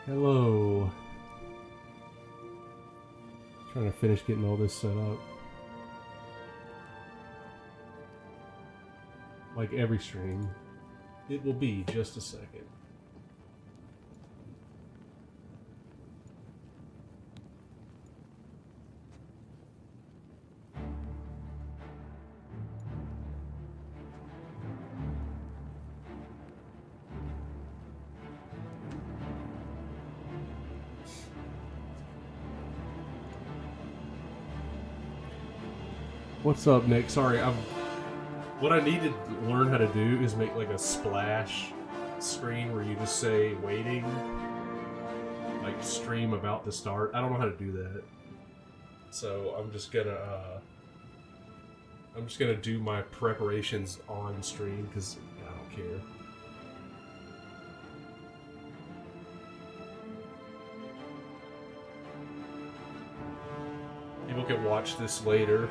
Hello. Trying to finish getting all this set up. Like every stream, it will be just a second. What's up, Nick? Sorry, what I need to learn how to do is make like a splash screen where you just say waiting, like stream about to start. I don't know how to do that, so I'm just gonna do my preparations on stream because I don't care. People can watch this later.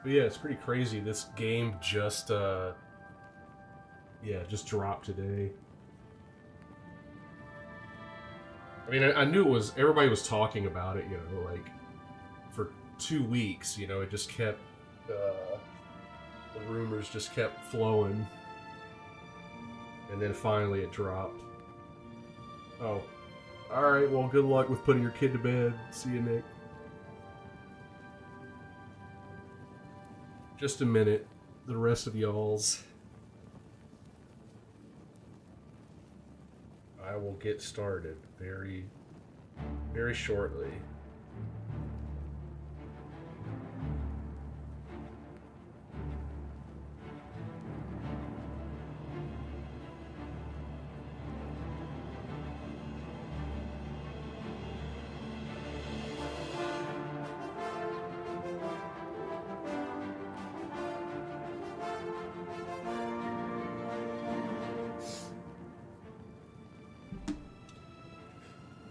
But yeah, it's pretty crazy. This game just just dropped today. I mean, I knew it was, everybody was talking about it, you know, like for 2 weeks, you know, it just kept, the rumors just kept flowing. And then finally it dropped. Oh. Alright, well, good luck with putting your kid to bed. See you, Nick. Just a minute. The rest of y'all's. I will get started very, very shortly.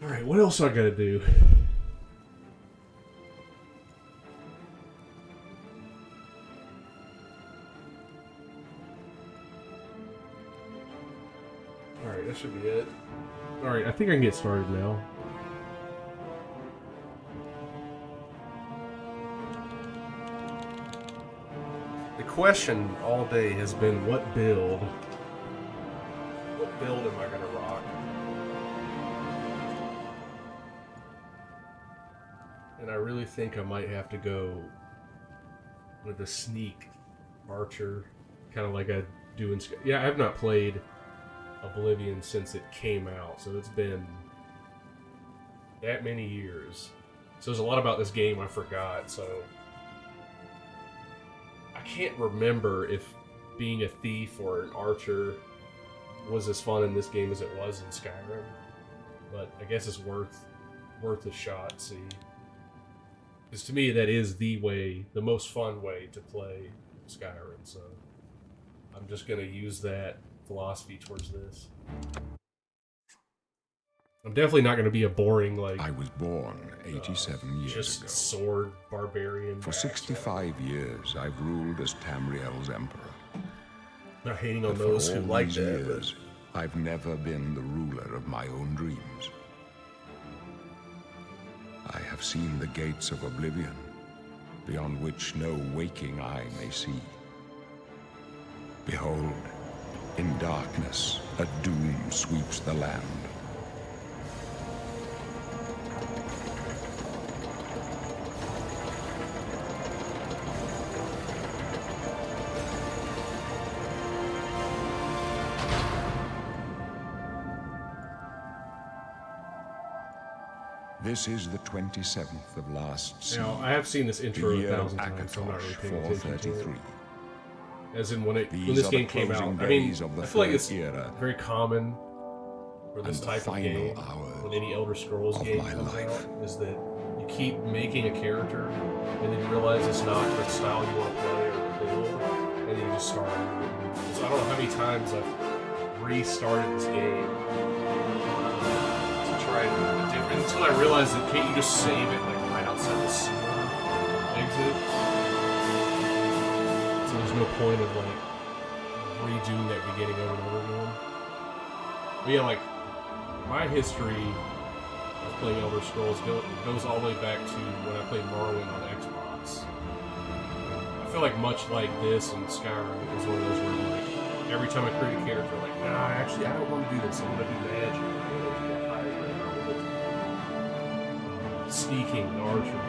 Alright, what else I gotta do? Alright, that should be it. Alright, I think I can get started now. The question all day has been, what build? What build am I gonna rock? And I really think I might have to go with a sneak archer, kind of like I do in... Yeah, I have not played Oblivion since it came out, so it's been that many years. So there's a lot about this game I forgot, so... I can't remember if being a thief or an archer was as fun in this game as it was in Skyrim. But I guess it's worth a shot, see. Because to me, that is the most fun way to play Skyrim, so I'm just going to use that philosophy towards this. I'm definitely not going to be a boring, like... I was born 87 years just ago. Sword barbarian. For 65 years, I've ruled as Tamriel's emperor. Not hating on But those for who all like these that, years, I've never been the ruler of my own dreams. I have seen the gates of Oblivion, beyond which no waking eye may see. Behold, in darkness, a doom sweeps the land. This is the 27th of last season. Now, I have seen this The intro a year of thousand times, so I'm not really Akatosh paying attention to it. 433. As in when These this are game the came out. closing I mean, days of the I feel like third it's era, very common for this and the type of final game, hours when any Elder Scrolls of game my comes life. out, is that you keep making a character, and then you realize it's not the style you want to play or build, and then you just start over. So I don't know how many times I've restarted this game try a different until I realized that can't you just save it like right outside the sewer exit? So there's no point of like redoing that beginning over and over again. But yeah, like my history of playing Elder Scrolls goes all the way back to when I played Morrowind on Xbox. I feel like much like this and Skyrim is one of those where like every time I create a character, like, nah, actually I don't want to do this. I want to do magic. I want to do higher. Sneaking, archery.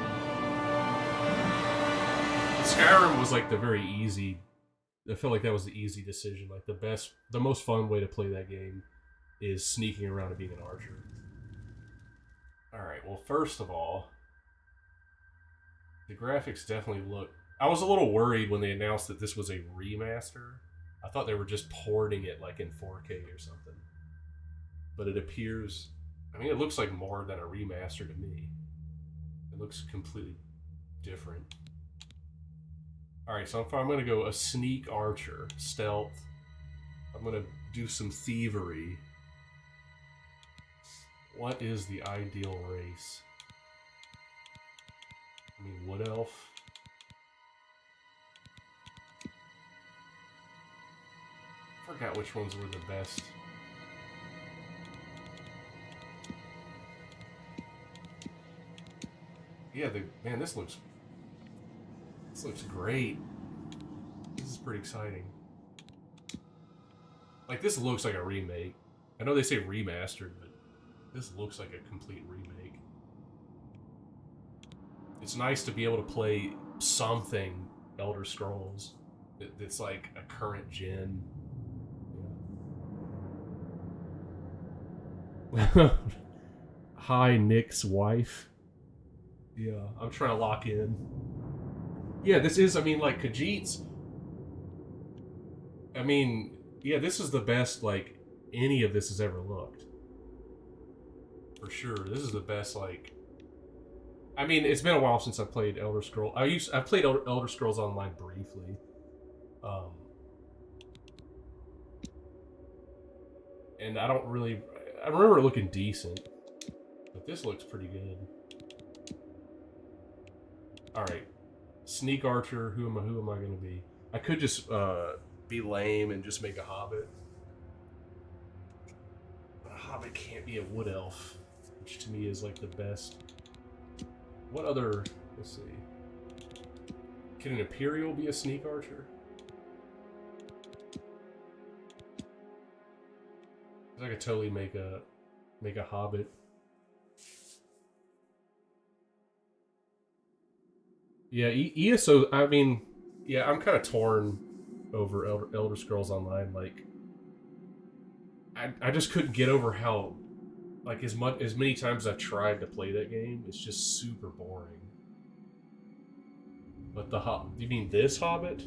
Skyrim was like the very easy. I felt like that was the easy decision. Like the most fun way to play that game is sneaking around and being an archer. Alright, well, first of all, the graphics definitely look... I was a little worried when they announced that this was a remaster. I thought they were just porting it like in 4K or something. But it appears... I mean, it looks like more than a remaster to me. It looks completely different. Alright, so I'm going to go a sneak archer, stealth. I'm going to do some thievery. What is the ideal race? I mean, wood elf. I forgot which ones were the best. Yeah, man, this looks great. This is pretty exciting. Like, this looks like a remake. I know they say remastered, but this looks like a complete remake. It's nice to be able to play something Elder Scrolls that's like a current gen. Yeah. Hi, Nick's wife. Yeah, I'm trying to lock in. Yeah, this is, I mean, like, Khajiit's... I mean, yeah, this is the best, like, any of this has ever looked. For sure. This is the best, like... I mean, it's been a while since I played Elder Scrolls. I played Elder Scrolls Online briefly. And I don't really... I remember it looking decent. But this looks pretty good. Alright. Sneak Archer, who am I going to be? I could just be lame and just make a hobbit. But a hobbit can't be a wood elf, which to me is like the best. What other... Let's see. Can an Imperial be a Sneak Archer? I could totally make a hobbit. Yeah, ESO, I mean, yeah, I'm kind of torn over Elder Scrolls Online. Like, I just couldn't get over how, like, as many times I've tried to play that game, it's just super boring. But you mean this Hobbit?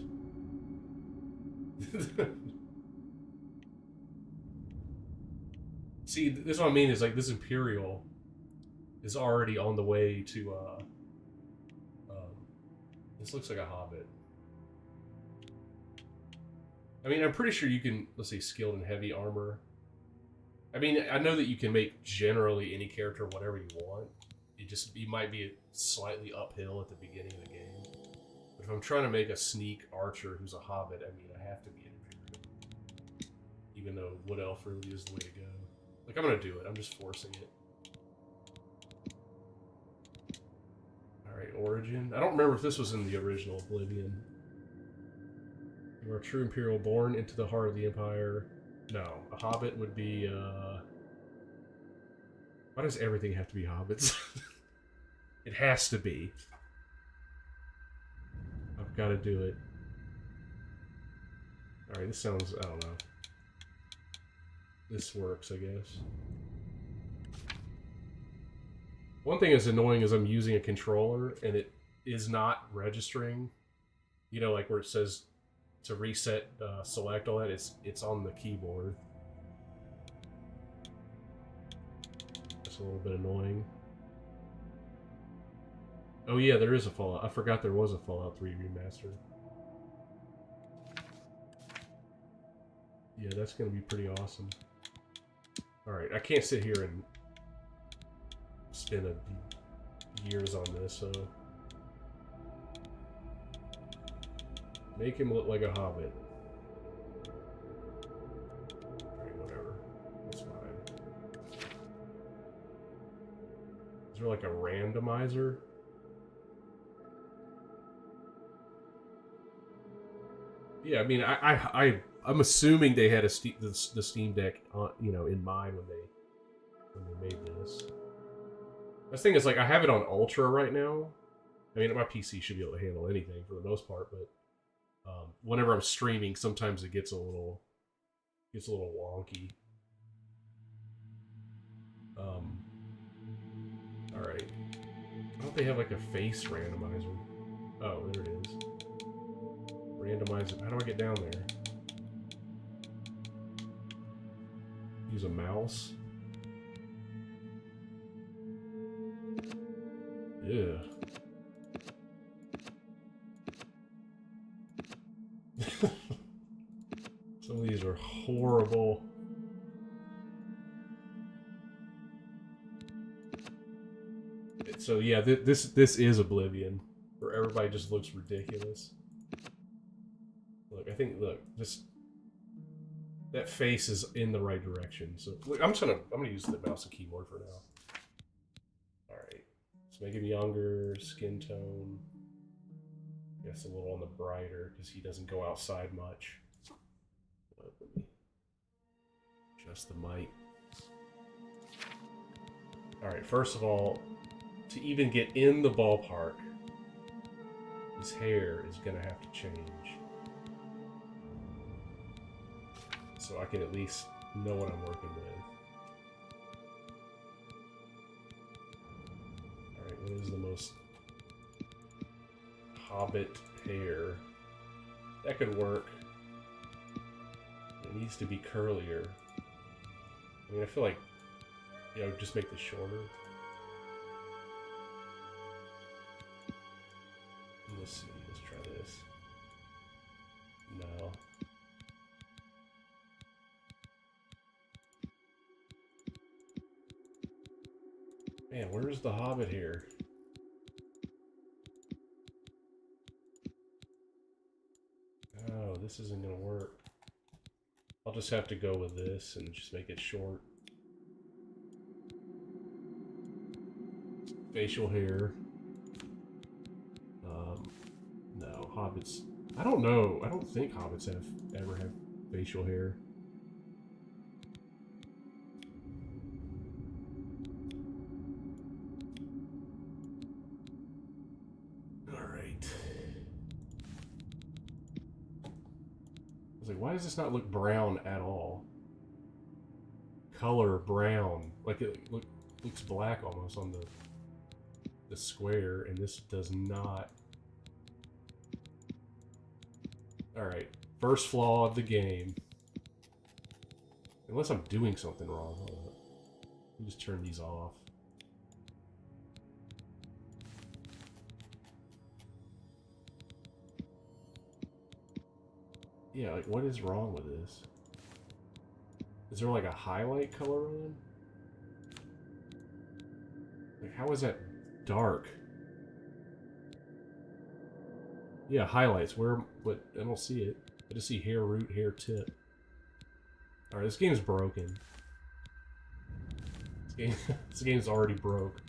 See, this is what I mean, is like, this Imperial is already on the way to, this looks like a hobbit. I mean, I'm pretty sure you can, let's see, skilled in heavy armor. I mean, I know that you can make generally any character whatever you want. You might be slightly uphill at the beginning of the game. But if I'm trying to make a sneak archer who's a hobbit, I mean, I have to be an Imperial. Even though wood elf really is the way to go. Like, I'm gonna do it. I'm just forcing it. Alright, Origin. I don't remember if this was in the original Oblivion. You are a true Imperial born into the heart of the Empire. No, a hobbit would be, Why does everything have to be hobbits? It has to be. I've got to do it. Alright, this sounds... I don't know. This works, I guess. One thing that's annoying is I'm using a controller and it is not registering. You know, like where it says to reset, select all that, it's on the keyboard. That's a little bit annoying. Oh yeah, there is a Fallout. I forgot there was a Fallout 3 remaster. Yeah, that's going to be pretty awesome. Alright, I can't sit here and spend years on this, so make him look like a hobbit. Alright, whatever. That's fine. Is there like a randomizer? Yeah, I mean, I'm assuming they had the Steam Deck, you know, in mind when they made this. The thing is, like, I have it on Ultra right now. I mean, my PC should be able to handle anything for the most part, but whenever I'm streaming, sometimes it gets a little wonky. All right. Why don't they have like a face randomizer? Oh, there it is. Randomizer. How do I get down there? Use a mouse. Yeah. Some of these are horrible. So yeah, this is Oblivion, where everybody just looks ridiculous. Look, I think just that face is in the right direction. So look, I'm gonna use the mouse and keyboard for now. All right, let's make him younger, skin tone. I guess a little on the brighter because he doesn't go outside much. Let me adjust the mic. All right, first of all, to even get in the ballpark, his hair is gonna have to change. So I can at least know what I'm working with. Alright, what is the most hobbit hair? That could work. It needs to be curlier. I mean, I feel like, you know, just make this shorter. Let's see, let's try this. No. Man, where's the hobbit here? Oh, this isn't gonna work. I'll just have to go with this and just make it short. Facial hair. No, hobbits. I don't know. I don't think hobbits ever have facial hair. Alright. I was like, why does this not look brown at all? Color brown. Like it looks black almost on the square, and this does not. Alright. First flaw of the game. Unless I'm doing something wrong. Hold on. Let me just turn these off. Yeah, like what is wrong with this? Is there like a highlight color on? Like how is that dark? Yeah, highlights. Where? But I don't see it. I just see hair root, hair tip. All right, this game's broken. This game's already broke.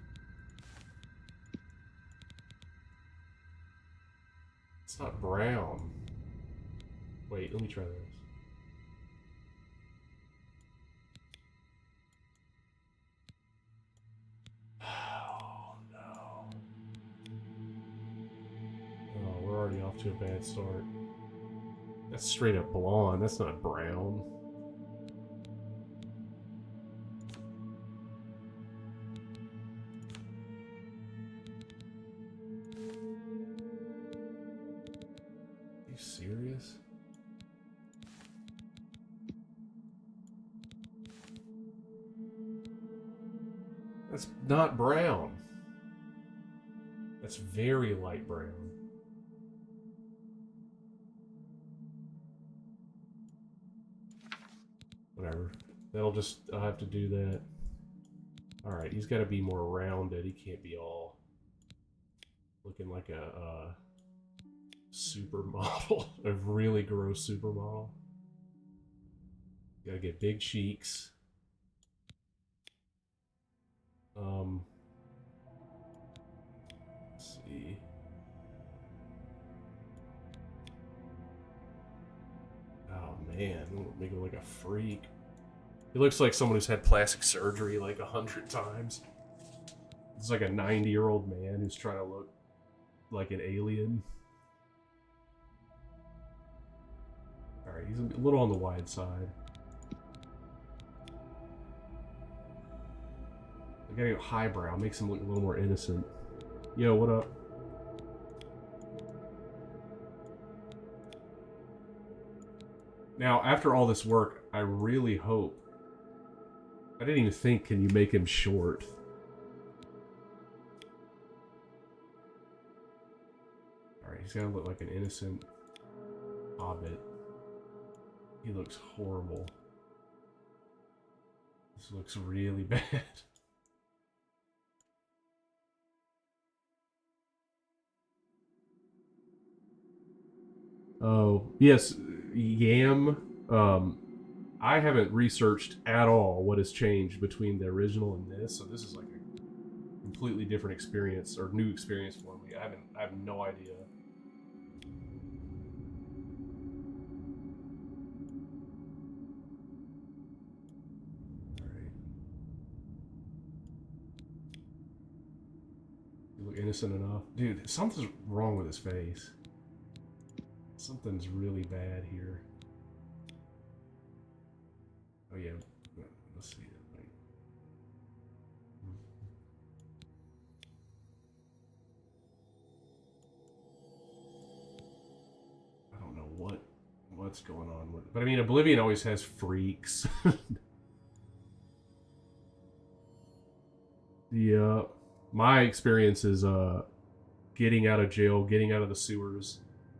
It's not brown. Wait, let me try this. Oh no. Oh, we're already off to a bad start. That's straight up blonde. That's not brown. Are you serious? That's not brown. That's very light brown. Whatever. I'll have to do that. Alright, he's got to be more rounded. He can't be all looking like a supermodel. A really gross supermodel. Gotta get big cheeks. Let's see. Oh man, make him like a freak. He looks like someone who's had plastic surgery like 100 times. It's like a 90-year-old man who's trying to look like an alien. Alright, he's a little on the wide side. I gotta go highbrow, makes him look a little more innocent. Yo, what up? Now, after all this work, I really hope... I didn't even think, can you make him short? Alright, he's gotta look like an innocent hobbit. He looks horrible. This looks really bad. Oh, yes, Yam. I haven't researched at all what has changed between the original and this, so this is like a completely different experience, or new experience for me. I have no idea. Alright. You look innocent enough. Dude, something's wrong with his face. Something's really bad here. Oh yeah, let's see it. I don't know what's going on with it. But I mean, Oblivion always has freaks. Yeah, my experience is getting out of jail, getting out of the sewers,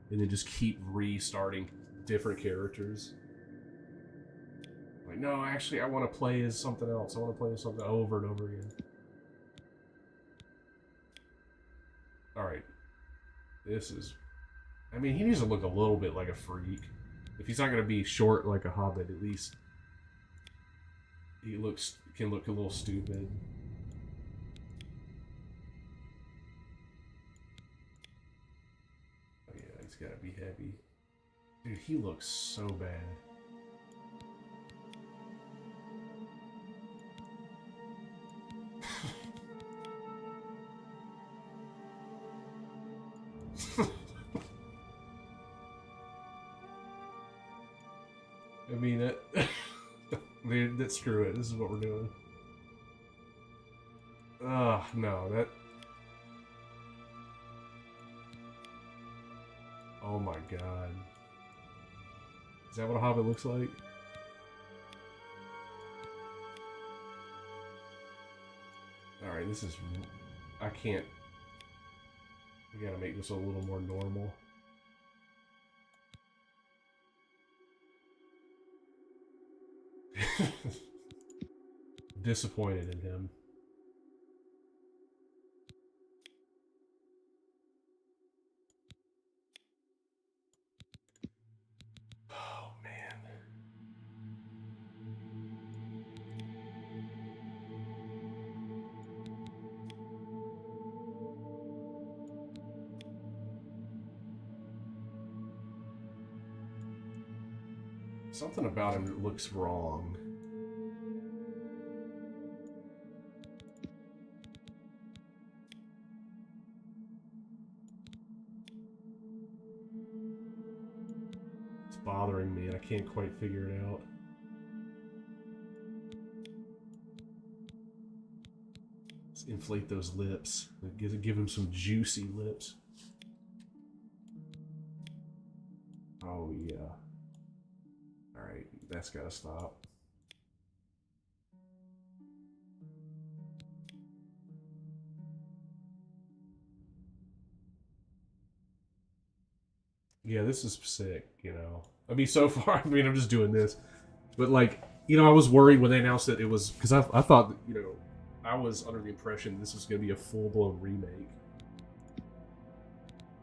and then just keep restarting different characters. Like, no, actually, I want to play as something else. I want to play as something over and over again. Alright. This is... I mean, he needs to look a little bit like a freak. If he's not going to be short like a hobbit, at least... he can look a little stupid. Oh yeah, he's got to be heavy. Dude, he looks so bad. I mean, that screw it. This is what we're doing. Ugh, no, that... Oh my god. Is that what a hobbit looks like? Alright, this is... I can't... We gotta make this a little more normal. Disappointed in him. Oh man. Something about him looks wrong. Bothering me and I can't quite figure it out. Let's inflate those lips. Give him some juicy lips. Oh yeah. Alright, that's gotta stop. Yeah, this is sick, you know. I mean, so far, I mean, I'm just doing this. But, like, you know, I was worried when they announced that it was... Because I thought, you know, I was under the impression this was going to be a full-blown remake.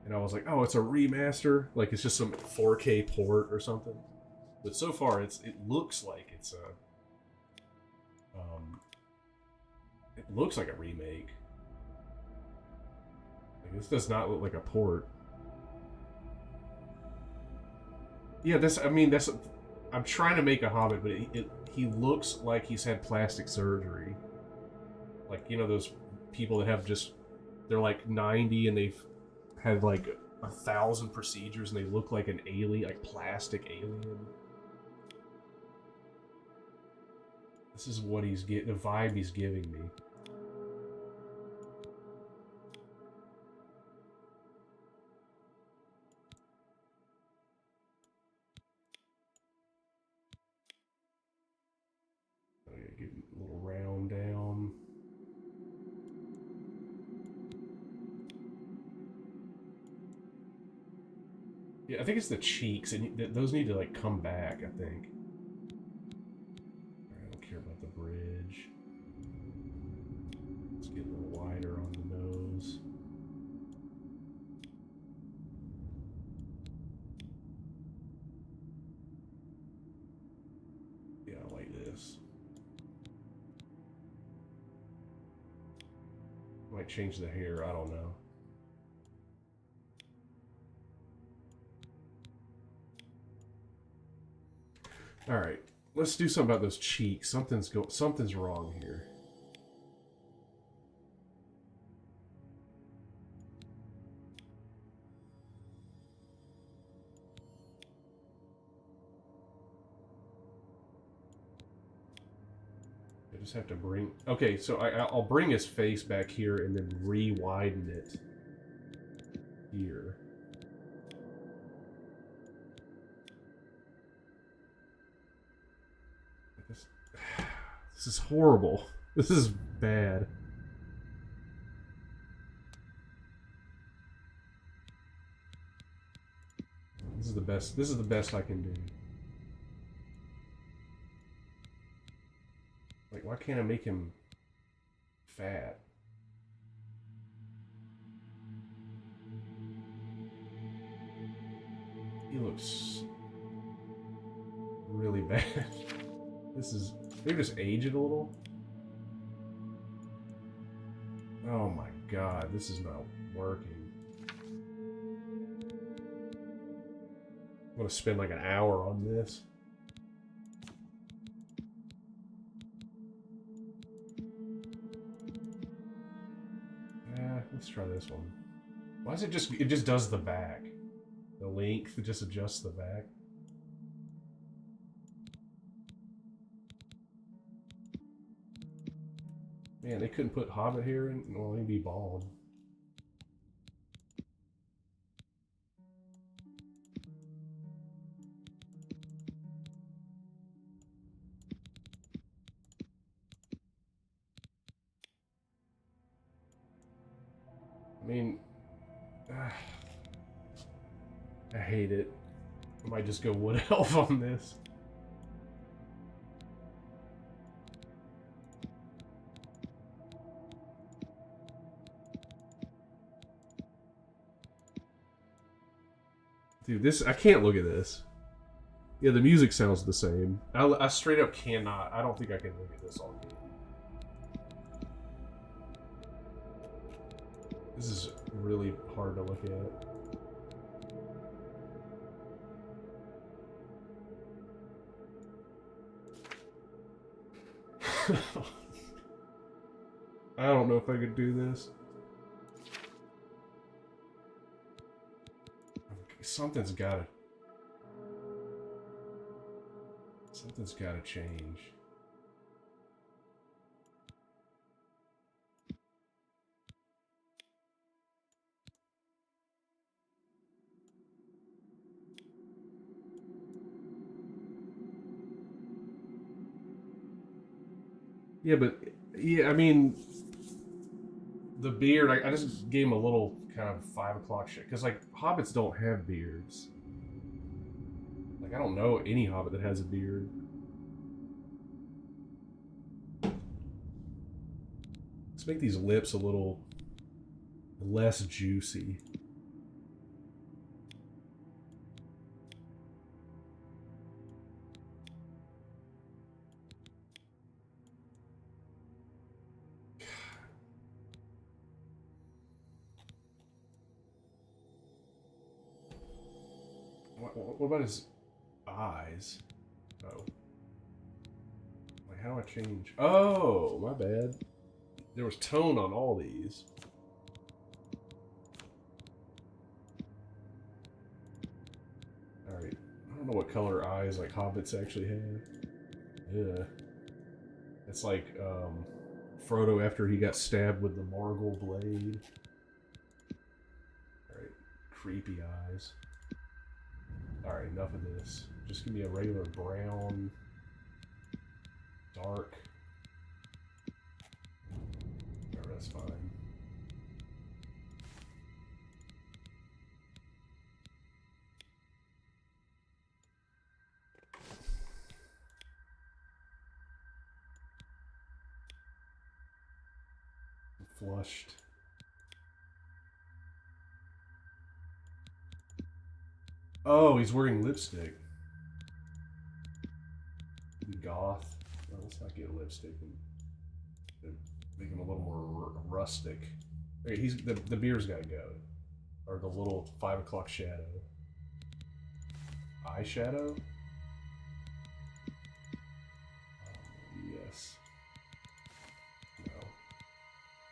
And I was like, oh, it's a remaster? Like, it's just some 4K port or something? But so far, it looks like it's a... it looks like a remake. Like, this does not look like a port. Yeah, I'm trying to make a Hobbit, but he looks like he's had plastic surgery. Like, you know, those people that have just... They're like 90 and they've had like 1,000 procedures and they look like an alien, like plastic alien. This is what the vibe he's giving me. Get a little round down. Yeah, I think it's the cheeks, and those need to like come back, I think. I don't care about the bridge. Let's get a little wider on the nose. Yeah, I like this. Might change the hair, I don't know. All right, let's do something about those cheeks. Something's wrong here. I just have to bring... Okay, so I'll bring his face back here and then re-widen it here. This is horrible. This is bad. This is the best. This is the best I can do. Like, why can't I make him fat? He looks really bad. This is... Maybe just age it a little? Oh my god, this is not working. I'm gonna spend like an hour on this. Let's try this one. Why is it just does the back? The length, it just adjusts the back. Man, they couldn't put Hobbit hair in? Well, he'd be bald. I mean... I hate it. I might just go wood elf on this. Dude, I can't look at this. Yeah, the music sounds the same. I straight up cannot. I don't think I can look at this all game. This is really hard to look at. I don't know if I could do this. Something's gotta change. Yeah, but yeah, I mean, the beard. I just gave him a little kind of 5 o'clock shit because like hobbits don't have beards. Like I don't know any hobbit that has a beard. Let's make these lips a little less juicy. What about his eyes? Oh. Like, how do I change? Oh, my bad. There was tone on all these. Alright. I don't know what color eyes like hobbits actually have. Yeah. It's like Frodo after he got stabbed with the Morgul blade. Alright. Creepy eyes. Alright, enough of this. Just give me a regular brown, dark. Alright, that's fine. Flushed. Oh, he's wearing lipstick. Goth. Well, let's not get lipstick and make him a little more rustic. Okay, he's the beard's got to go, or the little 5 o'clock shadow. Eyeshadow. Yes. No.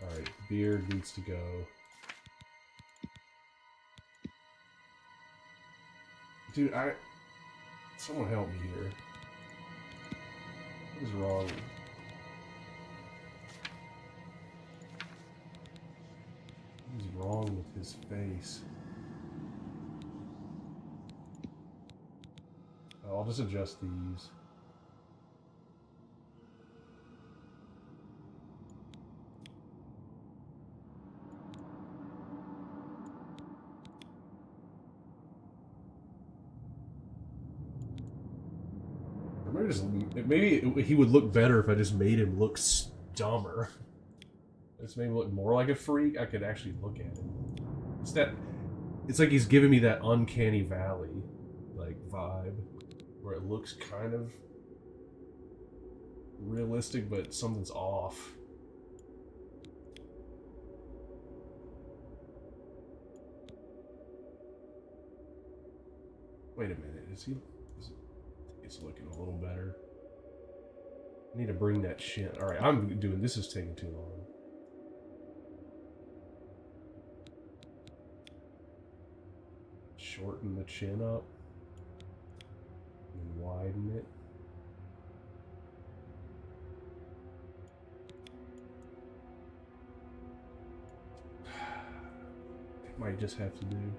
All right, beard needs to go. Dude, someone help me here. What is wrong? What is wrong with his face? Oh, I'll just adjust these. Maybe he would look better if I just made him look dumber. Just made him look more like a freak. I could actually look at him. It's like he's giving me that uncanny valley like vibe, where it looks kind of realistic, but something's off. Wait a minute, it's looking a little better. I need to bring that chin. Alright, this is taking too long. Shorten the chin up. And widen it. It might just have to do.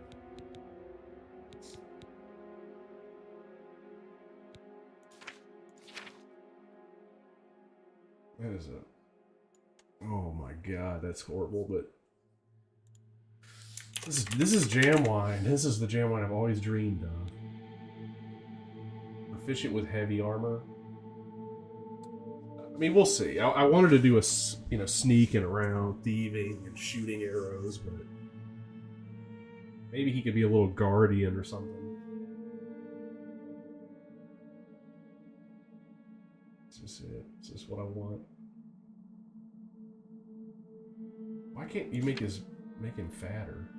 That is oh my god, that's horrible, but this is jam wine. This is the jam wine I've always dreamed of. Proficient with heavy armor. I mean, we'll see. I wanted to do a, sneaking around, thieving and shooting arrows, but maybe he could be a little guardian or something. Is this what I want? Why can't you make him fatter?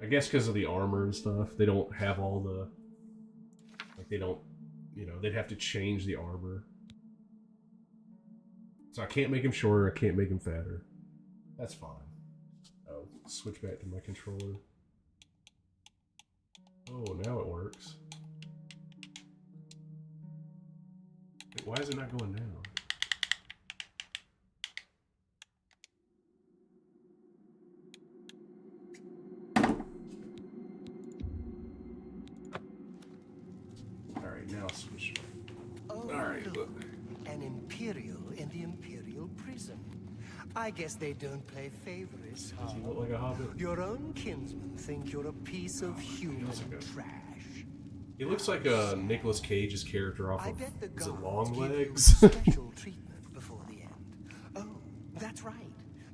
I guess because of the armor and stuff. They don't have all the... Like, they don't... they'd have to change the armor. So I can't make him shorter, I can't make him fatter. That's fine. I'll switch back to my controller. Oh, now it works. Wait, why is it not going down? Alright, now switch. Alright, look. An Imperial in the Imperial prison. I guess they don't play favorites, huh? Does he look like a hobbit? Your own kinsmen think you're a piece of human trash. He looks like Nicolas Cage's character off of, is it Long give you Legs? special treatment before the end. Oh, That's right.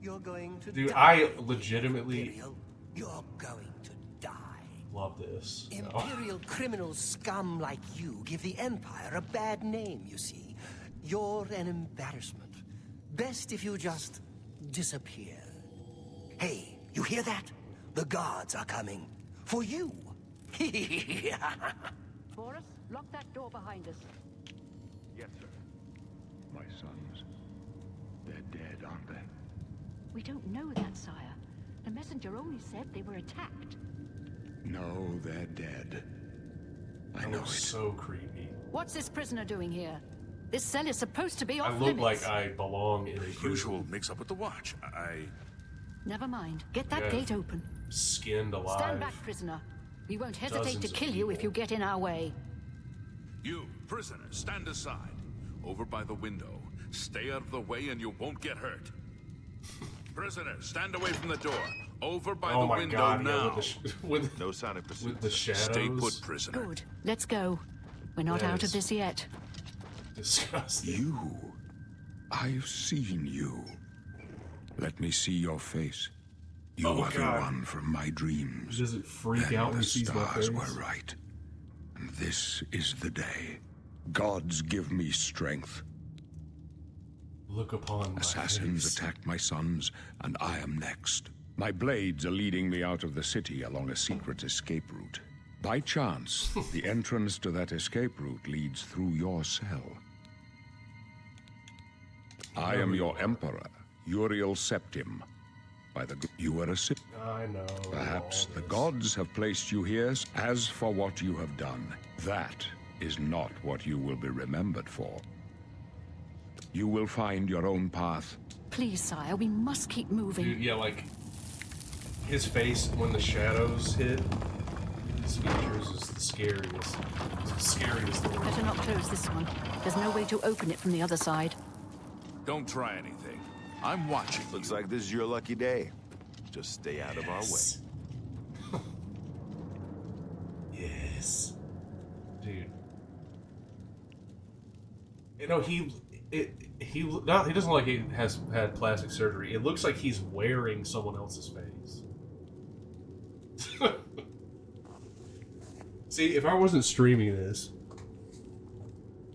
You're going to Dude, die. I legitimately Imperial. You're going to die. love this. So. Imperial criminal scum like you give the Empire a bad name, you see. You're an embarrassment. Best if you just disappear. Hey, you hear that? The guards are coming. For you. Boris, lock that door behind us. Yes, sir. My sons, they're dead, aren't they? We don't know that, sire. The messenger only said they were attacked. No, they're dead. I That know looks it. so creepy. What's this prisoner doing here? This cell is supposed to be off I look limits. like I belong in a prison. Usual mix-up with the watch. Never mind. Get that Yeah. gate open. Skinned alive. Stand back, prisoner. We won't hesitate Dozens to of kill you if people. you get in our way. You, prisoner, stand aside. Over by the window. Stay out of the way and you won't get hurt. Prisoner, stand away from the door. Over by Oh the my window god, now. yeah, with No sign of pursuit. with the shadows. Stay put, prisoner. Good. Let's go. We're not out of Yes. this yet. Disgusting. You. I've seen you. Let me see your face. You Oh, are God. the one from my dreams. Does it freak Then out when the he sees my stars face? were right. And this is the day. Gods give me strength. Look upon my Assassins face. attacked my sons, and I am next. My blades are leading me out of the city along a secret escape route. By chance, the entrance to that escape route leads through your cell. I am your emperor, Uriel Septim. By the you were a I know. Perhaps all the this. gods have placed you here. As for what you have done, that is not what you will be remembered for. You will find your own path. Please, sire, we must keep moving. Dude, yeah, like his face when the shadows hit. His features is the scariest. It's the scariest thing. Better not close this one. There's no way to open it from the other side. Don't try anything. I'm watching. Looks like this is your lucky day. Just stay out of our way. Yes. Dude. You know, he doesn't like he has had plastic surgery. It looks like he's wearing someone else's face. See, if I wasn't streaming this,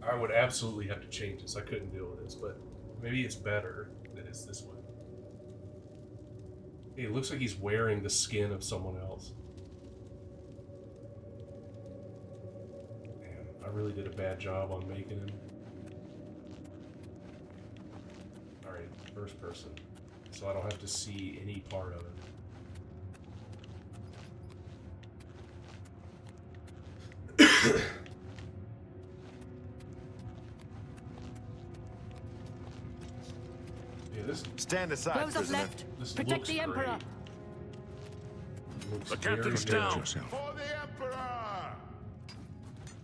I would absolutely have to change this. I couldn't deal with this, but maybe it's better that it's this way. It looks like he's wearing the skin of someone else. Man, I really did a bad job on making him. Alright, first person. So I don't have to see any part of it. Yeah, this Stand aside, Close up prisoner. left. This Protect looks the Emperor. great. Looks The very captain's good. down. Protect yourself. For the Emperor!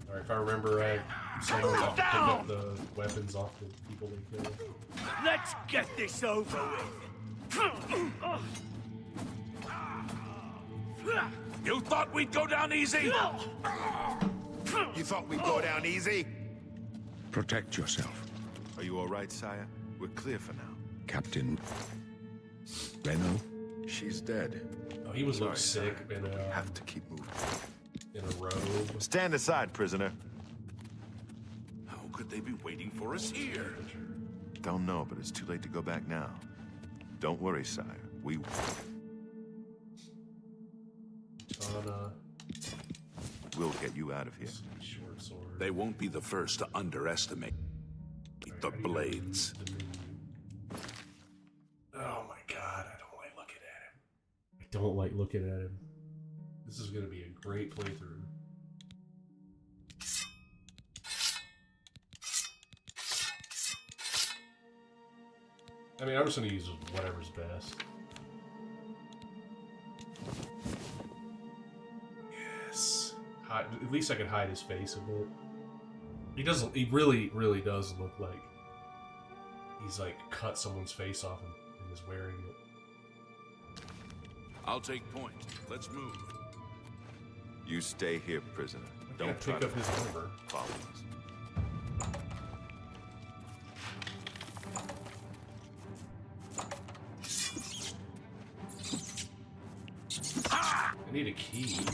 Alright, if I remember right, someone got to pick up the weapons off the people they killed. Let's get this over with. You thought we'd go down easy? You thought we'd go down easy? Protect yourself. Are you all right, sire? We're clear for now. Captain Reno? She's dead. Oh, he was Sorry, looked sick sir. in a Have to keep moving. robe. Stand aside, prisoner. How could they be waiting for us here? Don't know, but it's too late to go back now. Don't worry, sire. We... Katana, We'll get you out of here. short sword. They won't be the first to underestimate the blades. Oh my god, I don't like looking at him. I don't like looking at him. This is gonna be a great playthrough. I mean, I'm just gonna use whatever's best. Yes. At least I can hide his face a bit. He doesn't. He really does look like he's like cut someone's face off and is wearing it. I'll take point. Let's move. You stay here, prisoner. Don't Don't try pick to up his armor. follow us. I need a key. What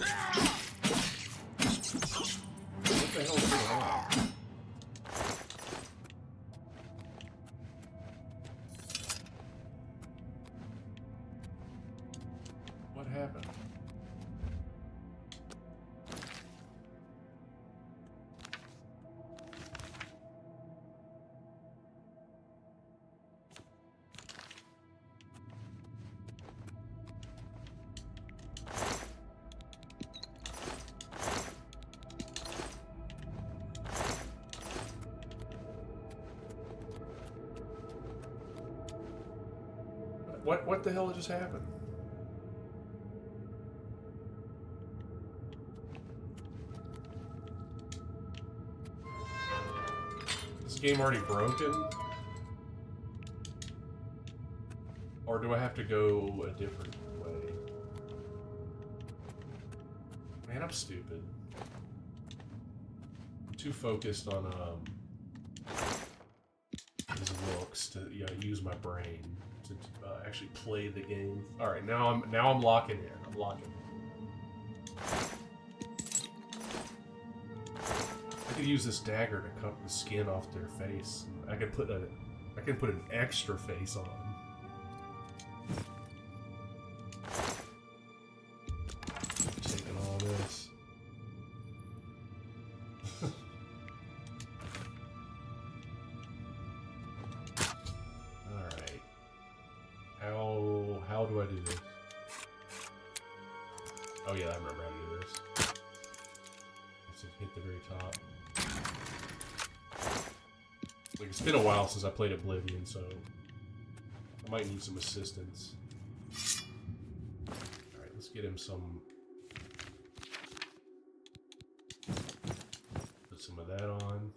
the hell is going on? What happened? What the hell just happened? Is this game already broken? Or do I have to go a different way? Man, I'm stupid. I'm too focused on these looks to use my brain to actually play the game. All right, now I'm locking in. I'm locking in. I could use this dagger to cut the skin off their face. I can put an extra face on. Taking all this. Alright. How do I do this? Oh yeah, I remember how to do this. Let's hit the very top. Like, it's been a while since I played Oblivion, so I might need some assistance. Alright, let's get him some... Put some of that on.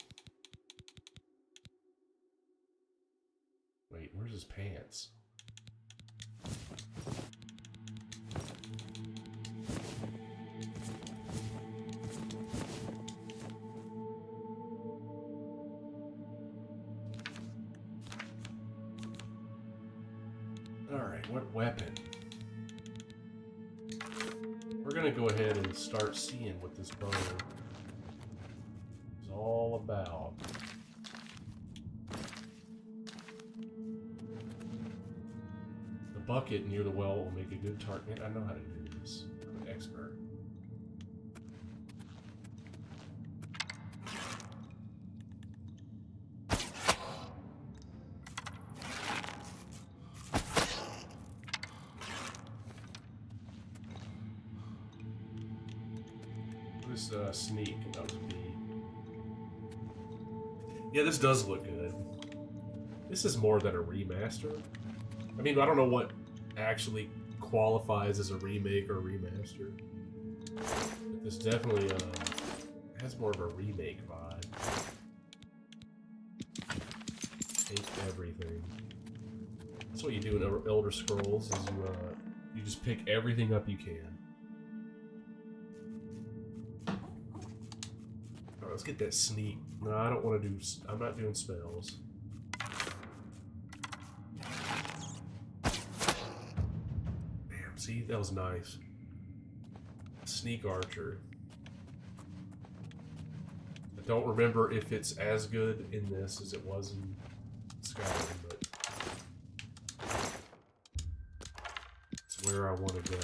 Wait, where's his pants? Alright, what weapon? We're gonna go ahead and start seeing what this bow is all about. The bucket near the well will make a good target. I know how to do this. I'm an expert. Sneak. That was B. Yeah, this does look good. This is more than a remaster. I mean, I don't know what actually qualifies as a remake or a remaster. But this definitely has more of a remake vibe. Take everything. That's what you do in Elder Scrolls, is you just pick everything up you can. Let's get that sneak. No, I don't want to do... I'm not doing spells. Damn, see? That was nice. Sneak archer. I don't remember if it's as good in this as it was in Skyrim, but... it's where I want to go.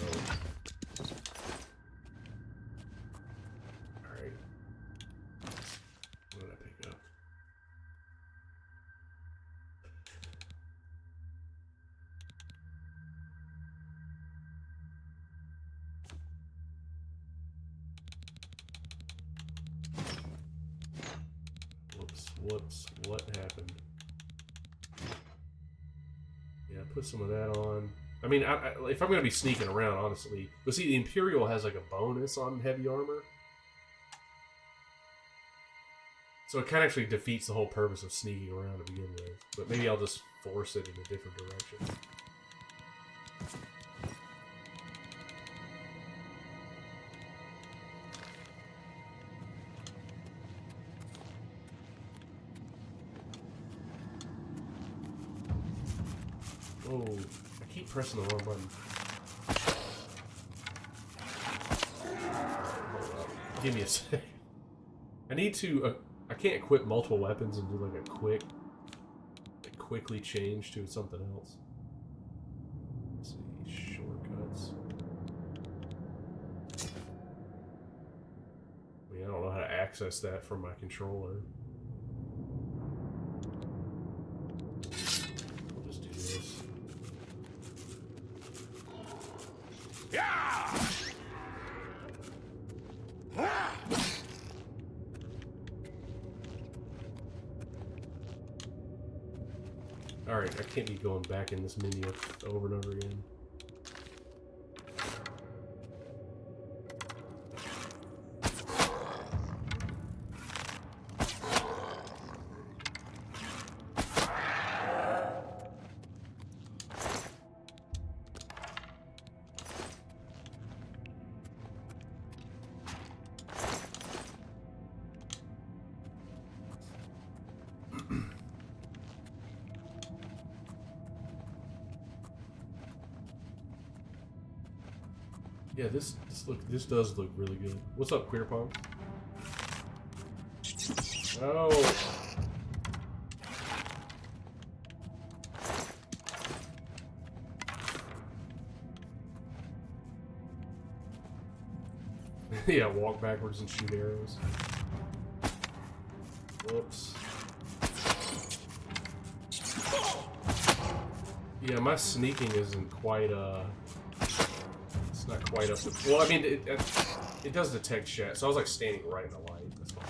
Whoops, what happened? Yeah, put some of that on. I mean, if I'm going to be sneaking around, honestly. But see, the Imperial has like a bonus on heavy armor. So it kind of actually defeats the whole purpose of sneaking around to begin with. But maybe I'll just force it in a different direction. Oh, I keep pressing the wrong button. Give me a sec. I need to. I can't equip multiple weapons and do like a quickly change to something else. Let's see, shortcuts. I mean, I don't know how to access that from my controller. I'll just do this. Yeah! Alright, I can't be going back in this menu over and over again. Yeah, this does look really good. What's up, Queer Punk? Oh. Yeah, walk backwards and shoot arrows. Whoops. Yeah, my sneaking isn't quite it's not quite up to. Well, I mean, it does detect shit, so I was like standing right in the light. That's fine.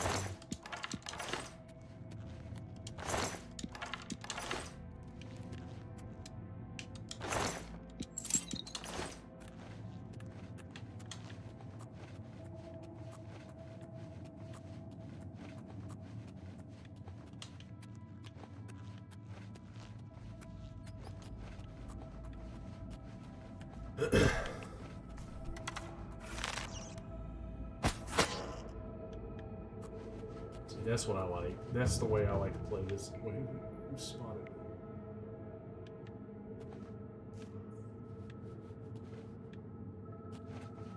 That's what I like. That's the way I like to play this. Wait, who spotted me?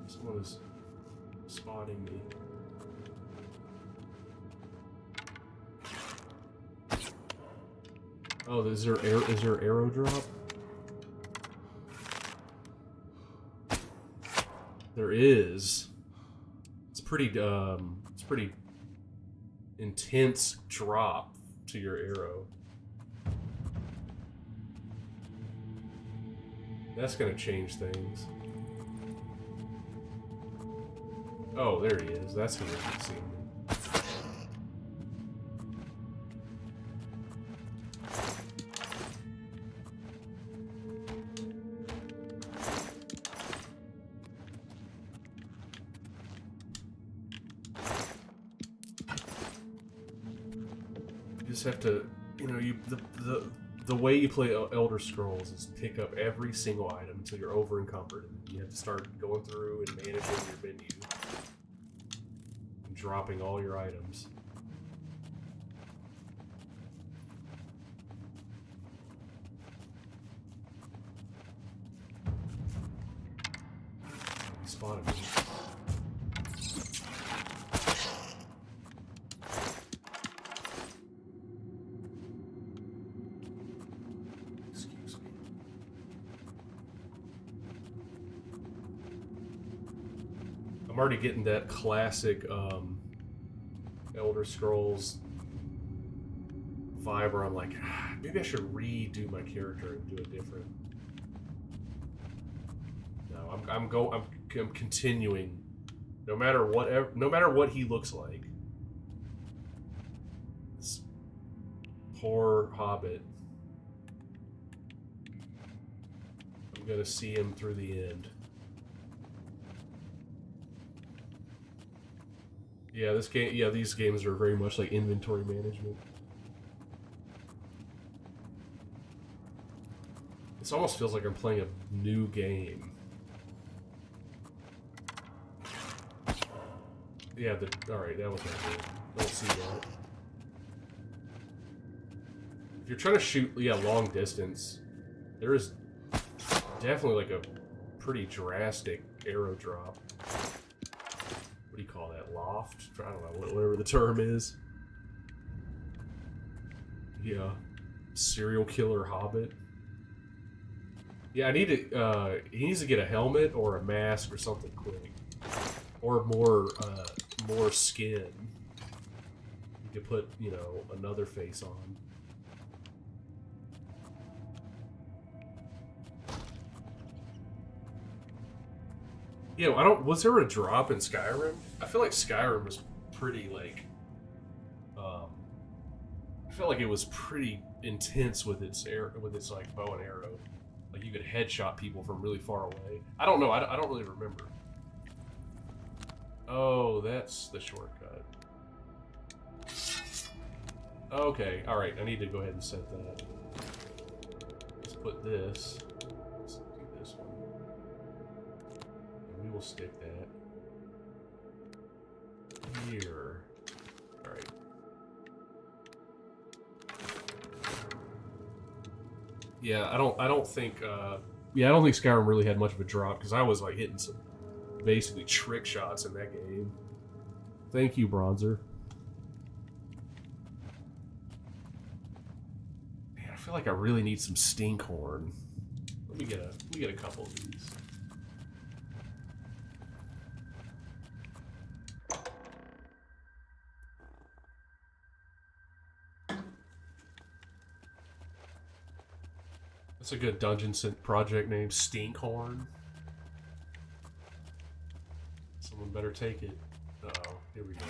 Someone is spotting me. Oh, is there arrow drop? There is. It's pretty intense drop to your arrow. That's gonna change things. Oh, there he is. That's who we're seeing. Have to, you know, the way you play Elder Scrolls is pick up every single item until you're over encumbered. You have to start going through and managing your menu, and dropping all your items. He spotted me. I'm already getting that classic Elder Scrolls vibe where I'm like, maybe I should redo my character and do it different. No, I'm continuing, no matter what he looks like. This poor hobbit. I'm gonna see him through the end. Yeah, this game. Yeah, these games are very much like inventory management. This almost feels like I'm playing a new game. Yeah. All right, that was not good. Don't see that. If you're trying to shoot, long distance, there is definitely like a pretty drastic arrow drop. What do you call that? Loft? I don't know, whatever the term is. Yeah. Serial killer hobbit. Yeah, I need to, he needs to get a helmet or a mask or something quick. Or more skin. You could put, you know, another face on. Yeah, was there a drop in Skyrim? I feel like Skyrim was pretty, like, I felt like it was pretty intense with its like bow and arrow. Like you could headshot people from really far away. I don't know. I don't really remember. Oh, that's the shortcut. Okay, all right. I need to go ahead and set that. Let's put this. Let's do this one. And we will stick that here. All right. Yeah, I don't think Skyrim really had much of a drop because I was like hitting some basically trick shots in that game. Thank you, Bronzer. Man, I feel like I really need some stinkhorn. Let me get a couple of these. That's a good dungeon project name, Stinkhorn. Someone better take it. Uh-oh, here we go.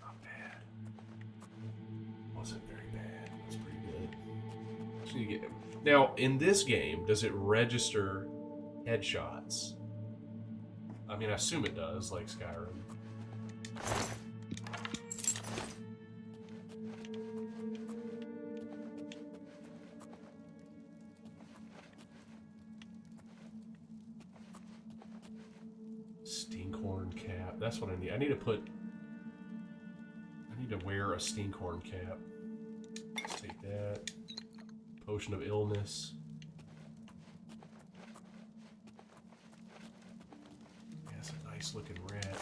Not bad. Wasn't very bad. It was pretty good. So you get... Now, in this game, does it register headshots? I mean, I assume it does, like Skyrim. Stinkhorn cap. That's what I need. I need to wear a stinkhorn cap. Let's take that. Potion of illness. Yeah, that's a nice looking rat.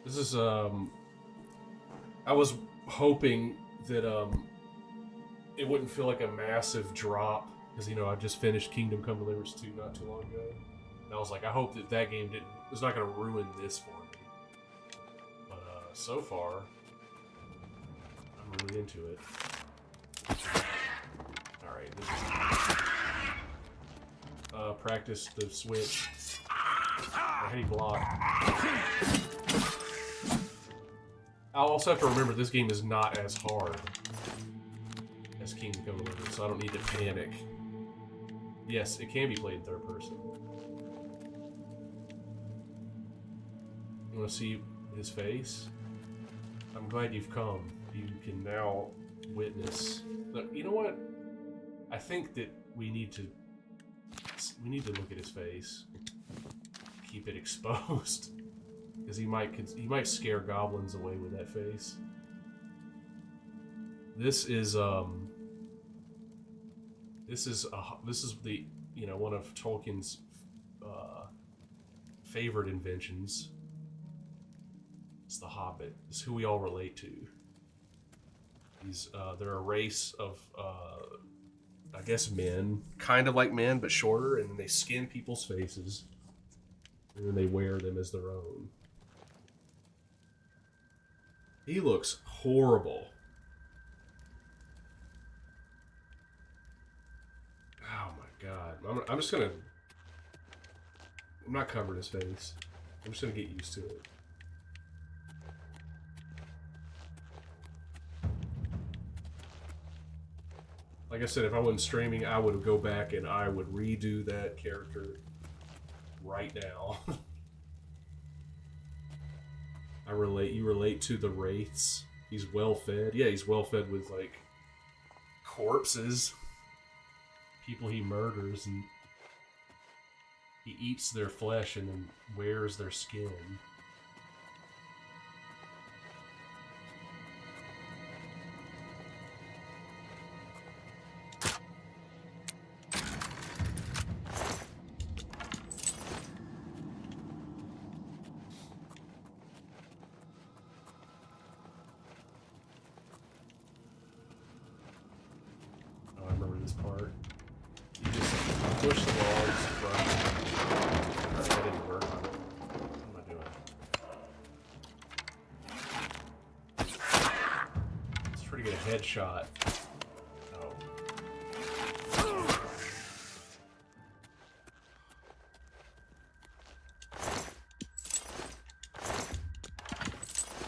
This is, I was hoping that, it wouldn't feel like a massive drop, because, you know, I just finished Kingdom Come Deliverance 2 not too long ago, and I was like, I hope that game was not going to ruin this for me, but, so far, I'm really into it. Alright, this is, practice the switch. How do you block? I'll also have to remember this game is not as hard as Kingdom Come Deliverance, so I don't need to panic. Yes, it can be played in third person. You want to see his face? I'm glad you've come. You can now witness. Look, you know what? I think that we need to look at his face. Keep it exposed. Because he might scare goblins away with that face. This is the, you know, one of Tolkien's favorite inventions. It's the Hobbit. It's who we all relate to. They're a race of I guess men, kind of like men but shorter, and they skin people's faces, and then they wear them as their own. He looks horrible. Oh my god. I'm just gonna... I'm not covering his face. I'm just gonna get used to it. Like I said, if I wasn't streaming, I would go back and I would redo that character right now. You relate to the wraiths. He's well fed. Yeah, he's well fed with, like, corpses. people he murders, and he eats their flesh and then wears their skin. Oh, I remember this part. You just push the logs from... Alright, that didn't work. What am I doing? Let's try to get a headshot. Oh.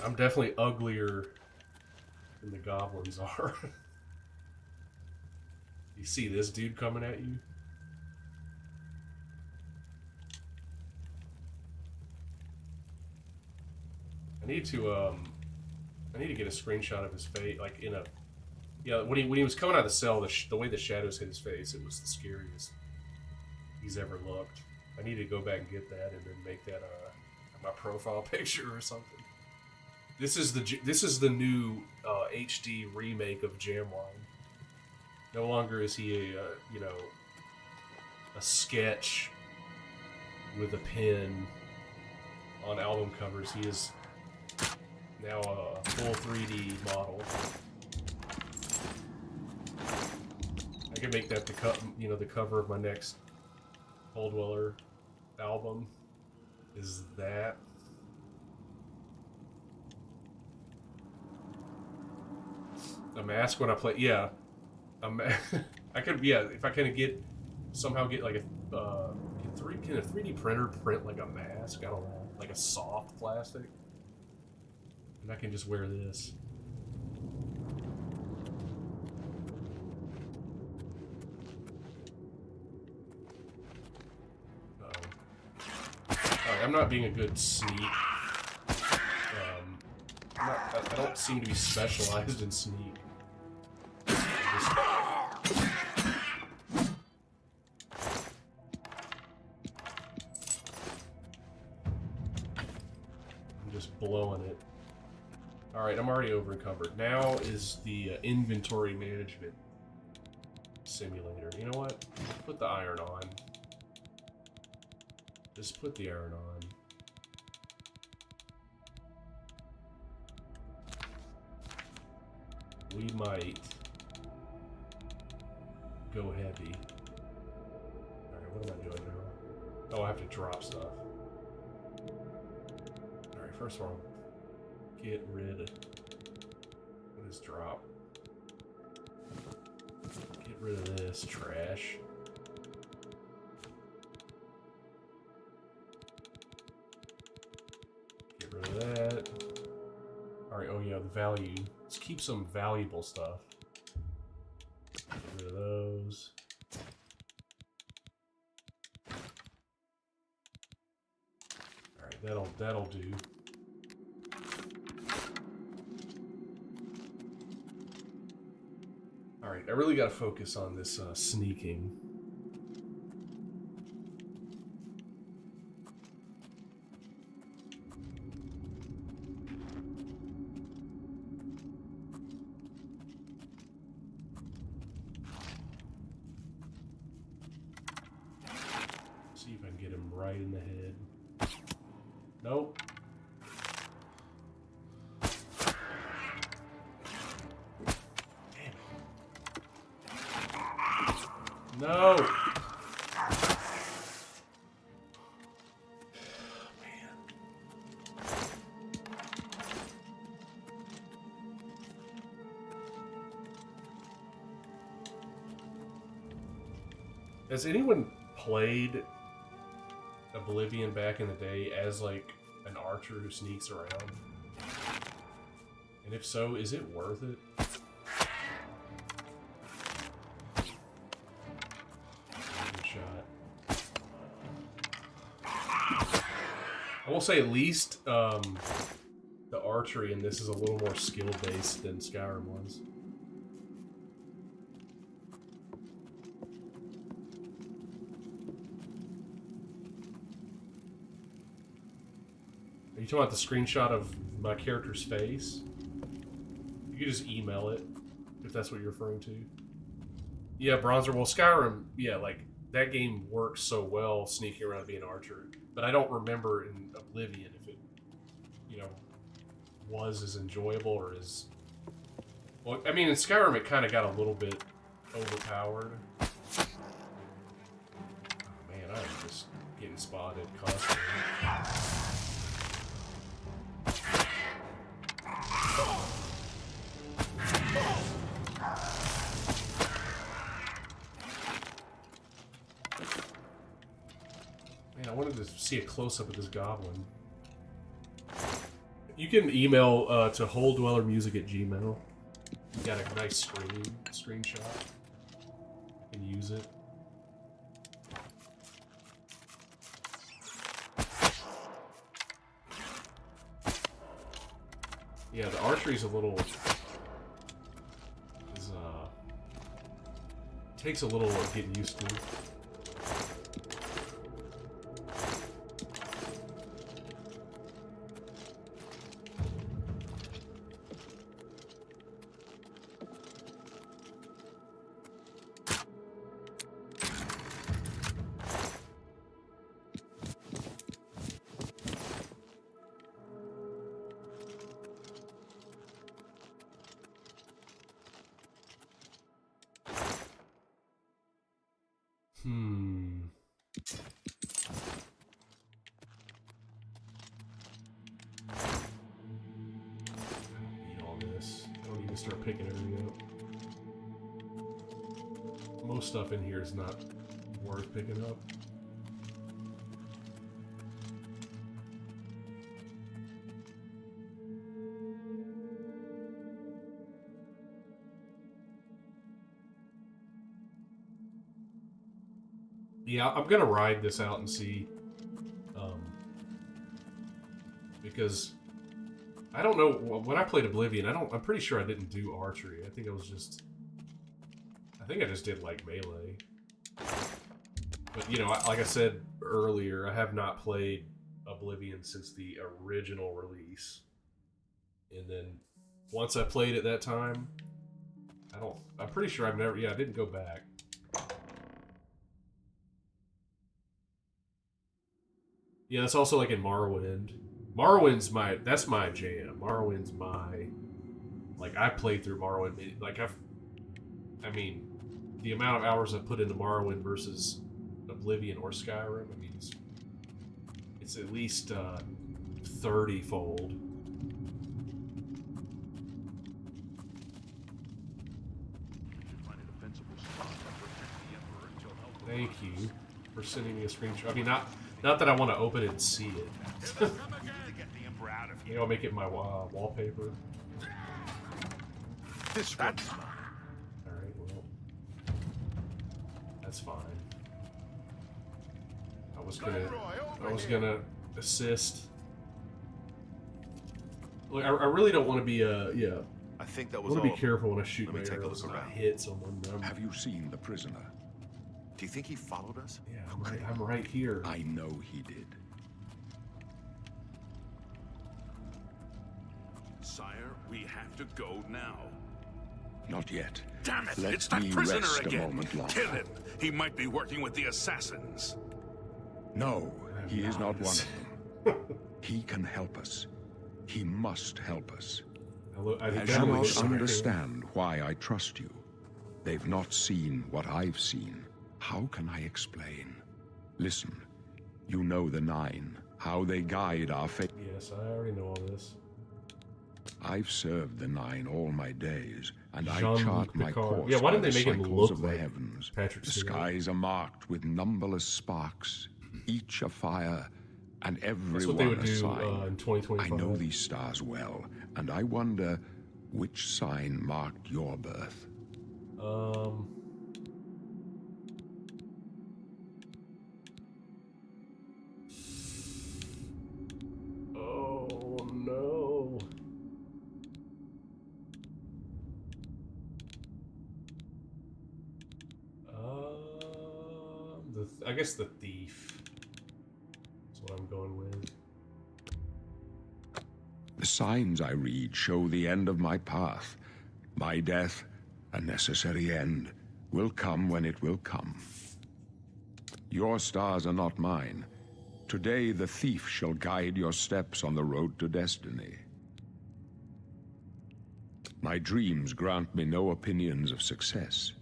I'm definitely uglier than the goblins are. You see this dude coming at you? I need to get a screenshot of his face, like in a, yeah, when he was coming out of the cell, the way the shadows hit his face, it was the scariest he's ever looked. I need to go back and get that, and then make that my profile picture or something. This is the new HD remake of Jamwine. No longer is he a sketch with a pen on album covers. He is now a full 3D model. I can make that the cover of my next Cold Dweller album. Is that? A mask when I play, yeah. I could, yeah. If I can somehow get like can a 3D printer print like a mask? I don't know, like a soft plastic, and I can just wear this. I'm not being a good sneak. I don't seem to be specialized in sneak. I'm just blowing it. Alright, I'm already over encumbered. Now is the inventory management simulator. You know what? Put the iron on. Just put the iron on. We might go heavy. Alright, what am I doing now? Oh, I have to drop stuff. Alright, first of all, get rid of... What is drop? Get rid of this trash. Get rid of that. Alright, oh yeah, the value. Let's keep some valuable stuff. Get rid of those. Alright, that'll do. Alright, I really gotta focus on this sneaking. See if I can get him right in the head. Nope. Damn it. No! Man. Has anyone played Oblivion back in the day as like an archer who sneaks around? And if so, is it worth it? Good shot. I will say at least the archery in this is a little more skill based than Skyrim was. you talking about the screenshot of my character's face? You can just email it, if that's what you're referring to. Yeah, Bronzer. Well, Skyrim, yeah, like, that game works so well sneaking around being an archer. But I don't remember in Oblivion if it, you know, was as enjoyable or as... Well, I mean, in Skyrim it kind of got a little bit overpowered. Oh man, I'm just getting spotted constantly. Man, I wanted to see a close-up of this goblin. You can email to wholedwellermusic@gmail. You got a nice screenshot. You can use it. Yeah, the archery's a little... takes a little getting used to. Start picking everything up. Most stuff in here is not worth picking up. Yeah, I'm gonna ride this out and see, because I don't know, when I played Oblivion, I'm pretty sure I didn't do archery. I think I just did, like, melee. But, you know, like I said earlier, I have not played Oblivion since the original release. And then, once I played it that time, I'm pretty sure I didn't go back. Yeah, that's also, like, in Morrowind. Morrowind's that's my jam. Morrowind's like, I played through Morrowind, like, I mean, the amount of hours I've put into Morrowind versus Oblivion or Skyrim, I mean, it's at least 30-fold. Thank you for sending me a screenshot. I mean, not that I want to open it and see it. Maybe I'll make it my wallpaper. That's mine. Alright, well, that's fine. I was gonna assist. Look, I really don't want to be I think that I was want to be all. careful when I shoot Let my me take a arrows look and I around. hit someone. Have you seen the prisoner? Do you think he followed us? Yeah, I'm right here. I know he did. Sire, we have to go now. Not yet. Damn it! Let It's that me prisoner rest a again. moment longer. Kill him. He might be working with the assassins. No, he is not one of them. He can help us. He must help us. I As you definitely must saw him. understand why I trust you. They've not seen what I've seen. How can I explain? Listen, you know the Nine, how they guide our fate. Yes, I already know all this. I've served the Nine all my days, and I Jean-Luc chart my Picard. course Yeah, why by didn't the they make him cycles look of the like heavens. Patrick The Stewart? skies are marked with numberless sparks, each afire, and every That's what they one would a do sign. in 2025. I know these stars well, and I wonder which sign marked your birth. Oh no. I guess the thief. That's what I'm going with. The signs I read show the end of my path. My death, a necessary end, will come when it will come. Your stars are not mine. Today the thief shall guide your steps on the road to destiny. My dreams grant me no opinions of success.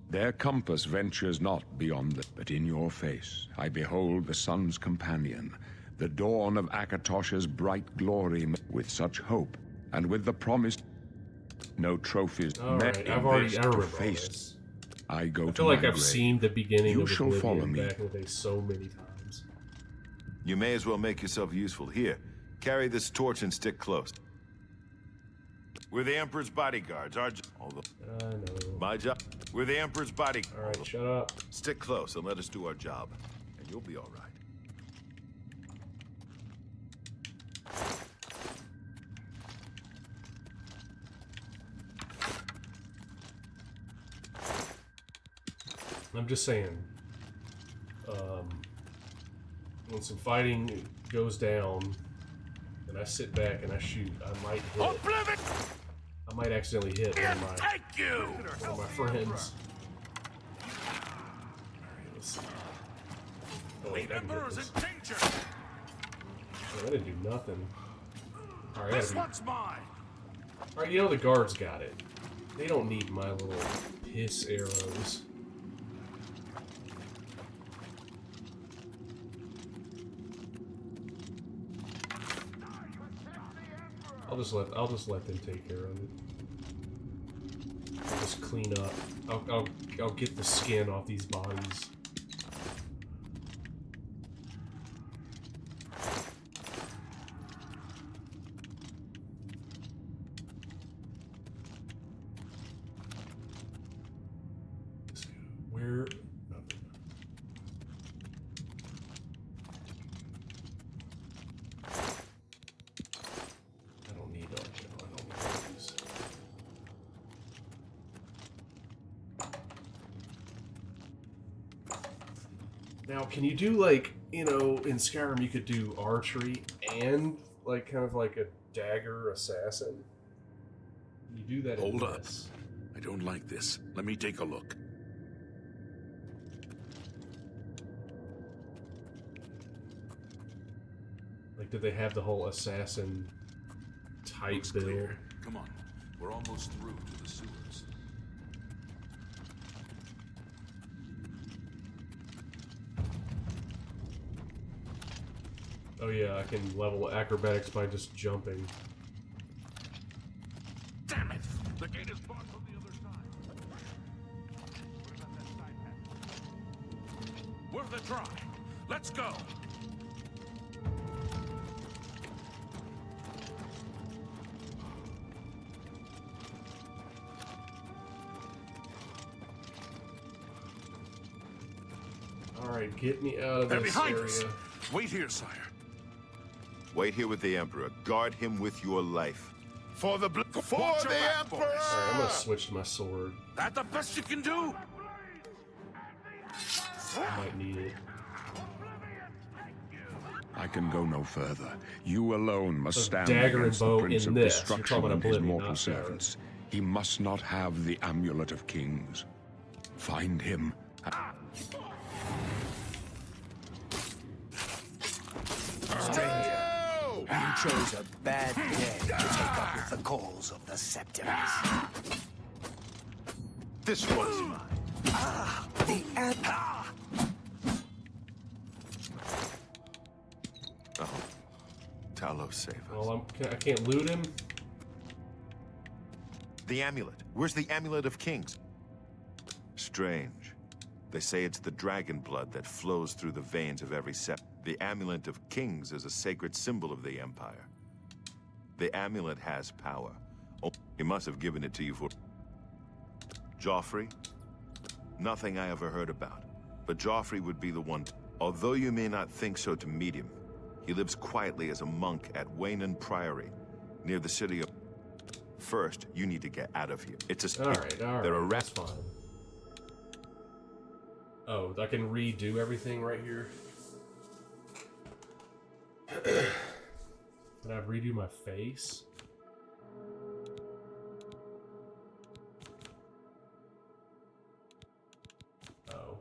Their compass ventures not beyond the... But in your face I behold the sun's companion, the dawn of Akatosha's bright glory, with such hope, and with the promise no trophies met in face to face. I feel like I've seen the beginning of Oblivion back in the day so many times. You may as well make yourself useful. Here, carry this torch and stick close. We're the Emperor's bodyguards. Our my job. We're the Emperor's body. All right, shut up. Stick close and let us do our job, and you'll be all right. I'm just saying, when some fighting goes down, and I sit back and I shoot, I might hit. Oblivion! I might accidentally hit one of my friends. Alright, let's see. Oh, wait, I can get this. Oh, I didn't do nothing. Alright, This one's mine. Alright, you know the guards got it. They don't need my little piss arrows. I'll just let them take care of it. I'll just clean up. I'll get the skin off these bodies. Where? Now, can you do, like, you know, in Skyrim you could do archery and, like, kind of like a dagger assassin? Can you do that in Hold up. this? I don't like this. Let me take a look. Like, did they have the whole assassin type Looks build? clear. Come on. We're almost through to the sewers. Oh yeah, I can level acrobatics by just jumping. Damn it! The gate is barred from the other side. What about that side passage? Worth a try. Let's go. Alright, get me out of They're this behind area. us. Wait here, sire. Wait here with the Emperor. Guard him with your life. For the Watch for your the back, Emperor! boys. Alright, I'm gonna switch to my sword. That the best you can do? I might need it. I can go no further. You alone must A stand dagger and against the bow Prince in of this. You're Destruction talking and his Oblivion, mortal not Skyrim. servants. He must not have the Amulet of Kings. Find him. Stranger, you chose a bad day to take up with the calls of the Septimus. This one's mine. The Emperor. Oh. Talos, save us. Well, I can't loot him. The amulet. Where's the Amulet of Kings? Strange. They say it's the dragon blood that flows through the veins of every sept. The Amulet of Kings is a sacred symbol of the Empire. The amulet has power. Oh, he must have given it to you for... Joffrey? Nothing I ever heard about. But Joffrey would be the one... Although you may not think so to meet him, he lives quietly as a monk at Waynon Priory, near the city of... First, you need to get out of here. It's a... Alright, There are that's fine. Oh, I can redo everything right here? Can I redo my face? Oh.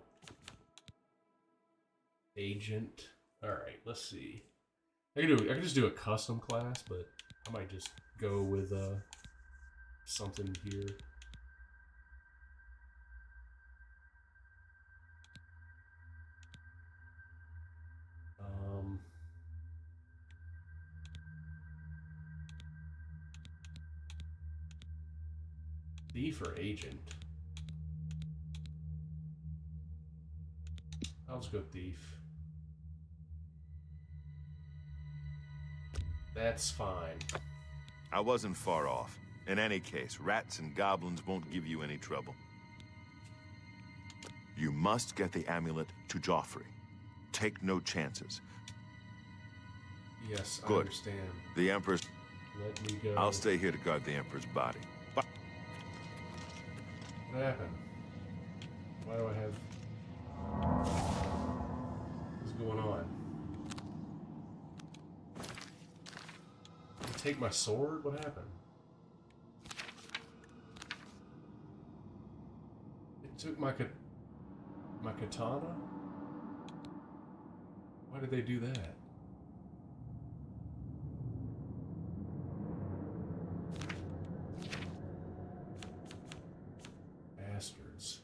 Agent. Alright, let's see. I can just do a custom class, but I might just go with something here. Thief or agent? I'll just go thief. That's fine. I wasn't far off. In any case, rats and goblins won't give you any trouble. You must get the amulet to Joffrey. Take no chances. Yes, Good. I understand. The Emperor's... Let me go. I'll stay here to guard the Emperor's body. But What happened? Why do I have... What's going on? Did you take my sword? What happened? It took my katana? Why did they do that? Bastards.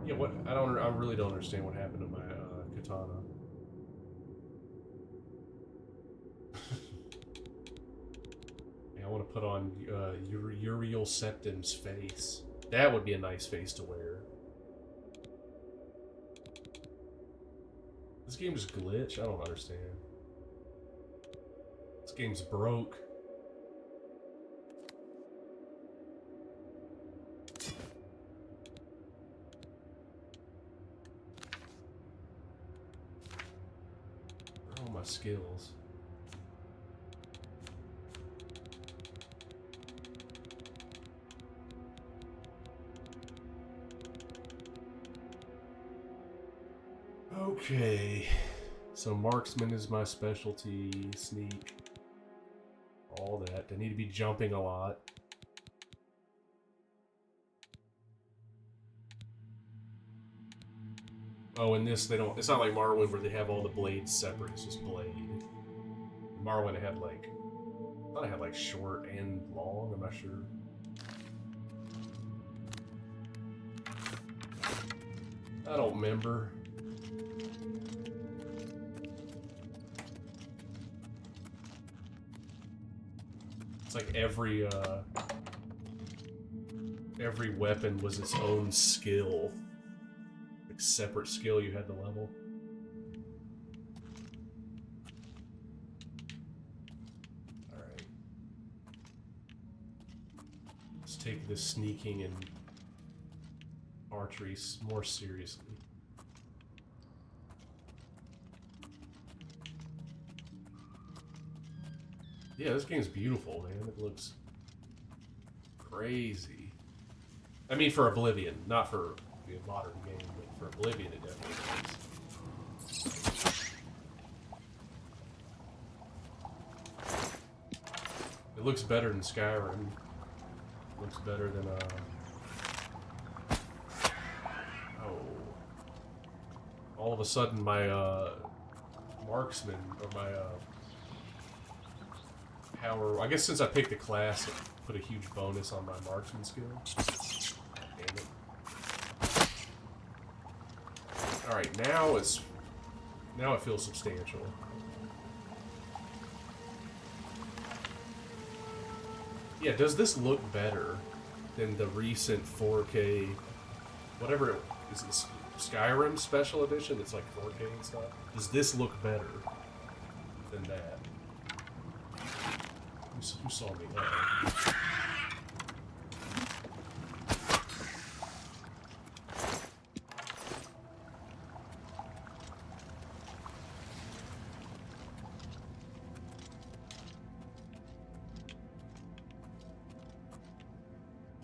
Yeah, what? I really don't understand what happened to my katana. Yeah, I want to put on Uriel Septim's face. That would be a nice face to wear. This game just glitch? I don't understand. This game's broke. Where are all my skills? Okay, so marksman is my specialty, sneak, all that. I need to be jumping a lot. Oh, in this, they don't, it's not like Morrowind where they have all the blades separate, it's just blade. In Morrowind, it had like, I thought it had like short and long, I'm not sure. I don't remember. It's like every weapon was its own skill. Like separate skill you had to level. Alright. Let's take this sneaking and archery more seriously. Yeah, this game's beautiful, man. It looks crazy. I mean, for Oblivion, not for a modern game, but for Oblivion, it definitely is. It looks better than Skyrim. It looks better than oh. All of a sudden, my marksman or my power. I guess since I picked the class, it put a huge bonus on my marksman skill. Damn it. Alright, now it feels substantial. Yeah, does this look better than the recent 4K, whatever it is, this Skyrim Special Edition? It's like 4K and stuff. Does this look better than that? Who saw me? Uh-oh.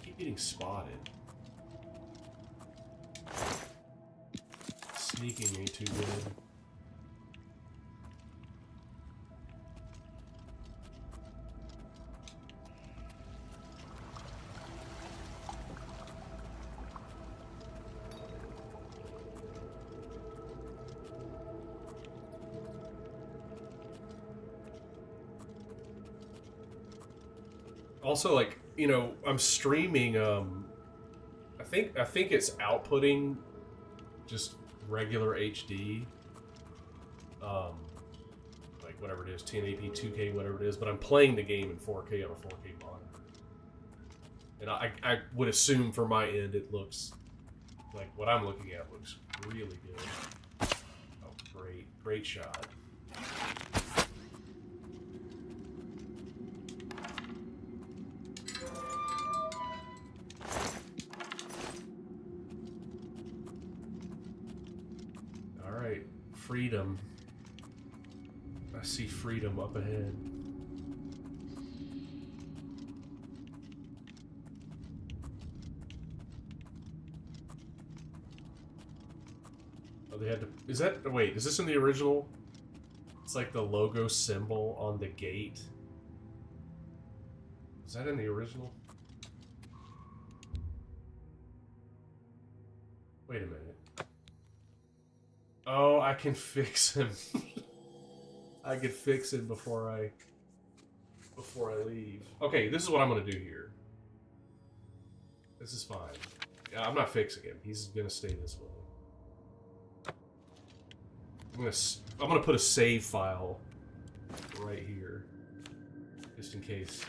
Keep getting spotted. Sneaking ain't too good. Also, like, you know, I'm streaming. I think it's outputting just regular HD. Like whatever it is, 1080p, 2K, whatever it is. But I'm playing the game in 4K on a 4K monitor, and I would assume for my end it looks like what I'm looking at looks really good. Oh, great shot. Alright, freedom. I see freedom up ahead. Oh, they had to... Is that... Wait, is this in the original? It's like the logo symbol on the gate. Is that in the original? Wait a minute. Oh, I can fix him. I can fix him before I leave. Okay, this is what I'm gonna do here. This is fine. Yeah, I'm not fixing him. He's gonna stay this way. I'm gonna put a save file right here, just in case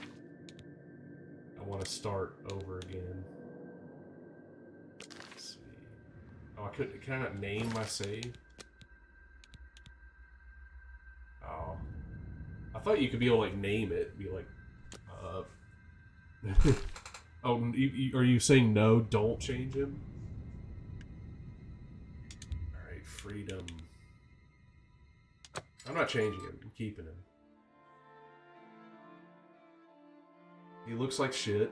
I want to start over again. Let's see. Oh, can I not name my save? Oh, I thought you could be able to like name it, be like, oh, are you saying no? Don't change him. All right, freedom. I'm not changing him. I'm keeping him. He looks like shit,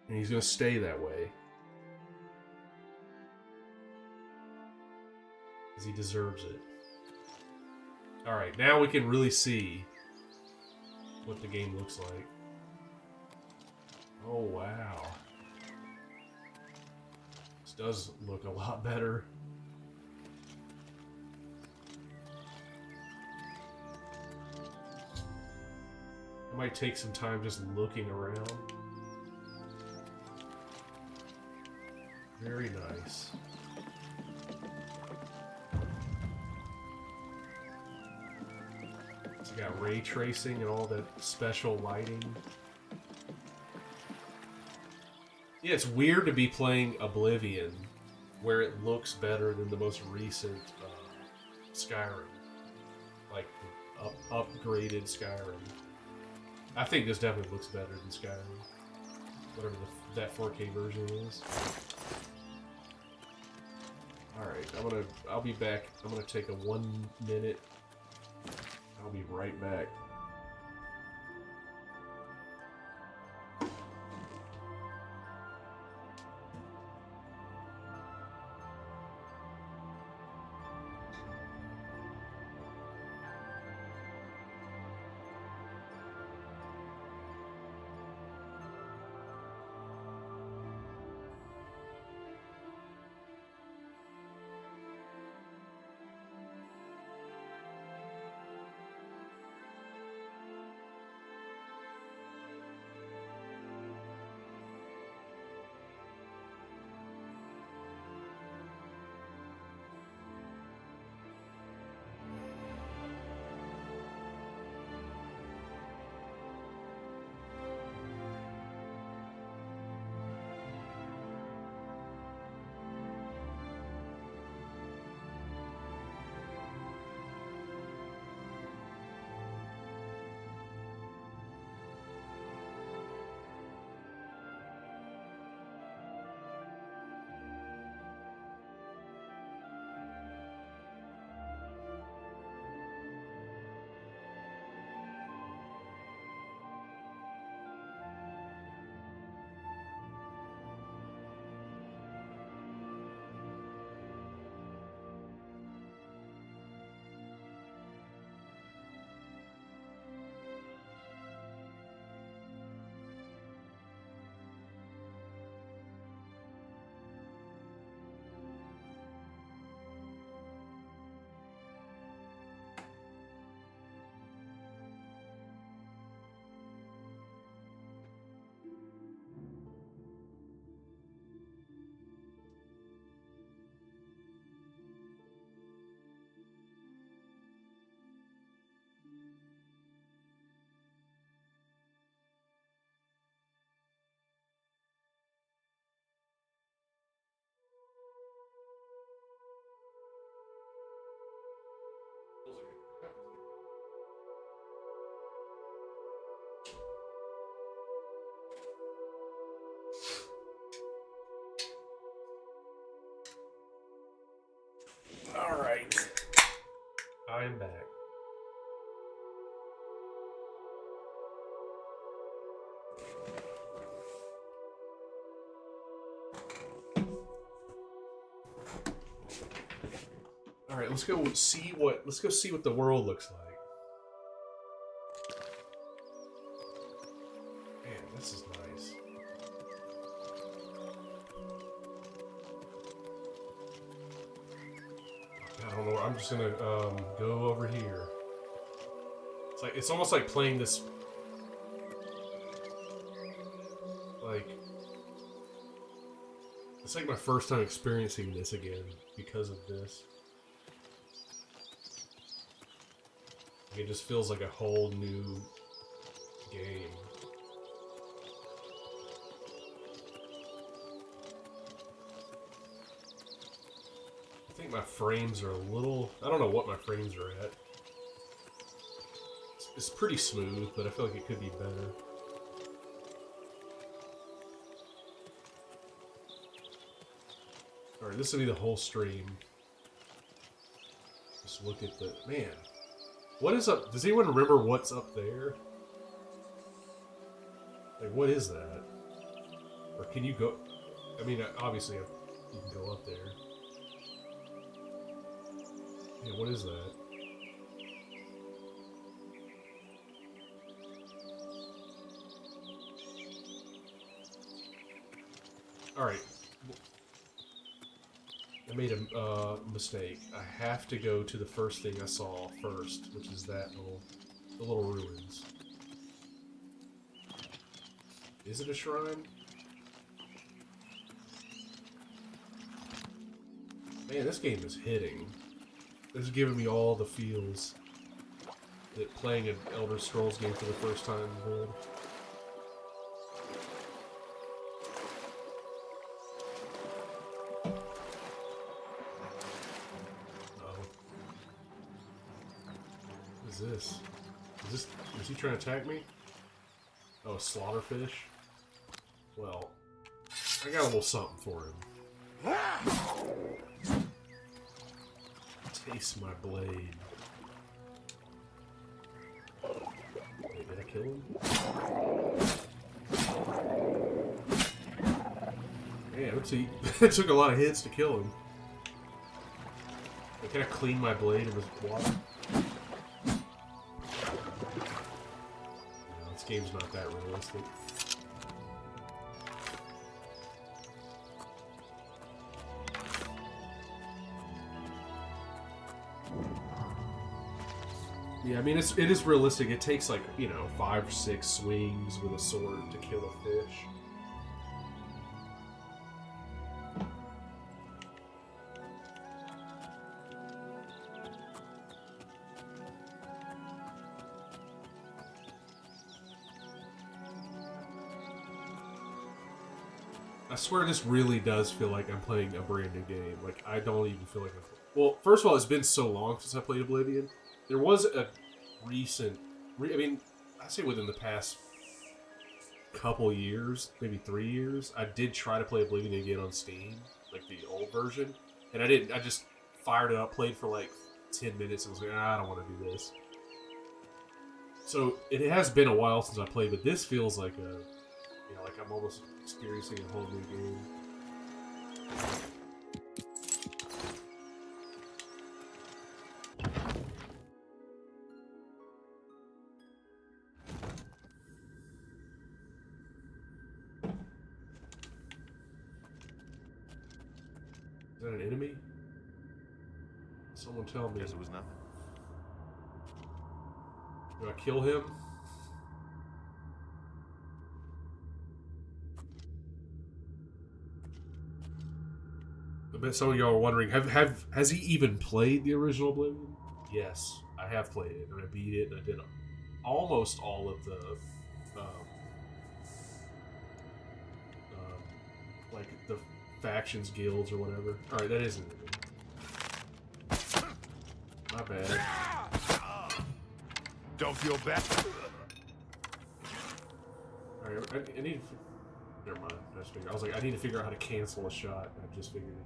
and he's gonna stay that way. Because he deserves it. Alright, now we can really see what the game looks like. Oh, wow. This does look a lot better. I might take some time just looking around. Very nice. It's got ray tracing and all that special lighting. Yeah, it's weird to be playing Oblivion where it looks better than the most recent Skyrim. Like, upgraded Skyrim. I think this definitely looks better than Skyrim. Whatever that 4K version is. Alright, I'll be back. I'm gonna take a 1 minute. I'll be right back. I'm back. All right, let's go see what the world looks like. Man, this is nice. I don't know. I'm just gonna go over here. It's almost like playing this. It's like my first time experiencing this again because of this. It just feels like a whole new game. I think my frames are a little... I don't know what my frames are at. It's pretty smooth, but I feel like it could be better. Alright, this will be the whole stream. Just look at the... Man. What is up? Does anyone remember what's up there? Like, what is that? Or can you go... I mean, obviously, you can go up there. Yeah, what is that? Alright. I made a mistake. I have to go to the first thing I saw first, which is the little ruins. Is it a shrine? Man, this game is hitting. This is giving me all the feels that playing an Elder Scrolls game for the first time would. This? Is he trying to attack me? Oh, a slaughterfish? Well, I got a little something for him. Taste my blade. Wait, did I kill him? Man, it took a lot of hits to kill him. Can I clean my blade in this water? Game's not that realistic. Yeah, I mean it is realistic. It takes like, 5 or 6 swings with a sword to kill a fish. I swear this really does feel like I'm playing a brand new game. Like, I don't even feel like I'm... Well, first of all, it's been so long since I played Oblivion. There was a recent... I mean, I'd say within the past couple years, maybe 3 years, I did try to play Oblivion again on Steam, like the old version. And I didn't. I just fired it up, played for like 10 minutes, and was like, I don't want to do this. So, it has been a while since I played, but this feels like a... like I'm almost experiencing a whole new game. Is that an enemy? Someone tell me. Guess it was nothing. Do I kill him? I bet some of y'all are wondering, has he even played the original Oblivion? Yes, I have played it, and I beat it, and I did almost all of the, like, the factions, guilds, or whatever. Alright, that isn't it. My bad. Don't feel bad. Alright, I need to... Never mind. I was like, I need to figure out how to cancel a shot, and I just figured it out.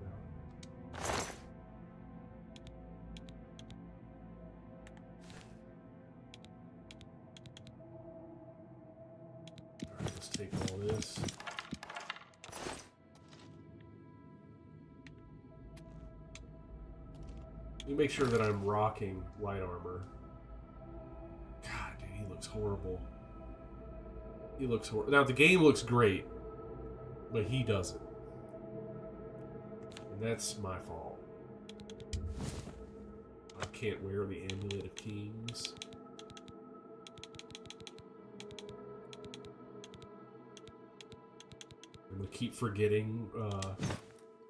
this. You make sure that I'm rocking light armor. God, dude, he looks horrible. He looks horrible. Now, the game looks great, but he doesn't. And that's my fault. I can't wear the Amulet of Kings. I'm gonna keep forgetting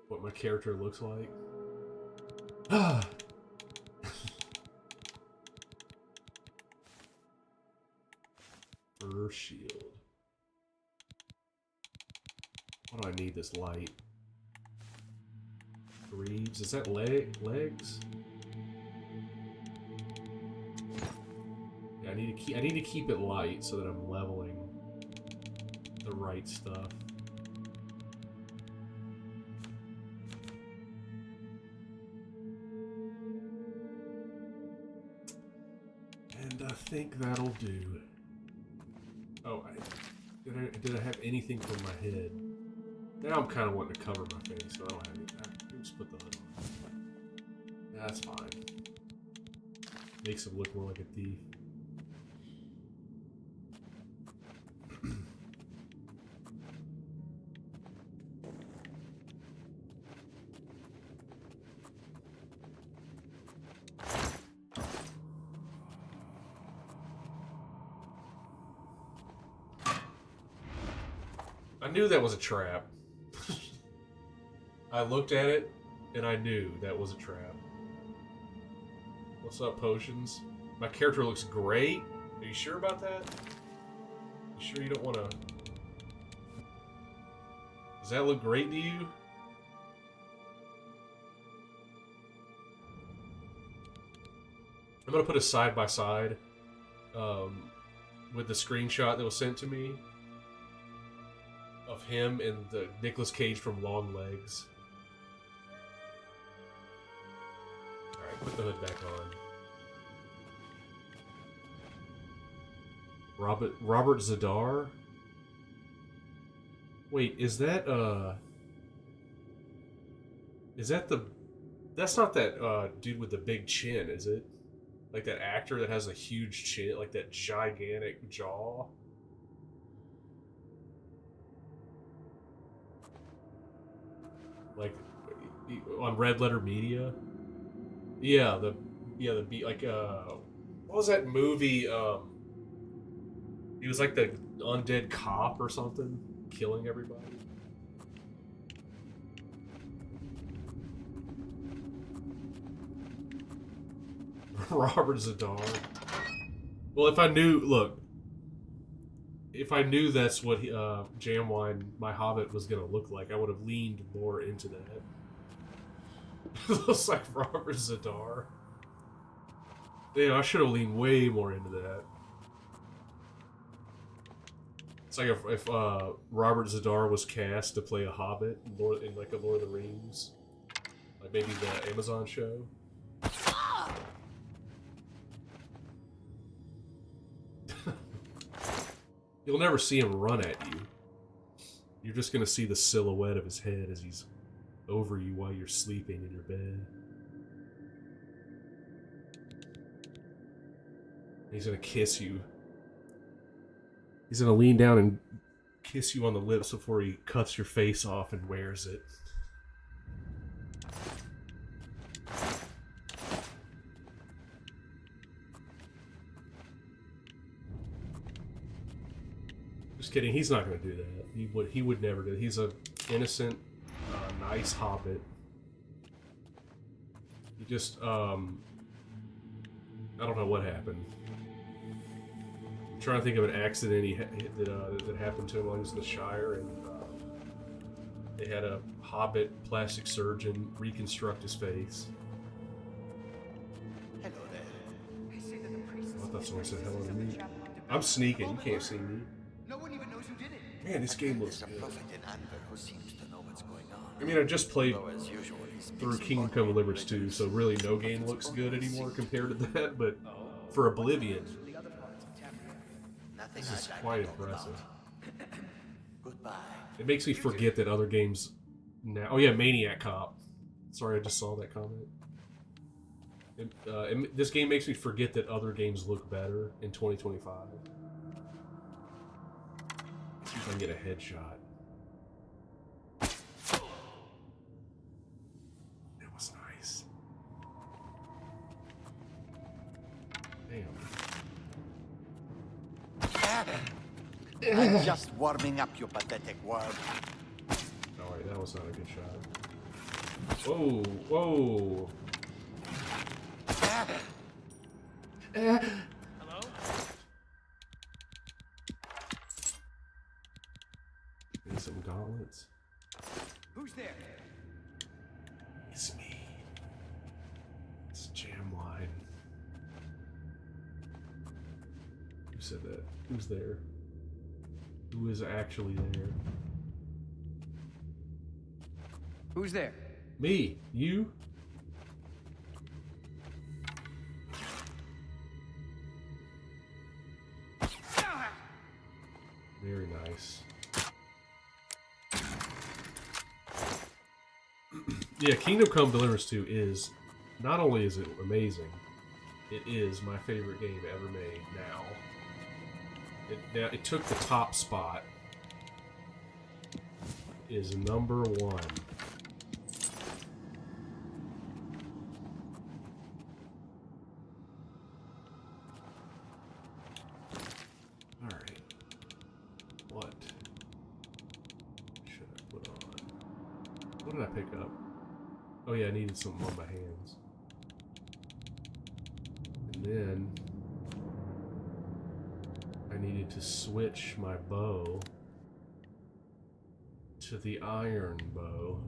what my character looks like. Fur shield. Why do I need this light? Greaves? Is that legs? Yeah, I need to keep it light so that I'm leveling the right stuff. And I think that'll do. Oh, did I have anything for my head? Now I'm kind of wanting to cover my face, so I don't have anything. I'll just put the hood on. That's fine. Makes him look more like a thief. I knew that was a trap. I looked at it, and I knew that was a trap. What's up, potions? My character looks great. Are you sure about that? You sure you don't want to... Does that look great to you? I'm going to put a side-by-side with the screenshot that was sent to me of him and the Nicolas Cage from Long Legs. Alright, put the hood back on. Robert Zadar? Wait, is that the... That's not that dude with the big chin, is it? Like that actor that has a huge chin, like that gigantic jaw? Like on Red Letter Media? Yeah, the like what was that movie? He was like the undead cop or something, killing everybody. Robert Zadar. Well, if I knew, look, if I knew that's what Jamwine, my Hobbit, was gonna look like, I would have leaned more into that. Looks like Robert Zadar. Damn, I should have leaned way more into that. It's like if Robert Zadar was cast to play a Hobbit in like a Lord of the Rings, like maybe the Amazon show. You'll never see him run at you. You're just gonna see the silhouette of his head as he's over you while you're sleeping in your bed. He's gonna kiss you. He's gonna lean down and kiss you on the lips before he cuts your face off and wears it. Just kidding, he's not gonna do that. He would never do that. He's an innocent, nice hobbit. He just, I don't know what happened. I'm trying to think of an accident that happened to him while he was in the Shire, and they had a hobbit plastic surgeon reconstruct his face. Hello there. I thought someone said hello to me. I'm sneaking, you can't see me. No one even knows who did it. Man, this game looks There's a good. prophet in Anvil who seems to know what's going on. I mean, I just played Though as usual, he speaks through in Kingdom monosyllables Come Deliverance 2, so really no game looks good anymore compared to that, but for Oblivion, Nothing this is I'd like quite to talk impressive. about. Good. It makes me forget that other games now... Oh yeah, Maniac Cop. Sorry, I just saw that comment. This game makes me forget that other games look better in 2025. See if I can get a headshot. That was nice. Damn. I'm just warming up, you pathetic worm. Alright, that was not a good shot. Whoa, whoa. Hello? Need some gauntlets. Who's there? It's me. It's Jamline. Who said that? Who's there? Who is actually there? Who's there? Me. You? Very nice. Yeah, Kingdom Come Deliverance 2 is, not only is it amazing, it is my favorite game ever made now. It took the top spot. Is #1. Alright. What should I put on? What did I pick up? Oh yeah, I needed something on my hands. And then I needed to switch my bow to the iron bow.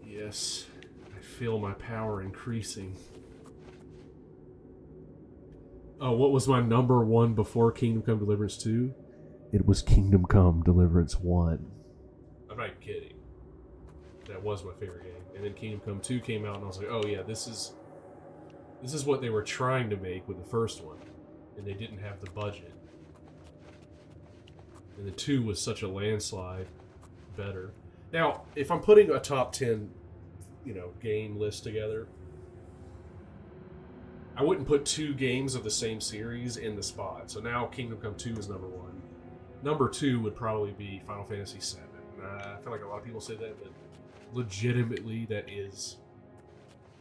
Yes, I feel my power increasing. Oh, what was my #1 before Kingdom Come Deliverance 2? It was Kingdom Come Deliverance 1. I'm not even kidding. That was my favorite game. And then Kingdom Come 2 came out and I was like, oh yeah, this is what they were trying to make with the first one. And they didn't have the budget. And the 2 was such a landslide better. Now, if I'm putting a top 10, game list together, I wouldn't put 2 games of the same series in the spot. So now Kingdom Come 2 is #1. #2 would probably be Final Fantasy VII. I feel like a lot of people say that, but legitimately that is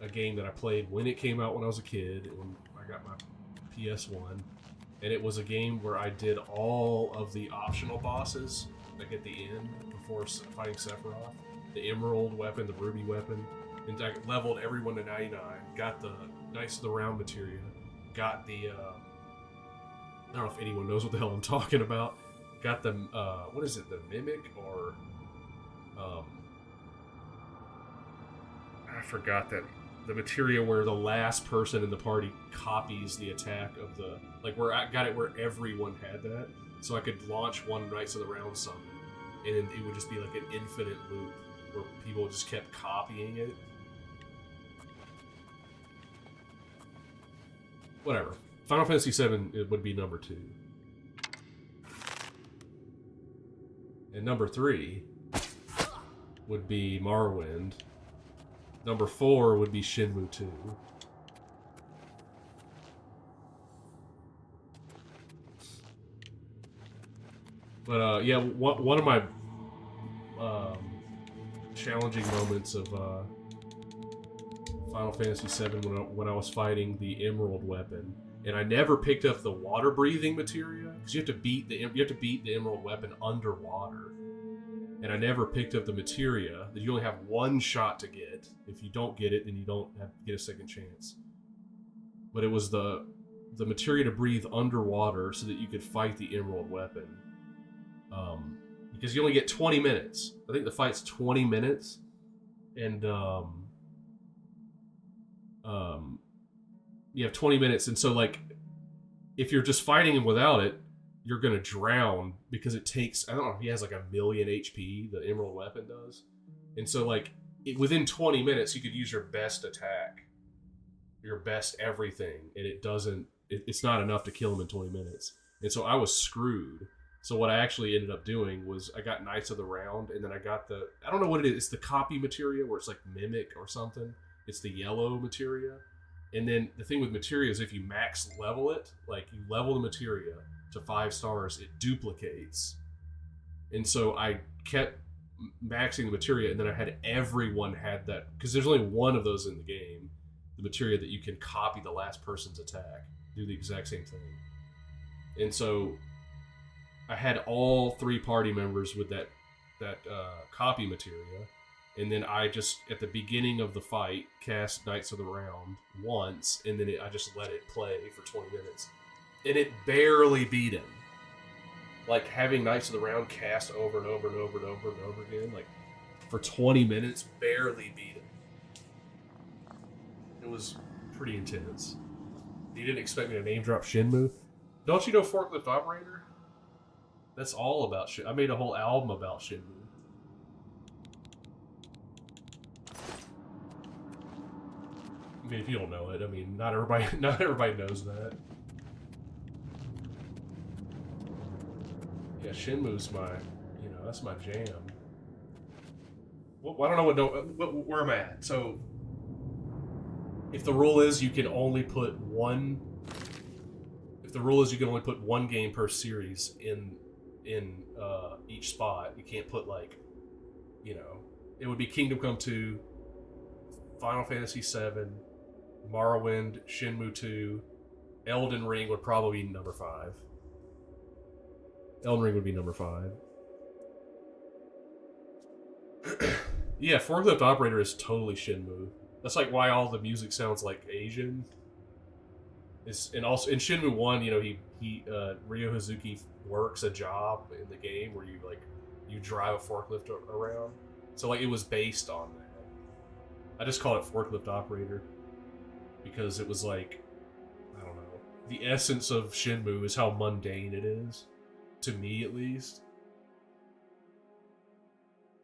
a game that I played when it came out when I was a kid, when I got my PS1. And it was a game where I did all of the optional bosses, like at the end, before fighting Sephiroth. The Emerald weapon, the Ruby weapon, and I leveled everyone to 99, got the Knights of the Round materia, got the, I don't know if anyone knows what the hell I'm talking about, got the, what is it, the Mimic, or, I forgot that, the materia where the last person in the party copies the attack of the, like, where I got it where everyone had that, so I could launch one Knights of the Round summon, and it would just be like an infinite loop, where people just kept copying it. Whatever. Final Fantasy VII it would be #2. And #3 would be Morrowind. #4 would be Shenmue 2. But yeah, one of my challenging moments of Final Fantasy VII when I was fighting the Emerald weapon, and I never picked up the water breathing materia because you have to beat the Emerald weapon underwater, and I never picked up the materia that you only have one shot to get. If you don't get it, then you don't get a second chance. But it was the materia to breathe underwater so that you could fight the Emerald weapon. Because you only get 20 minutes. I think the fight's 20 minutes. And you have 20 minutes. And so, like, if you're just fighting him without it, you're going to drown because it takes, I don't know, he has like 1,000,000 HP, the Emerald weapon does. And so, like, within 20 minutes, you could use your best attack. your best everything, and it doesn't. It's not enough to kill him in 20 minutes. And so I was screwed. So what I actually ended up doing was I got Knights of the Round, and then I got I don't know what it is. It's the copy materia where it's like Mimic or something. It's the yellow materia. And then the thing with materia is if you max level it, like you level the materia to 5 stars, it duplicates. And so I kept maxing the materia, and then I had everyone had that, because there's only one of those in the game, the materia that you can copy the last person's attack, do the exact same thing. And so I had all 3 party members with that copy materia, and then I just, at the beginning of the fight, cast Knights of the Round once, and then I just let it play for 20 minutes. And it barely beat him. Like, having Knights of the Round cast over and over and over and over and over again, like, for 20 minutes, barely beat him. It was pretty intense. You didn't expect me to name drop Shenmue? Don't you know Forklift Operator? That's all about Shenmue. I made a whole album about Shenmue. I mean, if you don't know it, I mean, not everybody knows that. Yeah, Shenmue's that's my jam. Well, I don't know where I'm at. So, if the rule is you can only put one game per series in each spot, you can't put it would be Kingdom Come 2, Final Fantasy 7, Morrowind, Shenmue 2, Elden Ring would probably be number 5. Elden Ring would be number 5. Yeah, Forklift Operator is totally Shenmue. That's like why all the music sounds like Asian. And also in Shenmue 1, Ryo Hazuki works a job in the game where you drive a forklift around. So it was based on that. I just call it Forklift Operator because it was I don't know. The essence of Shenmue is how mundane it is. To me, at least.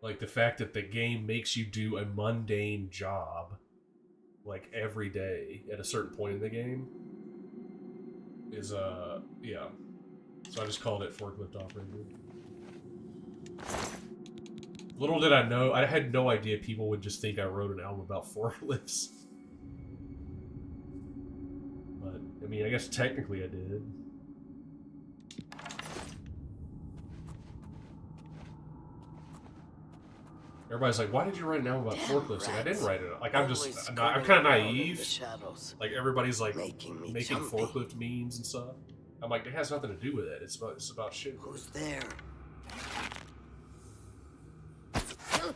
Like, the fact that the game makes you do a mundane job, every day at a certain point in the game, is, yeah. So I just called it Forklift Operator. Little did I know, I had no idea people would just think I wrote an album about forklifts. But, I mean, I guess technically I did. Everybody's like, why did you write an album about forklifts? I didn't write it. I'm kind of naive. Everybody's making forklift memes and stuff. I'm like, it has nothing to do with it. It's about shit. Who's there? Oh,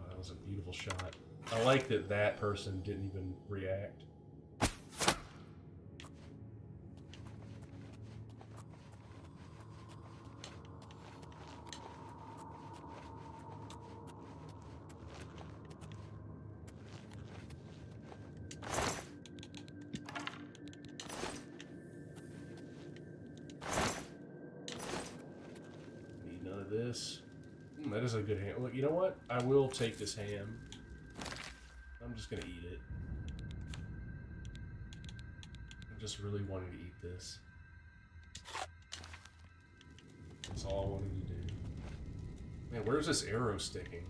that was a beautiful shot. I like that person didn't even react. This. That is a good ham. Look, you know what? I will take this ham. I'm just gonna eat it. I'm just really wanting to eat this. That's all I wanted to do. Man, where's this arrow sticking?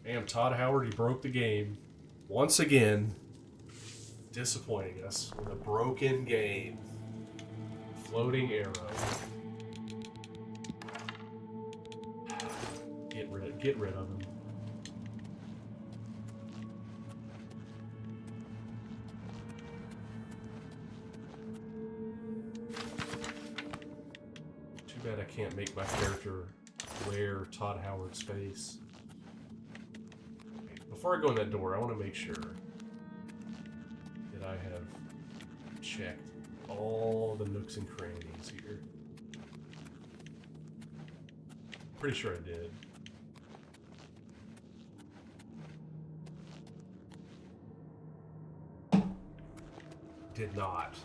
Damn, Todd Howard, he broke the game. Once again, disappointing us with a broken game. Floating arrow. Get rid of him. Too bad I can't make my character wear Todd Howard's face. Okay, before I go in that door, I want to make sure that I have checked all the nooks and crannies here. Pretty sure I did. Did not.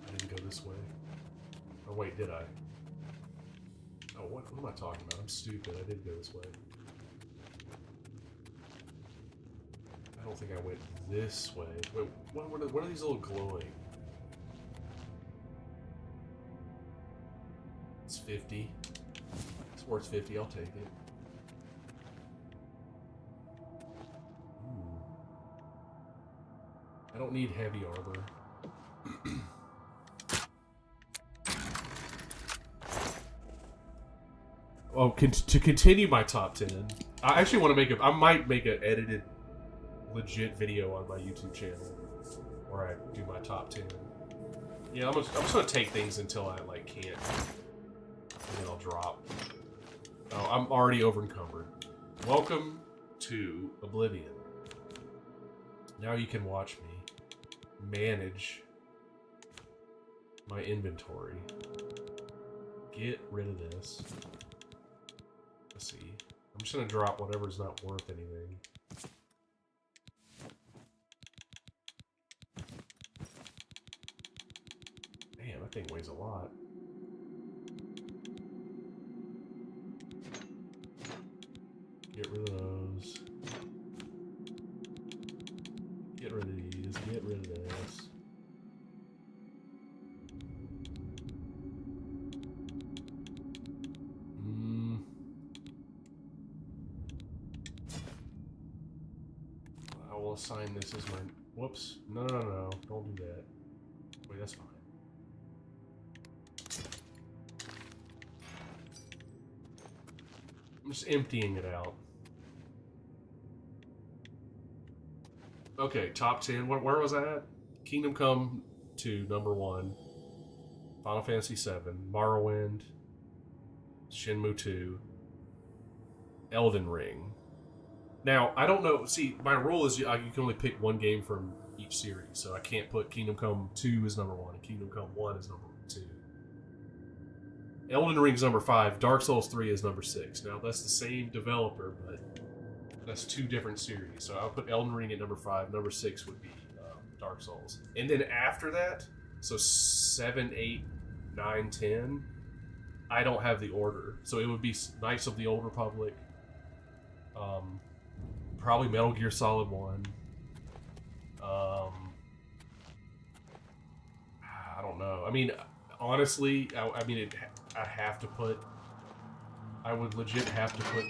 I didn't go this way. Or wait, did I? Oh, what am I talking about? I'm stupid. I did go this way. I don't think I went this way. Wait, what are these little glowing? It's 50. It's worth 50. I'll take it. Ooh. I don't need heavy armor. Oh, to continue my top 10, I actually want to make I might make an edited, legit video on my YouTube channel where I do my top 10. Yeah, I'm just gonna take things until I like can't, and then I'll drop. Oh, I'm already over encumbered. Welcome to Oblivion. Now you can watch me manage my inventory. Get rid of this. Let's see. I'm just gonna drop whatever's not worth anything. Damn, that thing weighs a lot. Get rid of those. Get rid of these. Get rid of this. I will assign this as my... Whoops. No. Don't do that. Wait, that's fine. I'm just emptying it out. Okay, top 10. Where was I at? Kingdom Come 2, number 1. Final Fantasy 7. Morrowind. Shenmue 2. Elden Ring. Now, I don't know. See, my rule is you can only pick one game from each series. So I can't put Kingdom Come 2 as number 1 and Kingdom Come 1 as number 2. Elden Ring's number 5. Dark Souls 3 is number 6. Now, that's the same developer, but that's 2 different series. So I'll put Elden Ring at number 5. Number 6 would be Dark Souls. And then after that, so 7, 8, 9, 10, I don't have the order. So it would be Knights of the Old Republic, probably Metal Gear Solid 1. I don't know. I mean, honestly, I would legit have to put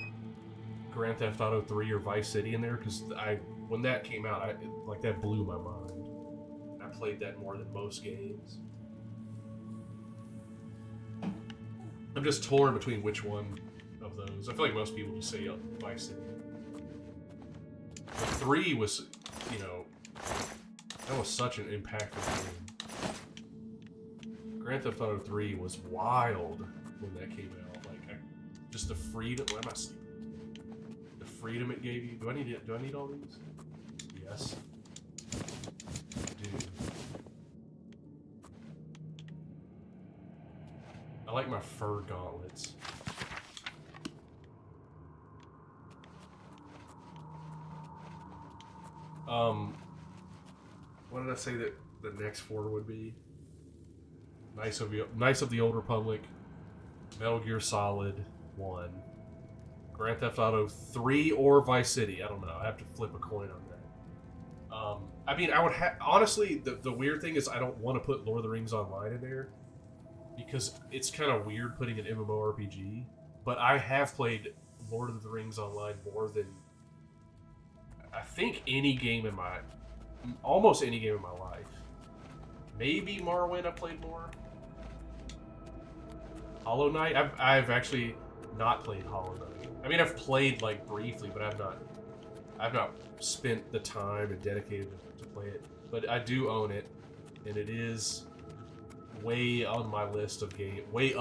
Grand Theft Auto 3 or Vice City in there, because when that came out, that blew my mind. I played that more than most games. I'm just torn between which one of those. I feel like most people just say Vice City. But 3 was, that was such an impactful game. Grand Theft Auto 3 was wild when that came out. Just the freedom. Why am I sleeping? The freedom it gave you. Do I need all these? Yes. Dude. I like my fur gauntlets. What did I say that the next 4 would be? Knights of the Old Republic, Metal Gear Solid 1, Grand Theft Auto 3 or Vice City. I don't know. I have to flip a coin on that. I mean, I would honestly, the weird thing is I don't want to put Lord of the Rings Online in there because it's kind of weird putting an MMORPG, but I have played Lord of the Rings Online more than I think almost any game in my life. Maybe Morrowind I've played more. Hollow Knight, I've actually not played Hollow Knight. I mean, I've played briefly, but I've not spent the time and dedicated to play it. But I do own it, and it is way up on my list of games to play.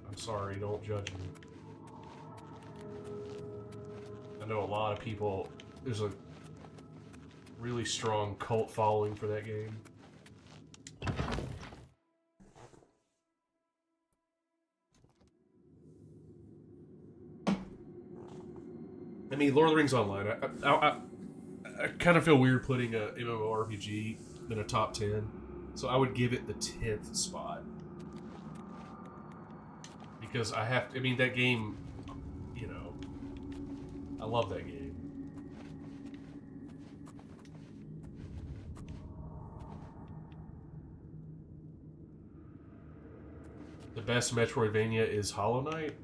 I'm sorry, don't judge me. I know a lot of people. There's a really strong cult following for that game. I mean, Lord of the Rings Online, I kind of feel weird putting a MMORPG in a top 10, so I would give it the 10th spot. Because that game, I love that game. The best Metroidvania is Hollow Knight?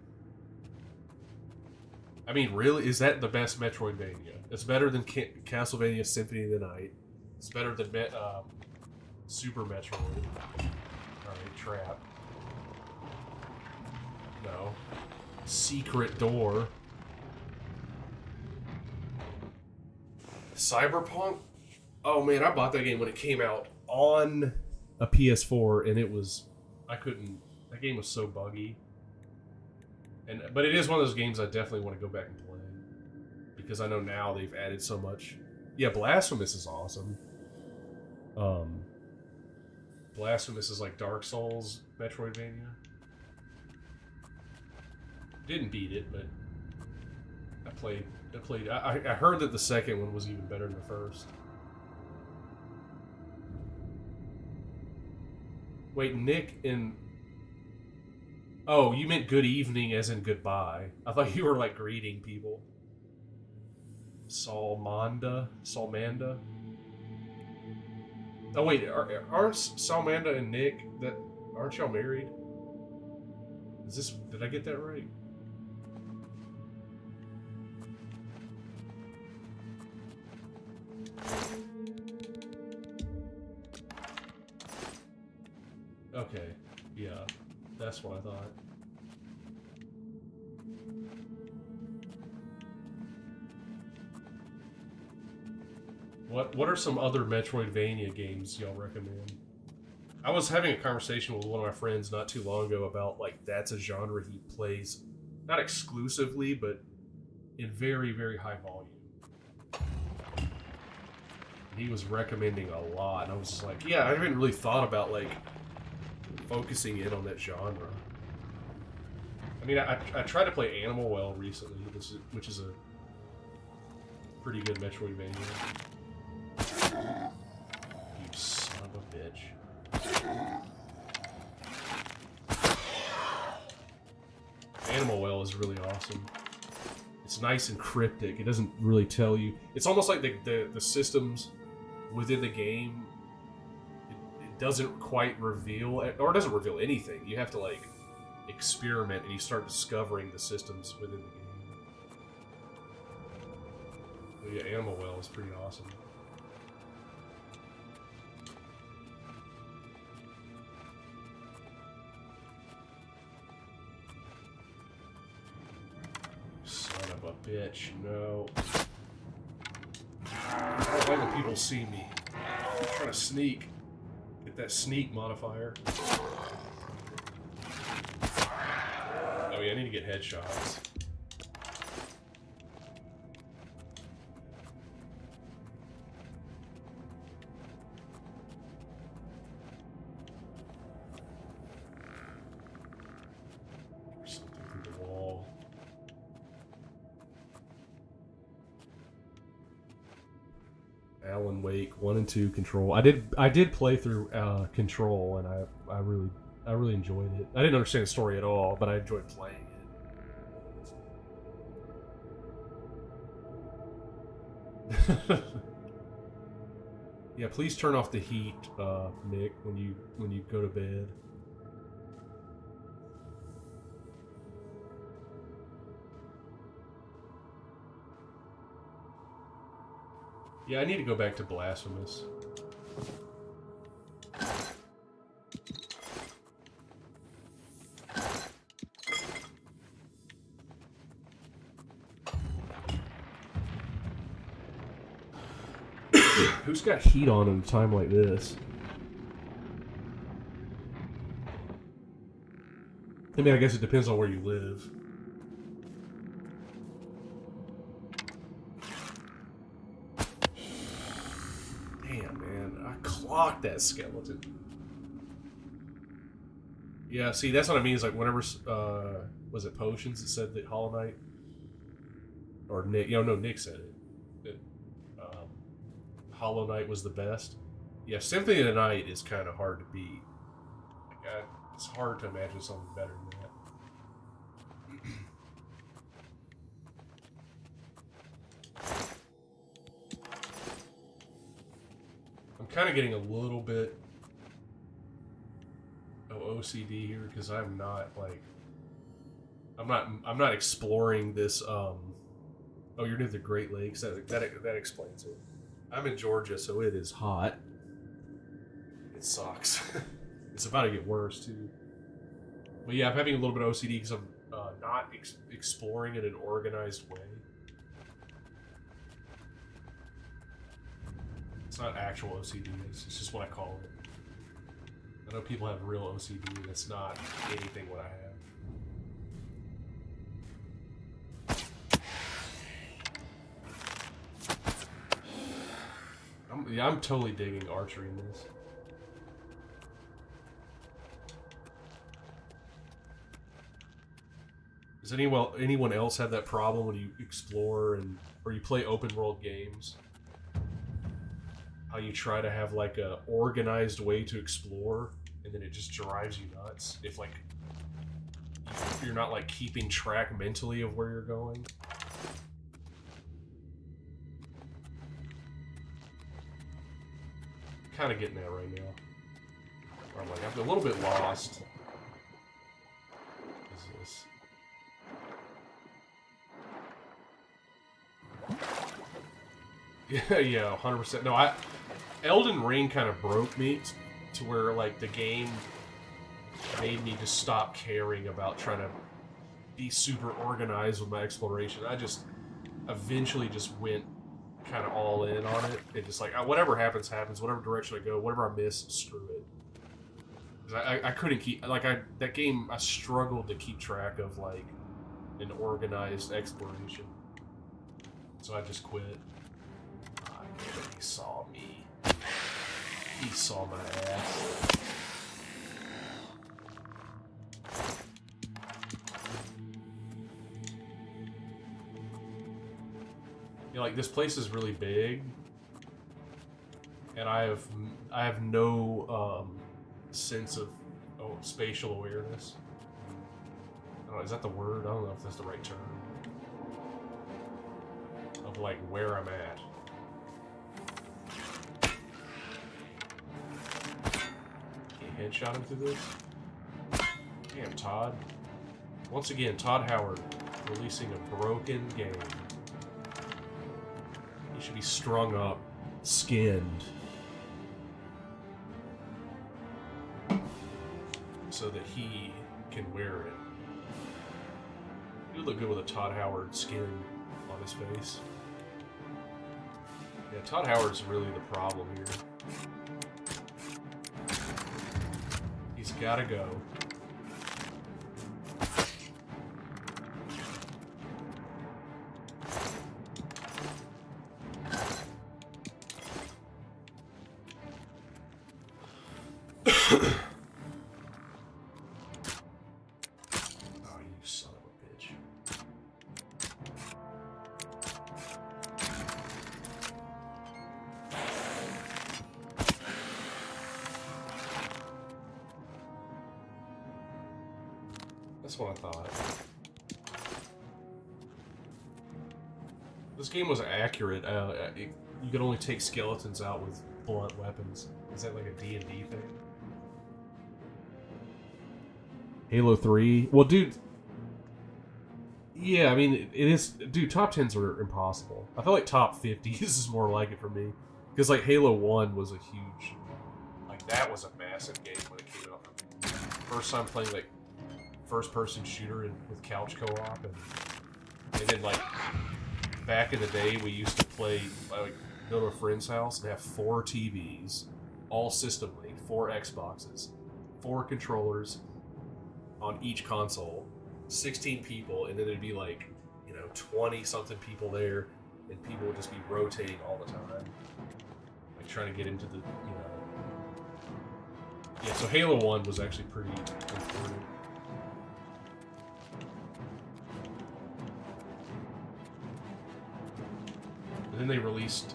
I mean, really? Is that the best Metroidvania? It's better than Castlevania Symphony of the Night. It's better than Super Metroid. Alright, Trap. No. Secret Door. Cyberpunk? Oh man, I bought that game when it came out on a PS4, and it was... I couldn't... That game was so buggy. But it is one of those games I definitely want to go back and play. Because I know now they've added so much. Yeah, Blasphemous is awesome. Blasphemous is like Dark Souls Metroidvania. Didn't beat it, but I played. I heard that the second one was even better than the first. Wait, Nick and... Oh, you meant good evening as in goodbye. I thought you were like greeting people. Salmanda? Oh wait, aren't Salmanda and Nick, aren't y'all married? Did I get that right? Okay, yeah, that's what I thought. What are some other Metroidvania games y'all recommend? I was having a conversation with one of my friends not too long ago about, like, that's a genre he plays, not exclusively, but in very, very high volume. He was recommending a lot, and I was just like, yeah, I haven't really thought about, like, focusing in on that genre. I mean, I tried to play Animal Well recently, which is a pretty good Metroidvania. You son of a bitch. Animal Well is really awesome. It's nice and cryptic. It doesn't really tell you. It's almost like the systems within the game, it doesn't quite reveal, or it doesn't reveal anything. You have to, like, experiment, and you start discovering the systems within the game. But yeah, Animal Well is pretty awesome. Son of a bitch, no. I don't like when people see me. I'm trying to sneak. Get that sneak modifier. Oh yeah, I need to get headshots. There's something through the wall. Alan Wake 1 and 2 Control. I did play through Control, and I really enjoyed it. I didn't understand the story at all, but I enjoyed playing it. Yeah, please turn off the heat, Nick, when you go to bed. Yeah, I need to go back to Blasphemous. Who's got heat on in a time like this? I mean, I guess it depends on where you live. Damn, man. I clocked that skeleton. Yeah, see, that's what I mean. Is like whenever, was it Potions that said that Hollow Knight? Or Nick, no, Nick said it. Hollow Knight was the best. Yeah, Symphony of the Night is kind of hard to beat. Like, it's hard to imagine something better than kind of getting a little bit of OCD here because I'm not like I'm not exploring this. Oh, you're near the Great Lakes. That explains it. I'm in Georgia, so it is hot. It sucks. It's about to get worse too. But yeah, I'm having a little bit of OCD because I'm not exploring in an organized way. It's not actual OCD. It's just what I call it. I know people have real OCD. That's not anything what I have. I'm totally digging archery in this. Does anyone else have that problem when you explore or you play open world games? How you try to have like a organized way to explore, and then it just drives you nuts if like you're not like keeping track mentally of where you're going. Kind of getting that right now. Or I'm like, I'm a little bit lost. What is this? Yeah, 100%. No, Elden Ring kind of broke me to where like the game made me just stop caring about trying to be super organized with my exploration. I just eventually just went kind of all in on it. It just like whatever happens, happens. Whatever direction I go, whatever I miss, screw it. 'Cause I couldn't keep like that game. I struggled to keep track of like an organized exploration, so I just quit. He saw me. He saw my ass. You know, like this place is really big, and I have no sense of spatial awareness. I don't know, is that the word? I don't know if that's the right term. Of like where I'm at. Headshot him through this? Damn, Todd. Once again, Todd Howard releasing a broken game. He should be strung up, skinned, so that he can wear it. He would look good with a Todd Howard skin on his face. Yeah, Todd Howard's really the problem here. He's gotta go. Oh, you son of a bitch. That's what I thought. This game was accurate. You could only take skeletons out with blunt weapons. Is that like a D&D thing? Halo 3? Well, dude... Yeah, I mean, it is... Dude, top 10s are impossible. I feel like top 50s is more like it for me. Because, like, Halo 1 was a huge... Like, that was a massive game when it came out. First time playing, like, first-person shooter with couch co-op. And then, like, back in the day, we used to play... Like, go to a friend's house and have 4 TVs, all system linked, 4 Xboxes, 4 controllers on each console, 16 people, and then it'd be like, 20-something people there, and people would just be rotating all the time, like trying to get into the, Yeah, so Halo 1 was actually pretty important. And then they released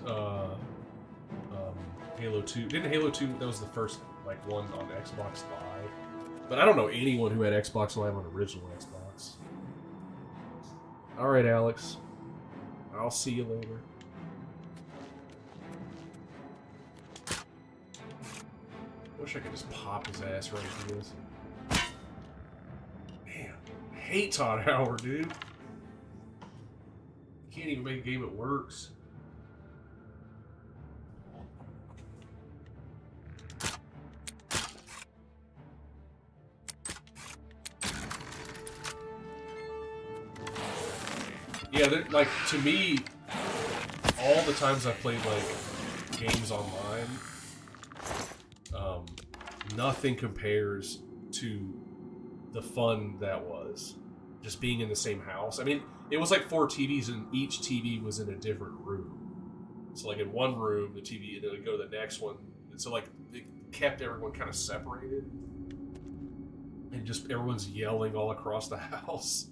Halo 2. Didn't Halo 2, that was the first one on Xbox Live. But I don't know anyone who had Xbox Live on original Xbox. Alright, Alex. I'll see you later. wish I could just pop his ass right through this. Man, I hate Todd Howard, dude. Can't even make a game that works. Yeah, like, to me, all the times I've played, like, games online, nothing compares to the fun that was. Just being in the same house. I mean, it was like 4 TVs, and each TV was in a different room. So, like, in one room, the TV, and then we'd go to the next one. And so, like, it kept everyone kind of separated. And just everyone's yelling all across the house.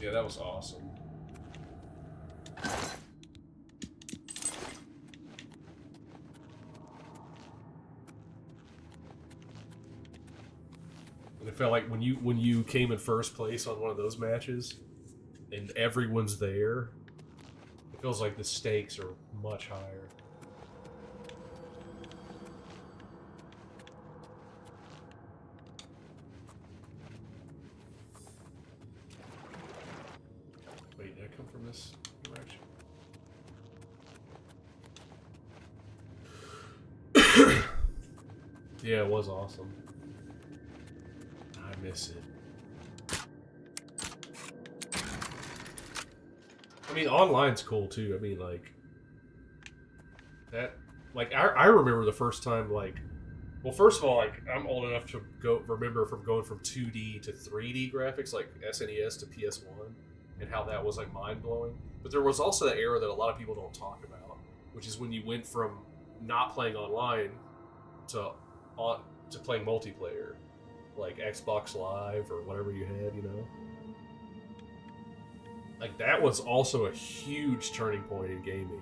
Yeah, that was awesome. And it felt like when you came in first place on one of those matches, and everyone's there, it feels like the stakes are much higher. Wait, did I come from this direction? Yeah, it was awesome. I miss it. I mean, online's cool too. I mean, like that. Like I remember the first time. Like, well, first of all, like I'm old enough to remember from going from 2D to 3D graphics, like SNES to PS1, and how that was like mind blowing. But there was also that era that a lot of people don't talk about, which is when you went from not playing online to playing multiplayer, like Xbox Live or whatever you had, you know. Like, that was also a huge turning point in gaming.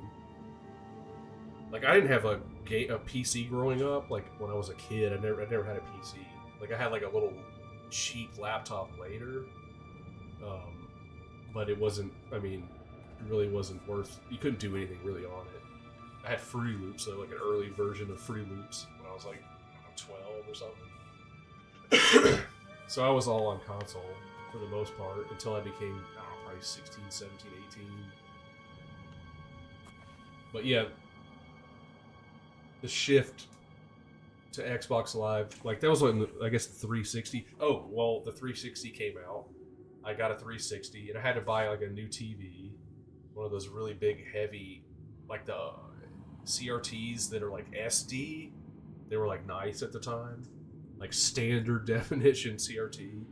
Like, I didn't have a PC growing up. Like, when I was a kid, I never had a PC. Like, I had like a little cheap laptop later, but it wasn't. I mean, it really wasn't worth. You couldn't do anything really on it. I had Fruity Loops, though, like an early version of Fruity Loops when I was like 12 or something. So I was all on console for the most part until I became, I don't know, probably 16, 17, 18. But yeah, the shift to Xbox Live, like that was when, I guess, the 360. Oh, well, the 360 came out. I got a 360, and I had to buy like a new TV, one of those really big, heavy, like the CRTs that are like SD. They were like nice at the time, like standard definition CRT,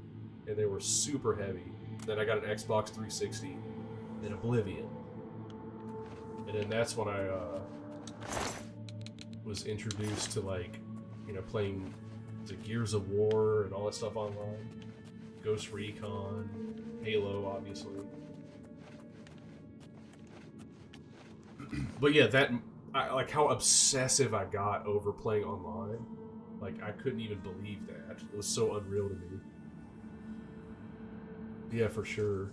and they were super heavy. Then I got an Xbox 360, then Oblivion, and then that's when I was introduced to, like, you know, playing the Gears of War and all that stuff online, Ghost Recon, Halo, obviously. But yeah, like how obsessive I got over playing online. Like, I couldn't even believe that. It was so unreal to me. Yeah, for sure.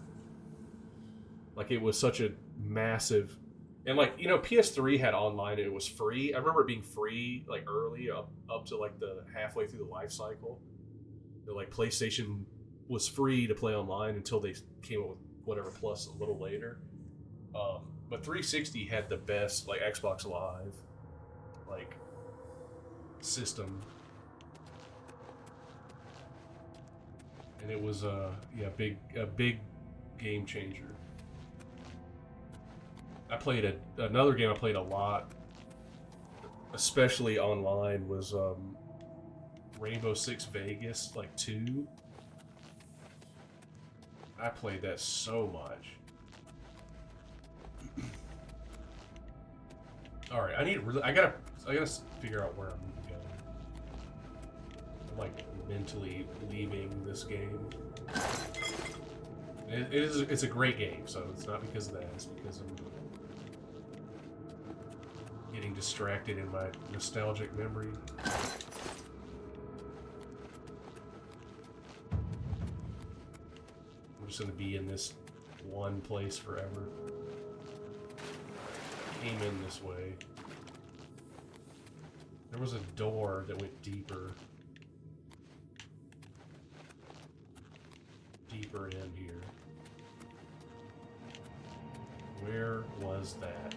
Like, it was such a massive... And, like, you know, PS3 had online and it was free. I remember it being free, like, early, up to, like, the halfway through the life cycle. Like, PlayStation was free to play online until they came up with whatever Plus a little later. But 360 had the best, like, Xbox Live, like, system. And it was a big game changer. I played another game I played a lot, especially online, was Rainbow Six Vegas, like 2. I played that so much. All right, I gotta figure out where I'm going. I'm like mentally leaving this game. It's a great game, so it's not because of that. It's because I'm getting distracted in my nostalgic memory. I'm just gonna be in this one place forever. Came in this way. There was a door that went deeper. Deeper in here. Where was that?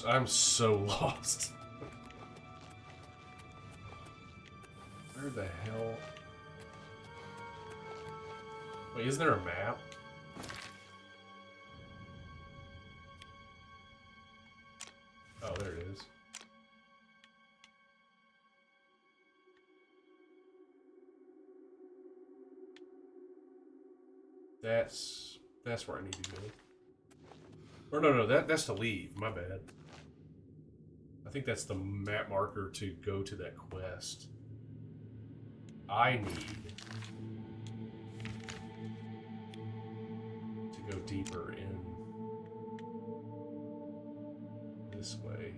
I'm so lost. Where the hell? Wait, isn't there a map? Oh, there it is. That's where I need to go. Or no, that's to leave. My bad. I think that's the map marker to go to that quest. I need to go deeper in this way.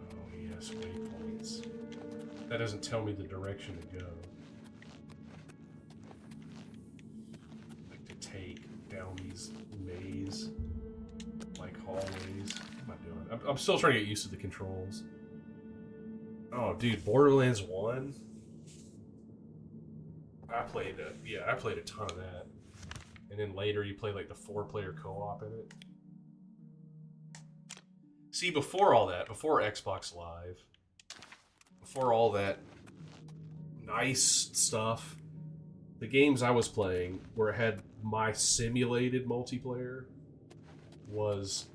Oh yes, waypoints. That doesn't tell me the direction to go. Like to take down these maze like hallways. What am I doing? I'm still trying to get used to the controls. Oh dude, Borderlands 1? I played a ton of that. And then later you play like the 4-player co-op in it. See, before all that, before Xbox Live, before all that nice stuff, the games I was playing where it had my simulated multiplayer was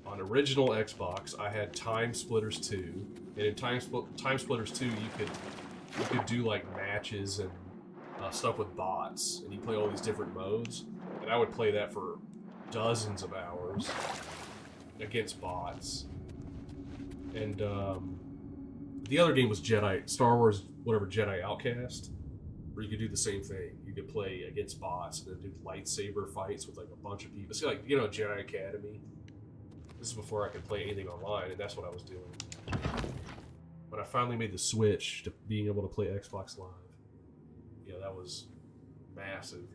on original Xbox. I had Time Splitters 2, and in Time Splitters 2 you could do like matches and stuff with bots, and you play all these different modes, and I would play that for dozens of hours against bots. And the other game was Star Wars Jedi Outcast, where you could do the same thing. You could play against bots and then do lightsaber fights with like a bunch of people. See, like, you know, Jedi Academy. This is before I could play anything online, and that's what I was doing. But I finally made the switch to being able to play Xbox Live. Yeah, that was massive.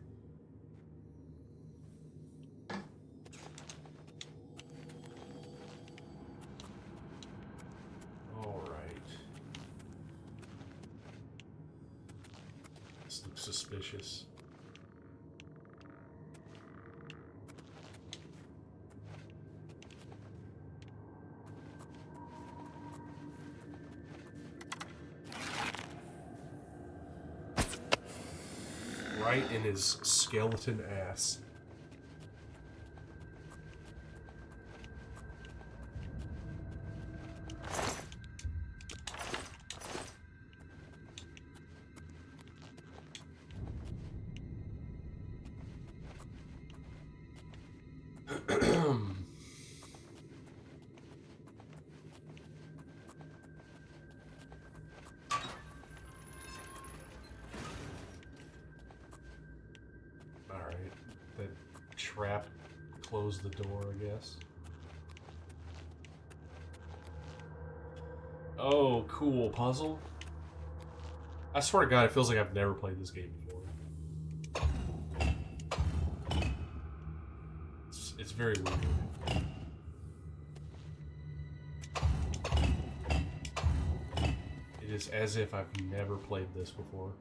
Alright. This looks suspicious. Right in his skeleton ass. Trap closed the door, I guess. Oh, cool puzzle. I swear to God, it feels like I've never played this game before. It's very weird. It is as if I've never played this before.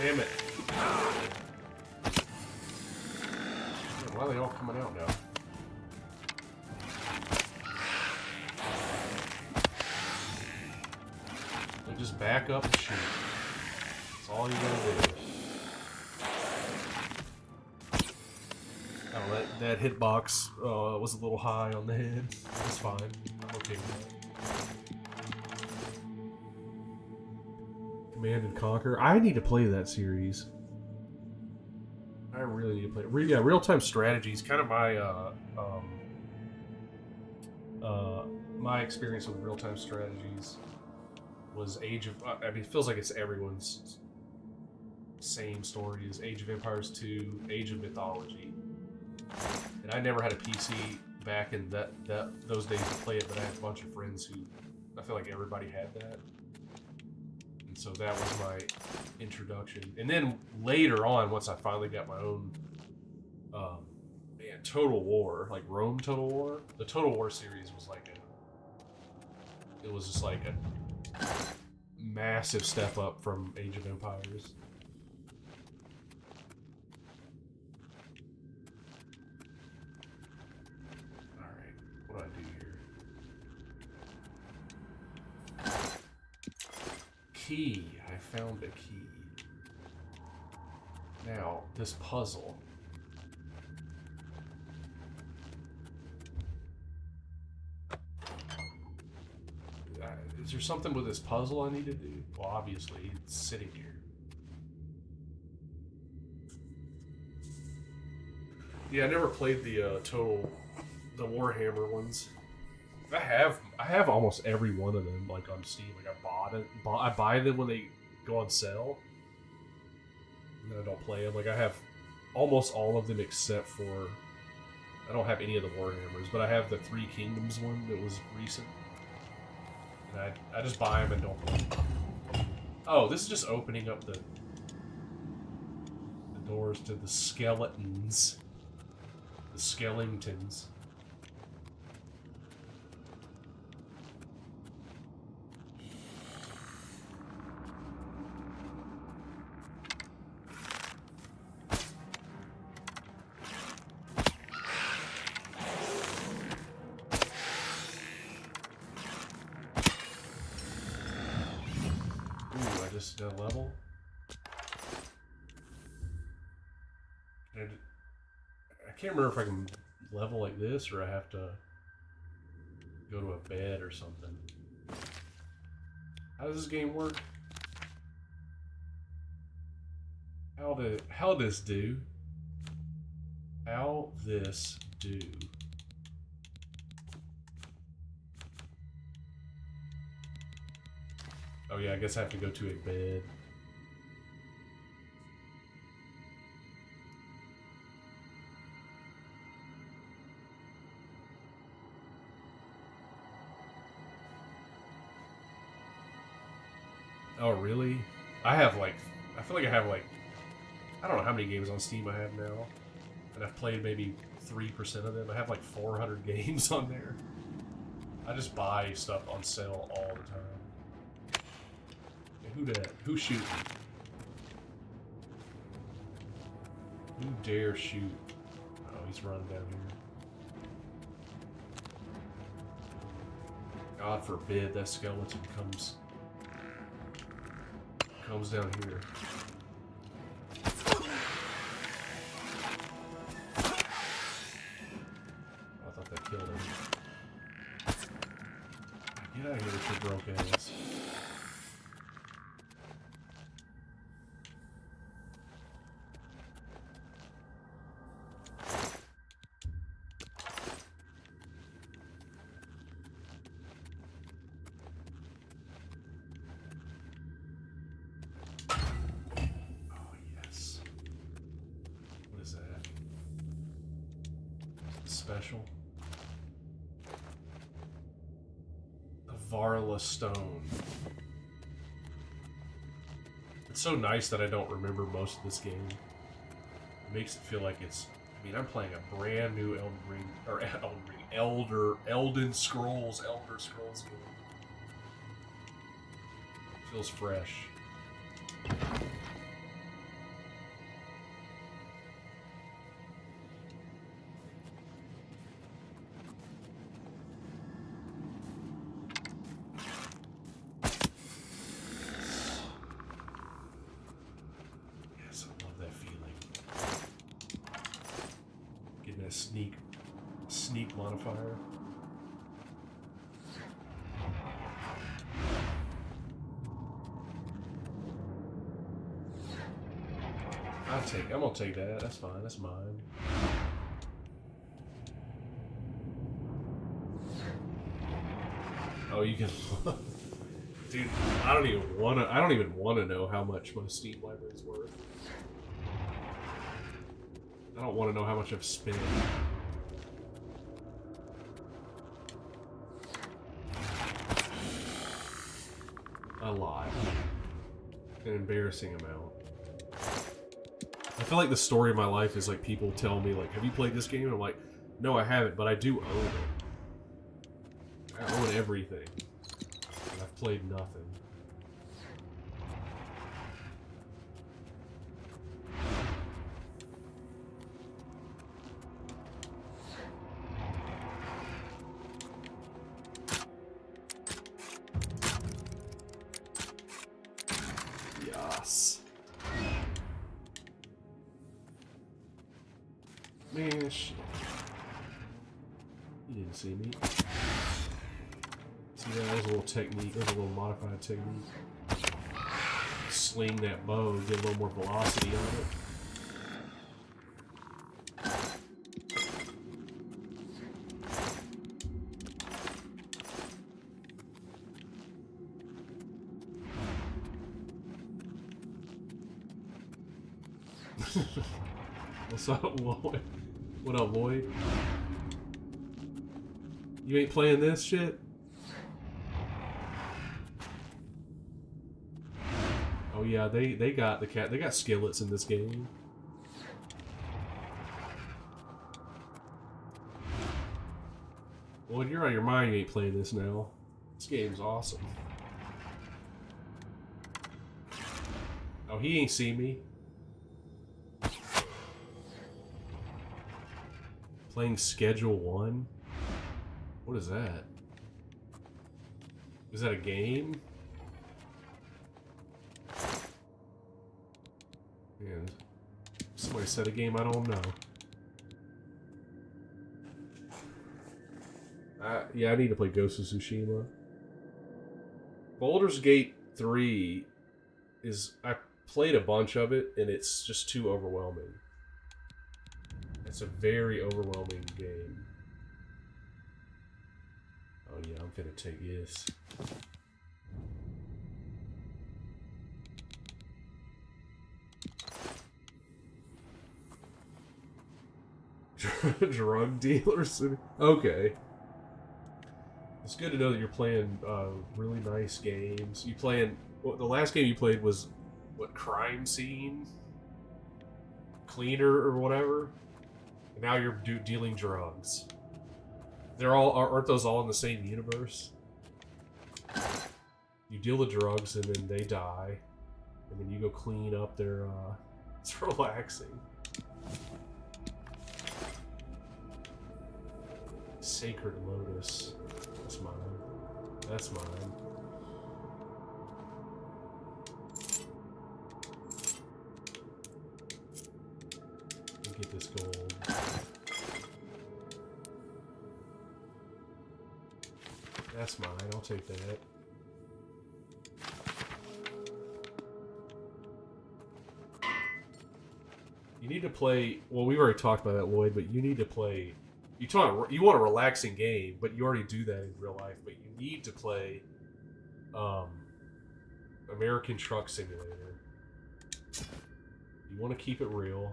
Damn it. Why are they all coming out now? just back up and shoot. That's all you gotta do. Oh, that hitbox was a little high on the head. It's fine. I'm okay with that. Command and Conquer. I need to play that series. I really need to play it. Yeah, real-time strategy is kind of my experience with real-time strategies was Age of... I mean, it feels like it's everyone's same story as Age of Empires 2, Age of Mythology. And I never had a PC back in those days to play it, but I had a bunch of friends who... I feel like everybody had that. And so that was my introduction. And then later on, once I finally got my own... Total War, like Rome Total War. The Total War series was like it was just like a massive step up from Age of Empires. Alright, what do I do here? Key. I found a key. Now, this puzzle. Is there something with this puzzle I need to do? Well, obviously, it's sitting here. Yeah, I never played the the Warhammer ones. I have almost every one of them, like on Steam. Like I buy them when they go on sale, and then I don't play them. Like I have almost all of them except for I don't have any of the Warhammers, but I have the Three Kingdoms one that was recent. And I just buy them and don't play them. Oh, this is just opening up the doors to the skeletons. The skeletons. Level. I can't remember if I can level like this or I have to go to a bed or something. How does this game work? How this do? How this do? Oh yeah, I guess I have to go to a bed. Oh really? I feel like I have like, I don't know how many games on Steam I have now. And I've played maybe 3% of them. I have like 400 games on there. I just buy stuff on sale all the time. Who that? Who's shooting? Who dare shoot? Oh, he's running down here. God forbid that skeleton comes down here. Oh, I thought that killed him. Get out of here with your broke ass. Special. The Varla Stone. It's so nice that I don't remember most of this game. It makes it feel like it's... I mean, I'm playing a brand new Elder Scrolls game. It feels fresh. sneak modifier. I'm gonna take that. That's fine. That's mine. Oh, you can. Dude, I don't even want to know how much my Steam library's worth. I don't want to know how much I've spent. A lot. An embarrassing amount. I feel like the story of my life is like people tell me like, have you played this game? And I'm like, no, I haven't, but I do own it. I own everything. And I've played nothing. Yes. Man, shit. You didn't see me. See, that was a little technique. There's a little modified technique. Sling that bow, get a little more velocity on it. What's up, Lloyd? What up, Lloyd? You ain't playing this shit? Oh yeah, they got they got skillets in this game. Well, when you're on your mind, you ain't playing this now. This game's awesome. Oh, he ain't seen me. Playing Schedule 1? What is that? Is that a game? Man, somebody said a game I don't know. Yeah, I need to play Ghost of Tsushima. Baldur's Gate 3 is... I played a bunch of it, and it's just too overwhelming. It's a very overwhelming game. Oh yeah, I'm finna take this. Drug dealers? Okay. It's good to know that you're playing really nice games. You playing... Well, the last game you played was, what, Crime Scene? Cleaner or whatever? And now you're dealing drugs. They're all... Aren't those all in the same universe? You deal the drugs and then they die. And then you go clean up their... It's relaxing. Sacred Lotus. That's mine. That's mine. Let me get this gold. That's mine. I'll take that. You need to play... Well, we've already talked about that, Lloyd, but you need to play... You want a relaxing game, but you already do that in real life. But you need to play American Truck Simulator. You want to keep it real.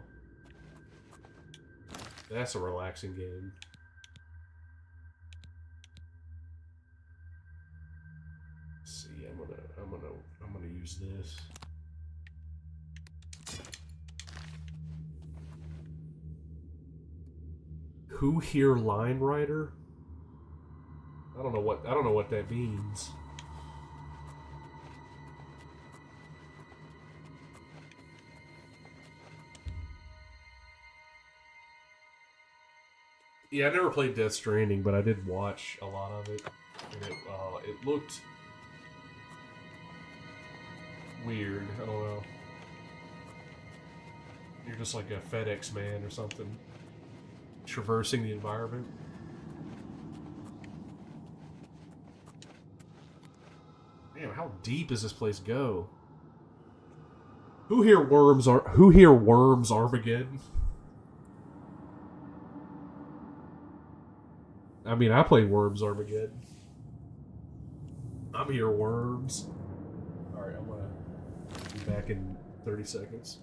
That's a relaxing game. Let's see, I'm gonna use this. Who here line writer? I don't know what that means. Yeah, I never played Death Stranding, but I did watch a lot of it, and it looked weird. I don't know. You're just like a FedEx man or something. traversing the environment. Damn, how deep does this place go? Who here worms Armageddon? I mean, I played Worms Armageddon. I'm here, Worms. Alright, I'm gonna be back in 30 seconds.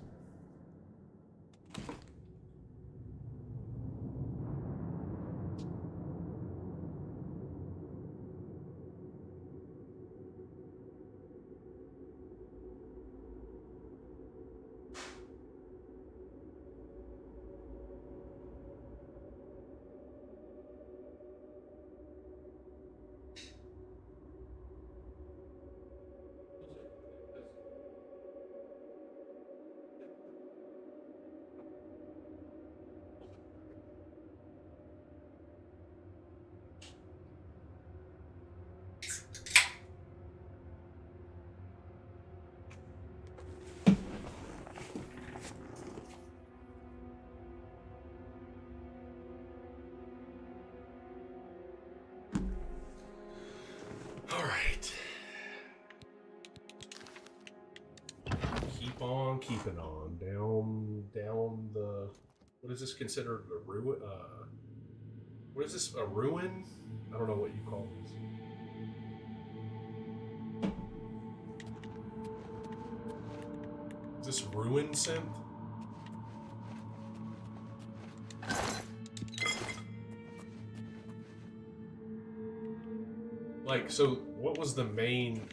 Alright. Keep on keeping on. Down the... What is this considered a ruin? What is this? A ruin? I don't know what you call this. Is this ruin synth? Like, so what was the main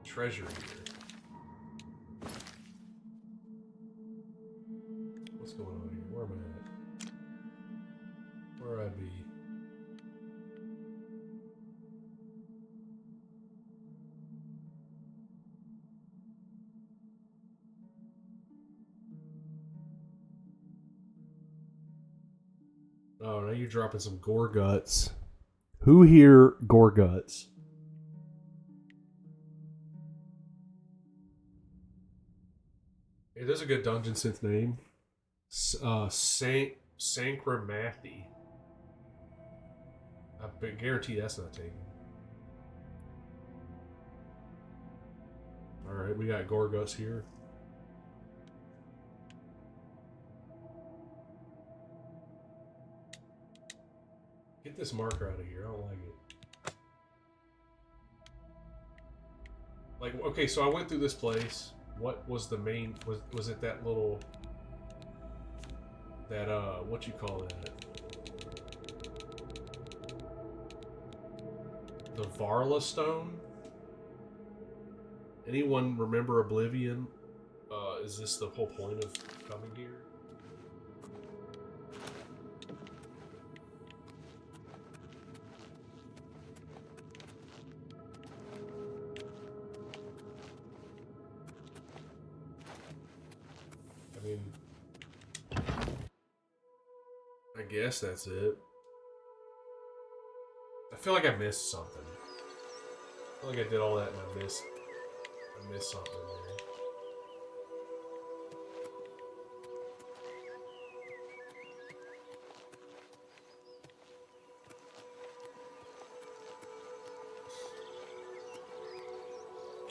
treasure here? What's going on here? Where am I at? Where I be? Oh, now you're dropping some gore guts. Who here gore guts? Hey, there's a good dungeon synth name. Sankramathi. I guarantee that's not taken. Alright, we got Gorgus here. Get this marker out of here. I don't like it. Like, okay, so I went through this place. What was the main... Was it that little... That, what you call that? The Varla Stone? Anyone remember Oblivion? Is this the whole point of coming here? I mean... I guess that's it. I feel like I missed something. I feel like I did all that and I missed something there.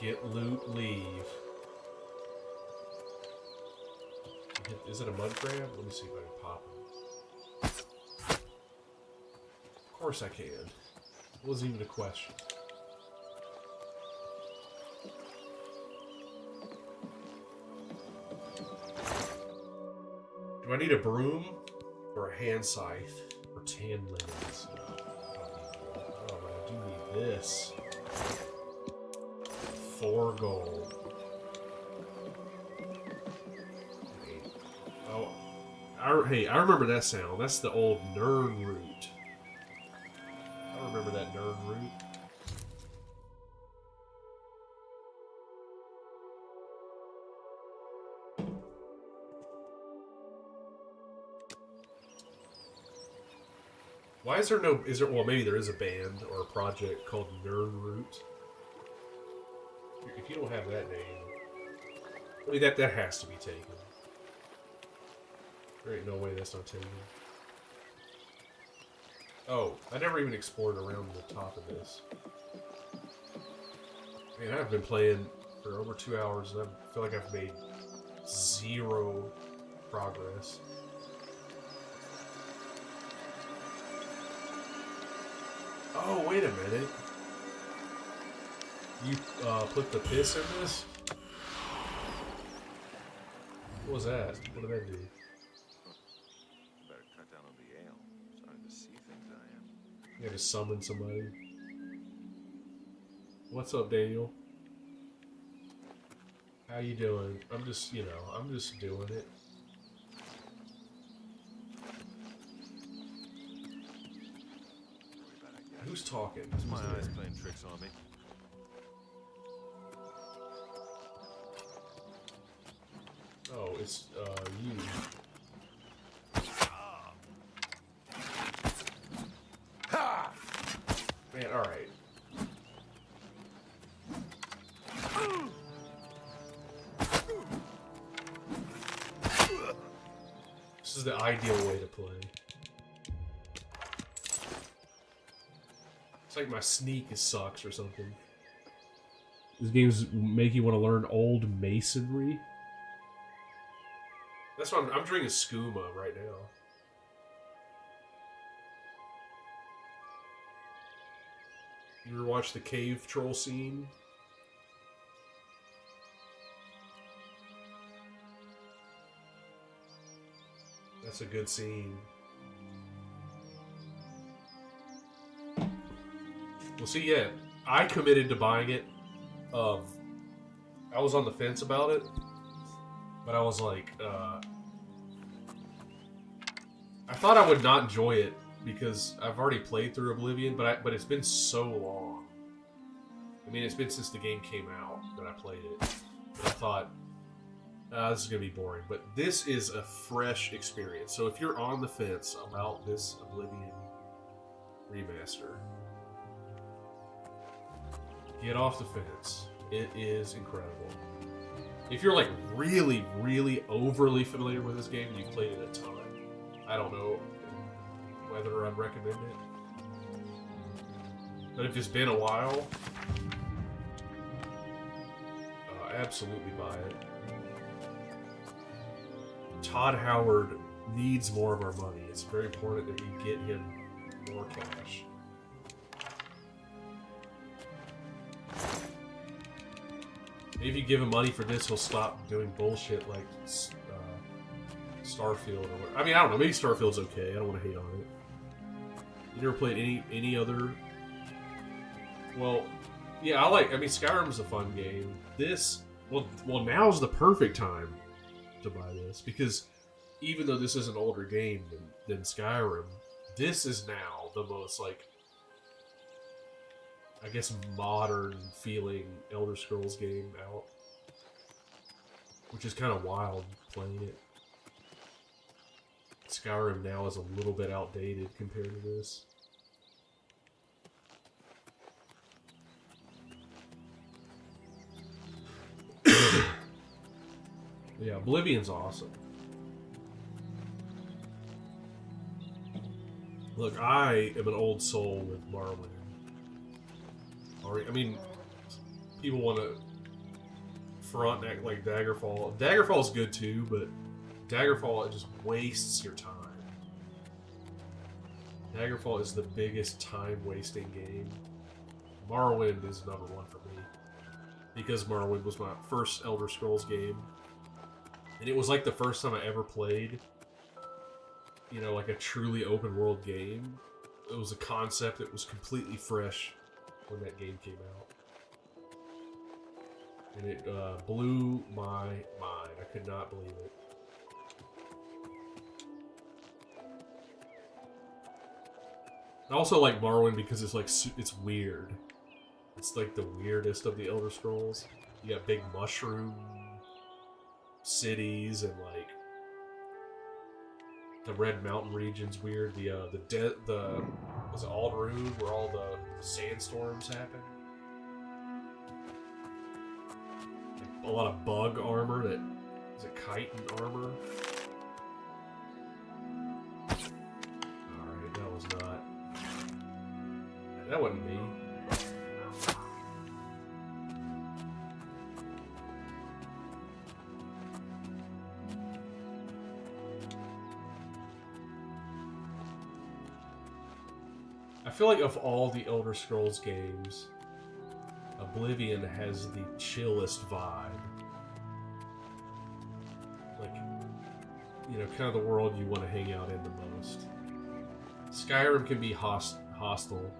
Get loot, leave. Is it a mud crab? Let me see if I can pop it. Of course I can. It wasn't even a question. Do I need a broom or a hand scythe or 10 lemons? Oh, but I do need this. 4 gold. Oh, hey, I remember that sound. That's the old Nern root. I remember that Nern root. Why is there no... Well, maybe there is a band or a project called Nern Root. If you don't have that name... I mean, that has to be taken. There ain't no way that's not Tingle. Oh, I never even explored around the top of this. Man, I've been playing for over 2 hours and I feel like I've made 0 progress. Oh, wait a minute. You put the piss in this? What was that? What did that do? Better cut down on the ale. Starting to see things I am. You gotta summon somebody. What's up, Daniel? How you doing? I'm just, you know, I'm just doing it. Who's talking? Is my eyes playing tricks on me? Oh, it's, you. Man, alright. This is the ideal way to play. It's like my sneak sucks or something. These games make you want to learn old masonry. That's why I'm drinking skooma right now. You ever watch the cave troll scene? That's a good scene. Well, see, yeah, I committed to buying it. I was on the fence about it, but I was like, I thought I would not enjoy it because I've already played through Oblivion, but it's been so long. I mean, it's been since the game came out that I played it. But I thought, this is gonna be boring. But this is a fresh experience. So if you're on the fence about this Oblivion Remaster, get off the fence. It is incredible. If you're like really, really overly familiar with this game and you've played it a ton, I don't know whether I'd recommend it. But if it's been a while, absolutely buy it. Todd Howard needs more of our money. It's very important that we get him more cash. Maybe if you give him money for this, he'll stop doing bullshit like Starfield or what. I mean, I don't know. Maybe Starfield's okay. I don't want to hate on it. You never played any other? Well, yeah, I mean, Skyrim's a fun game. This, well, now's the perfect time to buy this because even though this is an older game than Skyrim, this is now the most like, I guess, modern feeling Elder Scrolls game out, which is kind of wild playing it. Skyrim now is a little bit outdated compared to this. Yeah, Oblivion's awesome. Look, I am an old soul with Morrowind. I mean, people want to front and act like Daggerfall. Daggerfall's good too, but Daggerfall, it just wastes your time. Daggerfall is the biggest time-wasting game. Morrowind is number one for me. Because Morrowind was my first Elder Scrolls game. And it was like the first time I ever played, you know, like a truly open-world game. It was a concept that was completely fresh when that game came out. And it blew my mind. I could not believe it. I also like Morrowind because it's like, it's weird. It's like the weirdest of the Elder Scrolls. You got big mushroom cities and like the Red Mountain region's weird. The was it Alderune where all the sandstorms happen? Like a lot of bug armor that is it chitin armor. was not. That wasn't me. I feel like of all the Elder Scrolls games, Oblivion has the chillest vibe. Like, you know, kind of the world you want to hang out in the most. Skyrim can be hostile,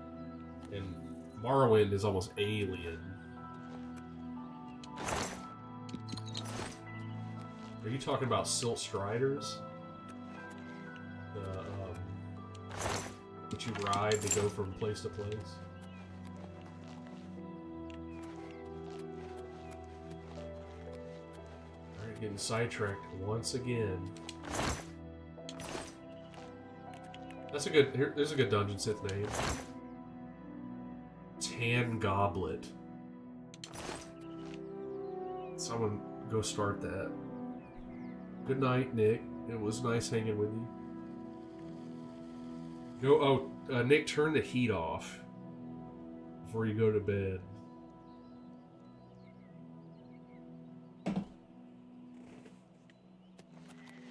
and Morrowind is almost alien. Are you talking about Silt Striders? That you ride to go from place to place? Alright, getting sidetracked once again. That's a good, there's a good dungeon Sith name. Tan Goblet. Someone go start that. Good night, Nick. It was nice hanging with you. Go, Nick, turn the heat off before you go to bed.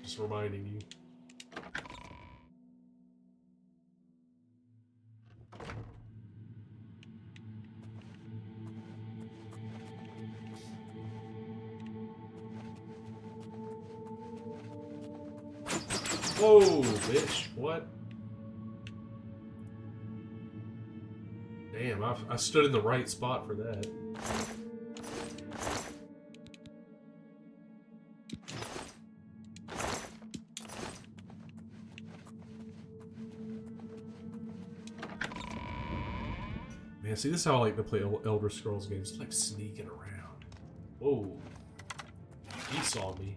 Just reminding you. Whoa, bitch, what? Damn, I stood in the right spot for that. Man, see, this is how I like to play Elder Scrolls games. It's like sneaking around. Whoa. He saw me.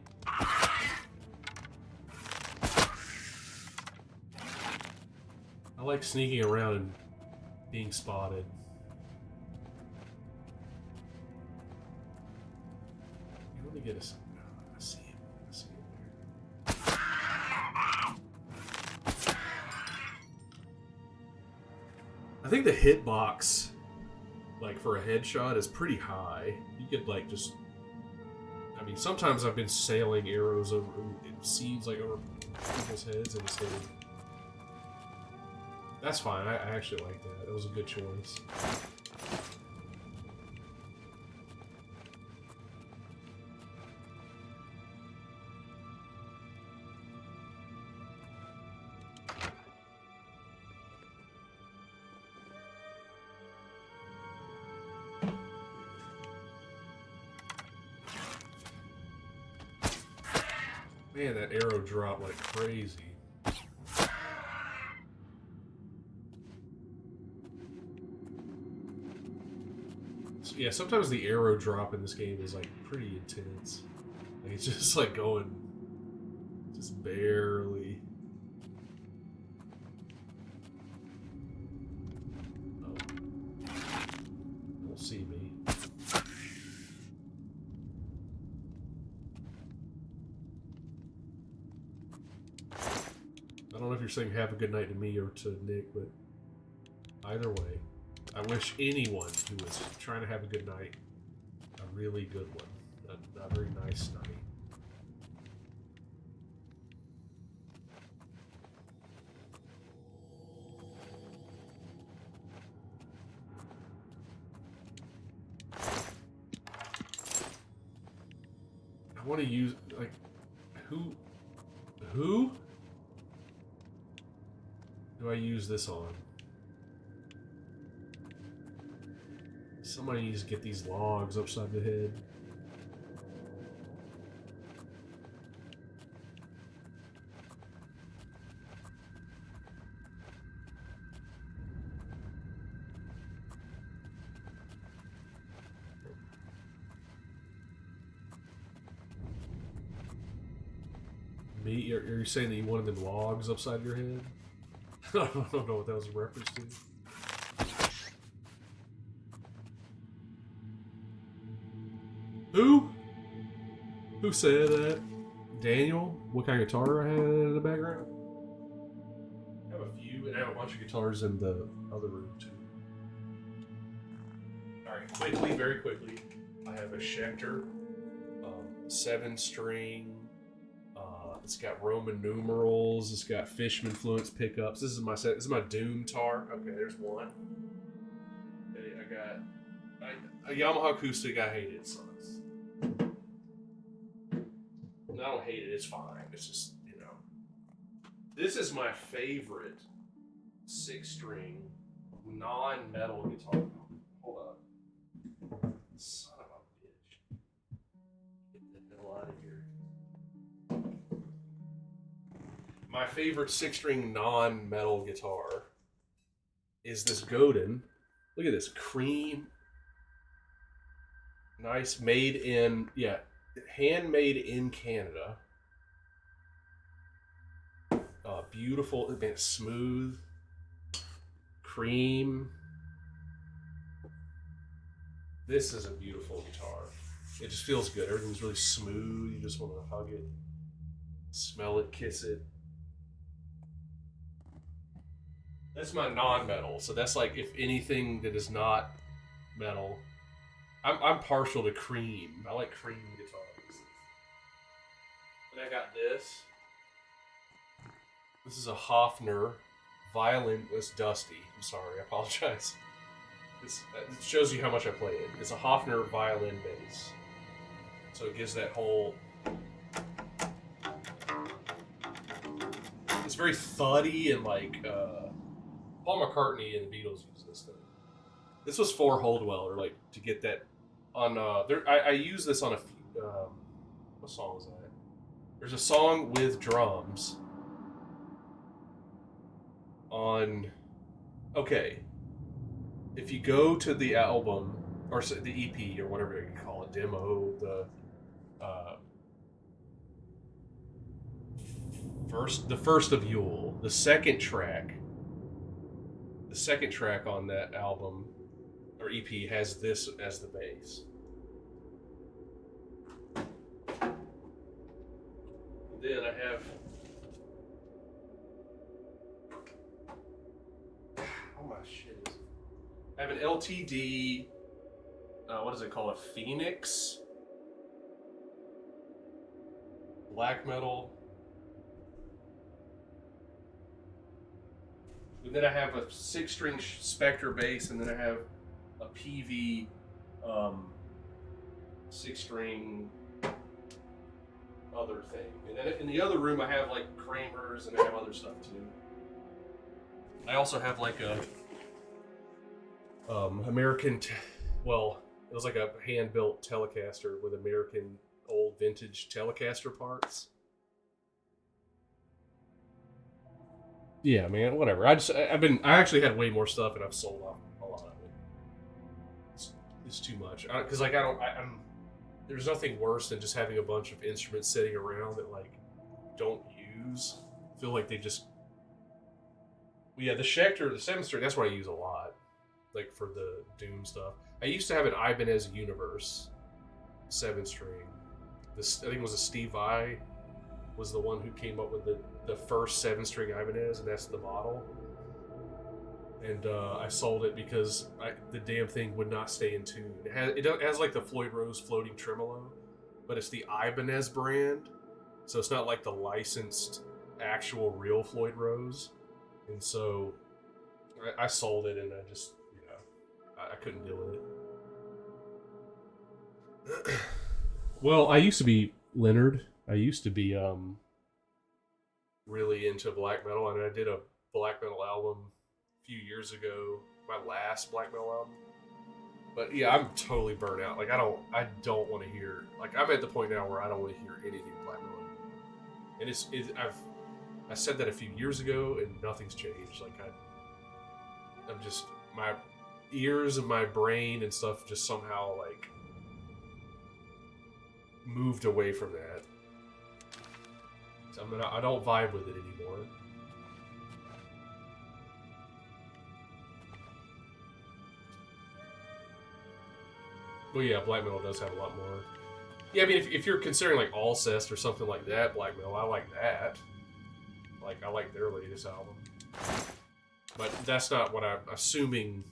I like sneaking around and being spotted. Let me get a... I see him. I see him there. I think the hitbox, like, for a headshot is pretty high. You could, like, just... I mean, sometimes I've been sailing arrows over... It seems like over people's heads and it's hitting. That's fine. I actually like that. That was a good choice. Man, that arrow dropped like crazy. Yeah, sometimes the arrow drop in this game is like pretty intense. Like, it's just like going just barely. Oh. Don't see me. I don't know if you're saying have a good night to me or to Nick, but either way. I wish anyone who is trying to have a good night a really good one. A very nice night. I want to use, like, who do I use this on? Somebody needs to get these logs upside the head. Me? Are you saying that you wanted them logs upside your head? I don't know what that was a reference to. Who? Who said that? Daniel? What kind of guitar I had in the background? I have a few, and I have a bunch of guitars in the other room too. Alright, quickly, very quickly. I have a Schecter, 7-string. It's got Roman numerals. It's got Fishman fluence pickups. This is my set. This is my Doom tar. Okay, there's one. Okay, I got a Yamaha acoustic. I hate it. It sucks. I don't hate it. It's fine. It's just, you know. This is my favorite 6-string non-metal guitar. Hold up. Son of a bitch. Get the hell out of here. My favorite 6-string non-metal guitar is this Godin. Look at this. Cream. Nice. Made in, yeah, handmade in Canada. Beautiful. Man, smooth. Cream. This is a beautiful guitar. It just feels good. Everything's really smooth. You just want to hug it, smell it, kiss it. That's my non-metal. So that's like, if anything that is not metal. I'm partial to cream. I like cream guitars. And I got this. This is a Hofner violin. It's dusty. I'm sorry. I apologize. It shows you how much I play it. It's a Hofner violin bass. So it gives that whole... It's very thuddy and like... Paul McCartney and the Beatles use this thing. This was for Holdweller, like, to get that on... I use this on a few... what song was that? There's a song with drums on... Okay. If you go to the album, or the EP, or whatever you call it, demo, the first of Yule, the second track on that album, or EP, has this as the bass. Then I have... Oh my shit is... I have an LTD, what is it called? A Phoenix? Black metal. And then I have a 6-string Spectre bass, and then I have a PV 6-string other thing. And then in the other room I have like Kramer's, and I have other stuff too. I also have like a American, well, it was like a hand-built Telecaster with American old vintage Telecaster parts. Yeah, man, whatever. I actually had way more stuff, and I've sold off a lot of it. It's too much, because like there's nothing worse than just having a bunch of instruments sitting around that like don't use. I feel like they just... Yeah, the Schecter, the 7-string, that's what I use a lot. Like for the Doom stuff. I used to have an Ibanez Universe 7-string. I think it was a Steve Vai was the one who came up with the first 7-string Ibanez, and that's the model. And I sold it because the damn thing would not stay in tune. It has like the Floyd Rose floating tremolo, but it's the Ibanez brand, so it's not like the licensed actual real Floyd Rose. And so I sold it, and I just, you know, I couldn't deal with it. Well, I used to be Leonard. I used to be really into black metal, and I did a black metal album a few years ago, my last black metal album. But yeah, I'm totally burnt out. Like I don't want to hear, like I'm at the point now where I don't want to hear anything black metal anymore. And I said that a few years ago, and nothing's changed. Like I'm just, my ears and my brain and stuff just somehow like moved away from that. I don't vibe with it anymore. Well, yeah, black metal does have a lot more. Yeah, I mean, if you're considering like Alcest or something like that, black metal, I like that. Like, I like their latest album. But that's not what I'm assuming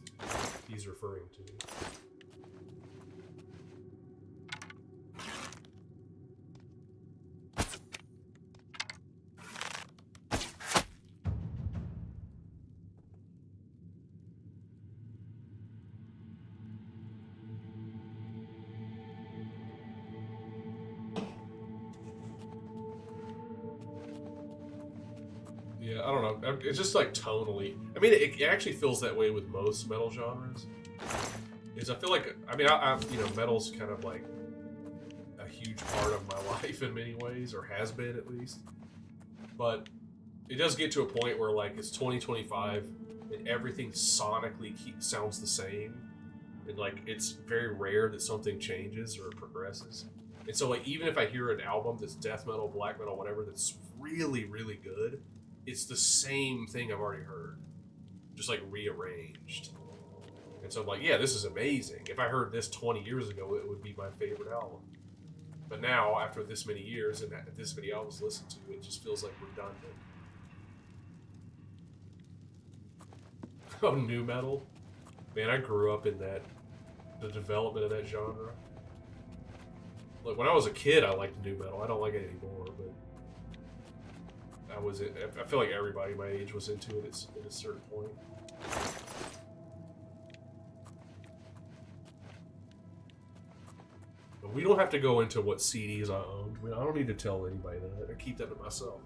he's referring to. Yeah, I don't know. It's just like tonally. I mean, it actually feels that way with most metal genres. I feel like, I mean, you know, metal's kind of like a huge part of my life in many ways, or has been at least. But it does get to a point where like it's 2025 and everything sonically sounds the same, and like it's very rare that something changes or progresses. And so like even if I hear an album that's death metal, black metal, whatever, that's really, really good, it's the same thing I've already heard, just like rearranged. And so I'm like, yeah, this is amazing. If I heard this 20 years ago, it would be my favorite album. But now, after this many years and this many albums listened to, it just feels like redundant. Oh, new metal? Man, I grew up in the development of that genre. Look, when I was a kid, I liked new metal. I don't like it anymore, but I feel like everybody my age was into it at a certain point. But we don't have to go into what CDs I owned. I don't need to tell anybody that. I keep that to myself.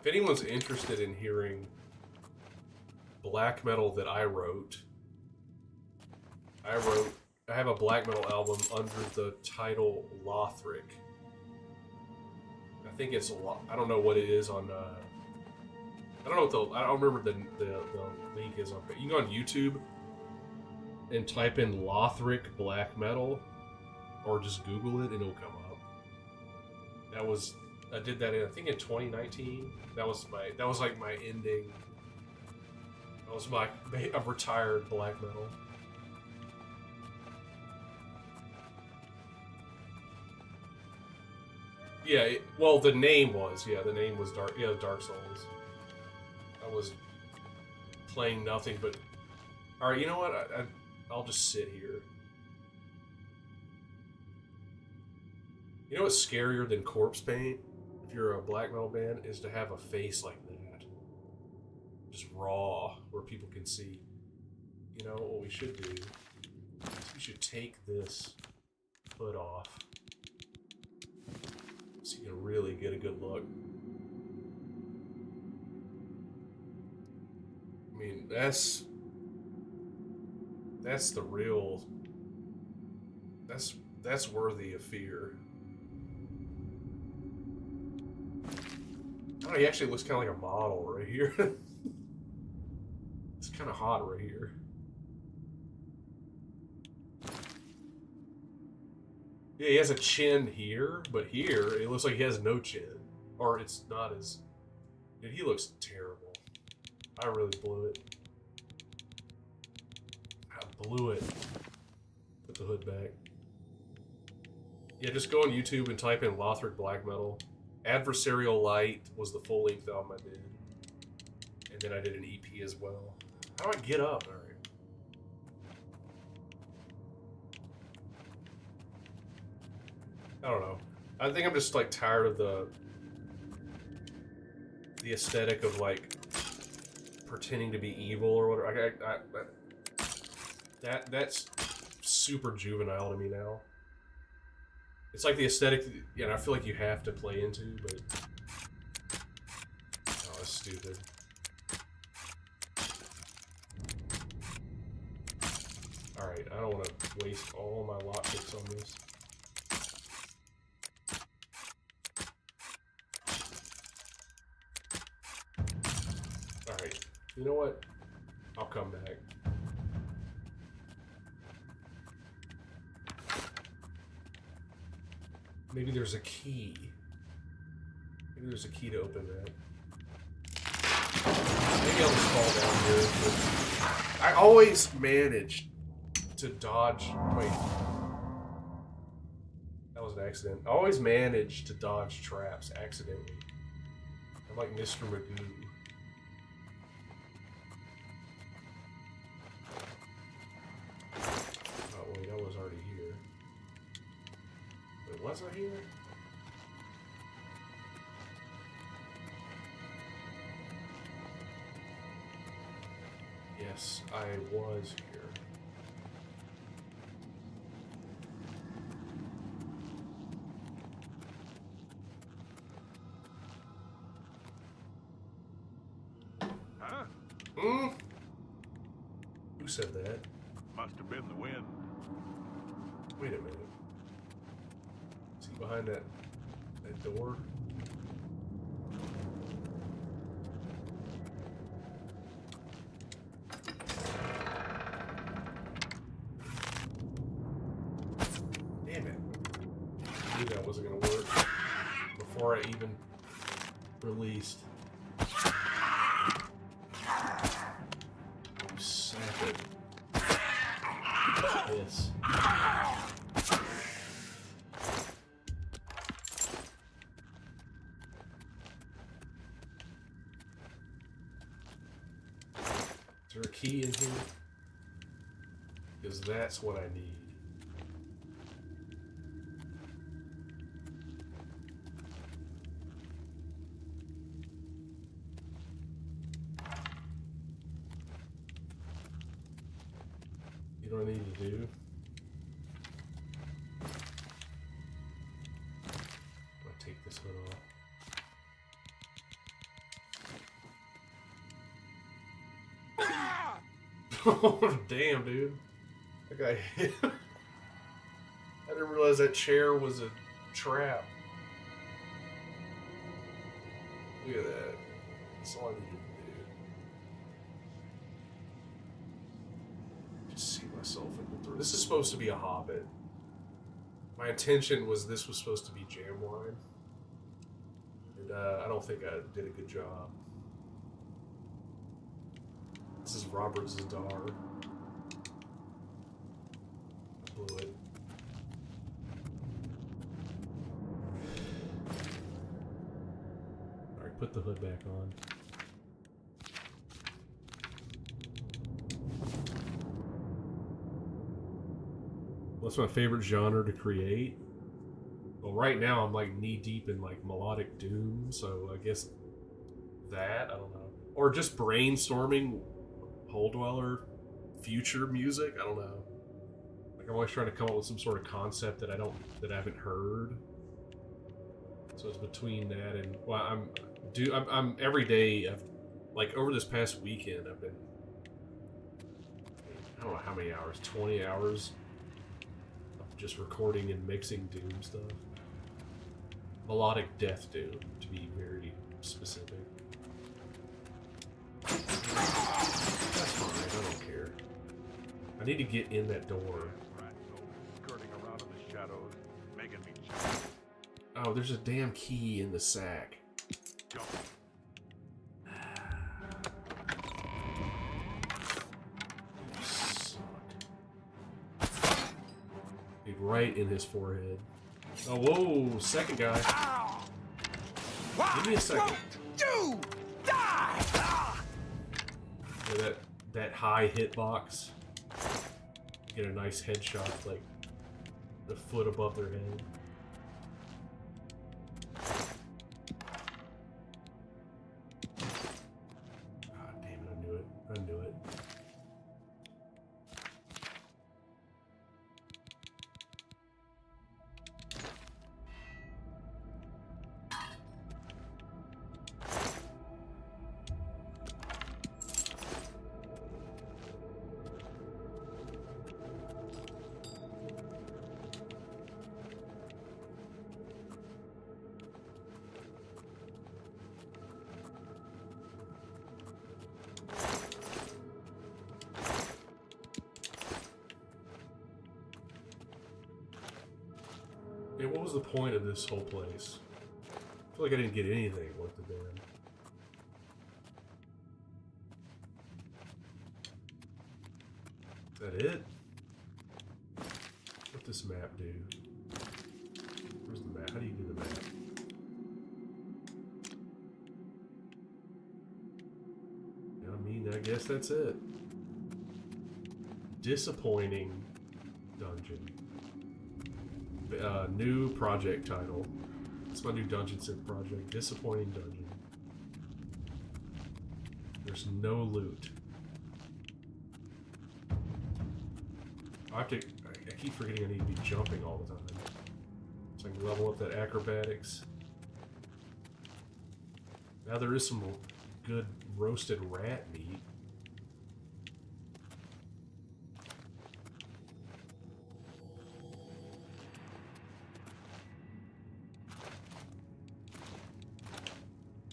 If anyone's interested in hearing black metal that I have a black metal album under the title Lothric. I think it's I don't know what it is on. I don't know what I don't remember the link is on. But you can go on YouTube and type in Lothric black metal, or just Google it and it'll come up. I did that I think in 2019. That was like my ending. That was my retired black metal. Yeah, well, the name was Dark Souls. I was playing nothing but. All right, you know what? I'll just sit here. You know what's scarier than corpse paint? If you're a black metal band, is to have a face like that, just raw, where people can see. You know what we should do? We should take this hood off, so you can really get a good look. I mean, that's the real. That's worthy of fear. Oh, he actually looks kind of like a model right here. It's kind of hot right here. Yeah, he has a chin here, but here it looks like he has no chin. Or it's not as... Dude, he looks terrible. I really blew it. I blew it. Put the hood back. Yeah, just go on YouTube and type in Lothric Black Metal. Adversarial Light was the full-length album I did. And then I did an EP as well. How do I get up? Alright. I don't know. I think I'm just like tired of the aesthetic of like pretending to be evil or whatever. That's super juvenile to me now. It's like the aesthetic, I feel like you have to play into, but... Oh, that's stupid. Alright, I don't want to waste all my lockpicks on this. Alright, you know what? I'll come back. Maybe there's a key. Maybe there's a key to open that. Maybe I'll just fall down here. I always manage to dodge. Wait. That was an accident. I always manage to dodge traps accidentally. I'm like Mr. Magoo. Oh, wait, I was already here. Wait, was I here? Yes, I was here. Huh? Hmm? Who said that? Must have been the wind. Wait a minute. Is he behind that door? Damn it. I knew that wasn't gonna work before I even released. Sap it. Yes. Is there a key in here? Because that's what I need. You know what I need to do? I'm gonna take this hood off. Oh, damn, dude. That guy hit. I didn't realize that chair was a trap. Look at that. That's all I needed to do. Just see myself in the door. This is supposed to be a Hobbit. My intention was this was supposed to be jam wine. And I don't think I did a good job. This is Robert Zadar. I blew it. Alright, put the hood back on. What's my favorite genre to create? Well, right now I'm like knee deep in like melodic doom, so I guess that, I don't know. Or just brainstorming Hole Dweller future music, I don't know. Like I'm always trying to come up with some sort of concept that I haven't heard. So it's between that and well, I'm every day like over this past weekend I've been I don't know how many hours, 20 hours of just recording and mixing doom stuff. Melodic death doom, to be very specific. That's fine, I don't care. I need to get in that door. Skirting around in the shadows, making me Oh, there's a damn key in the sack. jump. Dude, right in his forehead. Oh, whoa, second guy. Give me a second. You die! Yeah, that high hitbox. Get a nice headshot, like a foot above their head. God damn it, I knew it. I knew it. And what was the point of this whole place? I feel like I didn't get anything worth the damn. Is that it? What this map do? Where's the map? How do you do the map? I mean, I guess that's it. Disappointing dungeon. New project title. It's my new Dungeon Synth project. Disappointing dungeon. There's no loot. I keep forgetting I need to be jumping all the time. So I can level up that acrobatics. Now there is some good roasted rat meat.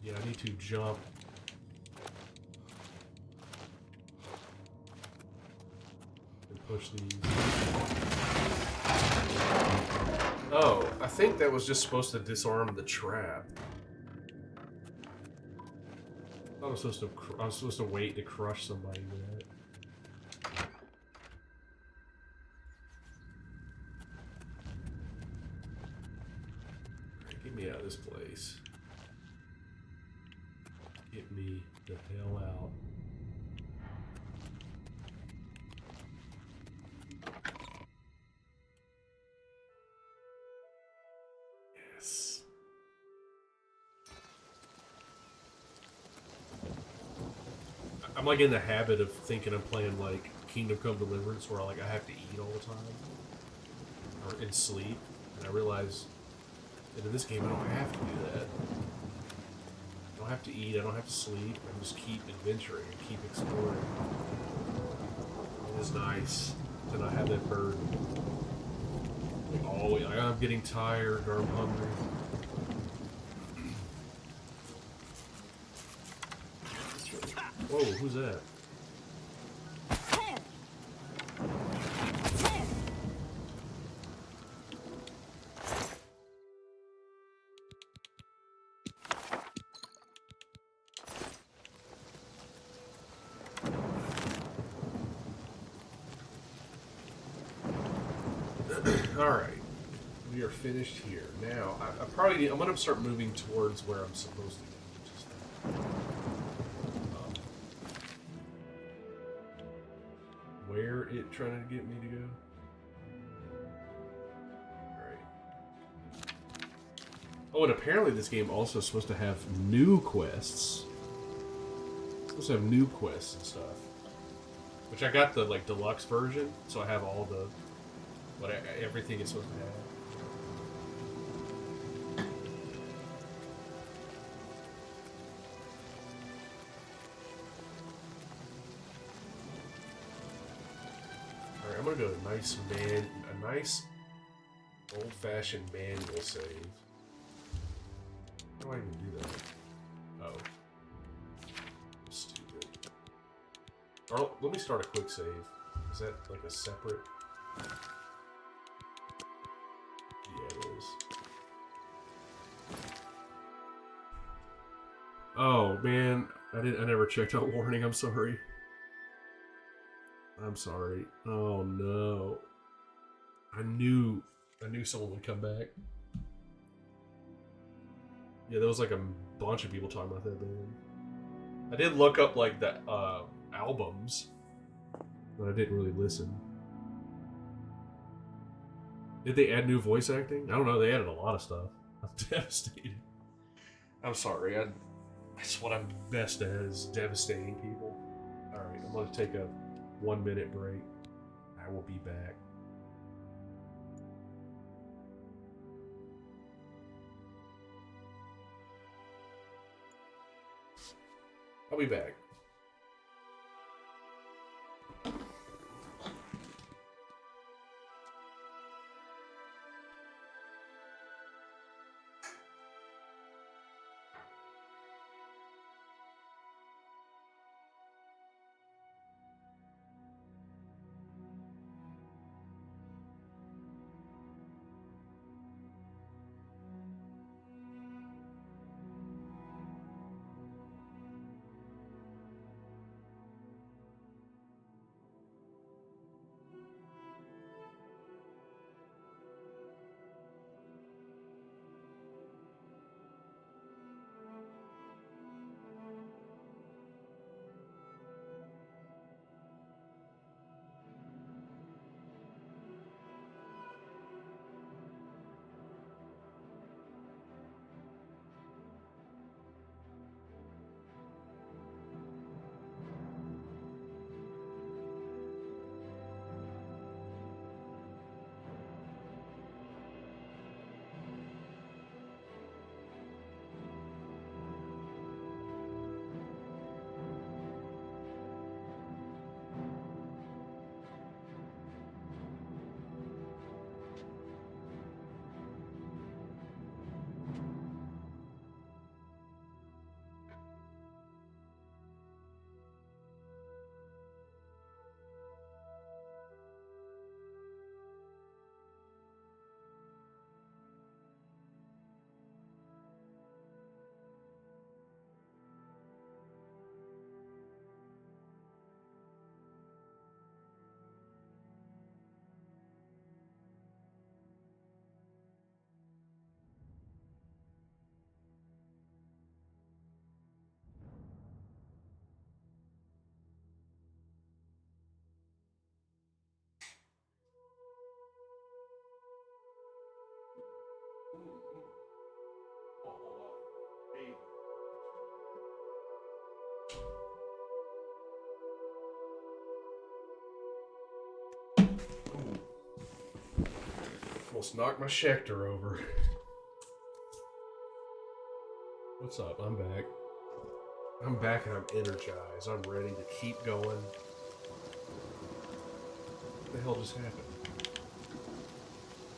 Yeah, I need to jump. And push these. Oh, I think that was just supposed to disarm the trap. I was supposed to wait to crush somebody with it. Alright, get me out of this place. Get me the hell out. Yes. I'm like in the habit of thinking I'm playing like Kingdom Come Deliverance, where I have to eat all the time or and sleep, and I realize that in this game I don't have to do that. I don't have to eat, I don't have to sleep, I just keep adventuring and keep exploring. It is nice to not have that burden. Like always, I'm getting tired or I'm hungry. Whoa, who's that? Alright. We are finished here. Now, I'm going to start moving towards where I'm supposed to go. Where it trying to get me to go? Alright. Oh, and apparently this game also is supposed to have new quests. It's supposed to have new quests and stuff. Which I got the deluxe version, so I have all the everything it's supposed to have. Alright, I'm gonna go to a nice old-fashioned manual save. How do I even do that? Oh. I'm stupid. Or let me start a quick save. Is that like a separate? Yeah, it is. Oh man, I never checked out warning. I'm sorry. I'm sorry. Oh no. I knew someone would come back. Yeah, there was like a bunch of people talking about that band. I did look up like the albums, but I didn't really listen. Did they add new voice acting? I don't know. They added a lot of stuff. I'm devastated. I'm sorry. That's what I'm best at, is devastating people. Alright, I'm going to take a 1-minute break. I will be back. I'll be back. Almost knocked my Schecter over. What's up? I'm back. I'm back and I'm energized. I'm ready to keep going. What the hell just happened?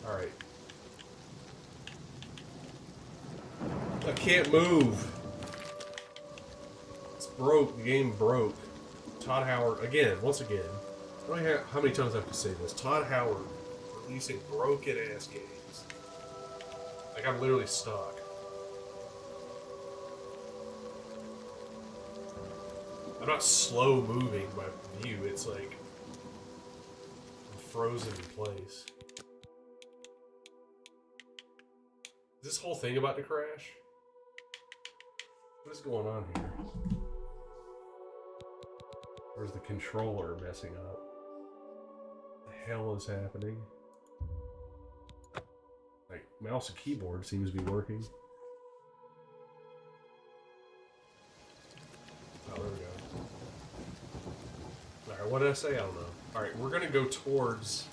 Alright. I can't move. It's broke. The game broke. Todd Howard, again, once again. I don't know how many times I have to say this. Todd Howard releasing broken ass games. Like, I'm literally stuck. I'm not slow moving my view, it's like I'm frozen in place. Is this whole thing about to crash? What is going on here? Or is the controller messing up? What the hell is happening? Like, mouse and keyboard seems to be working. Oh, there we go. Alright, what did I say? I don't know. Alright, we're gonna go towards...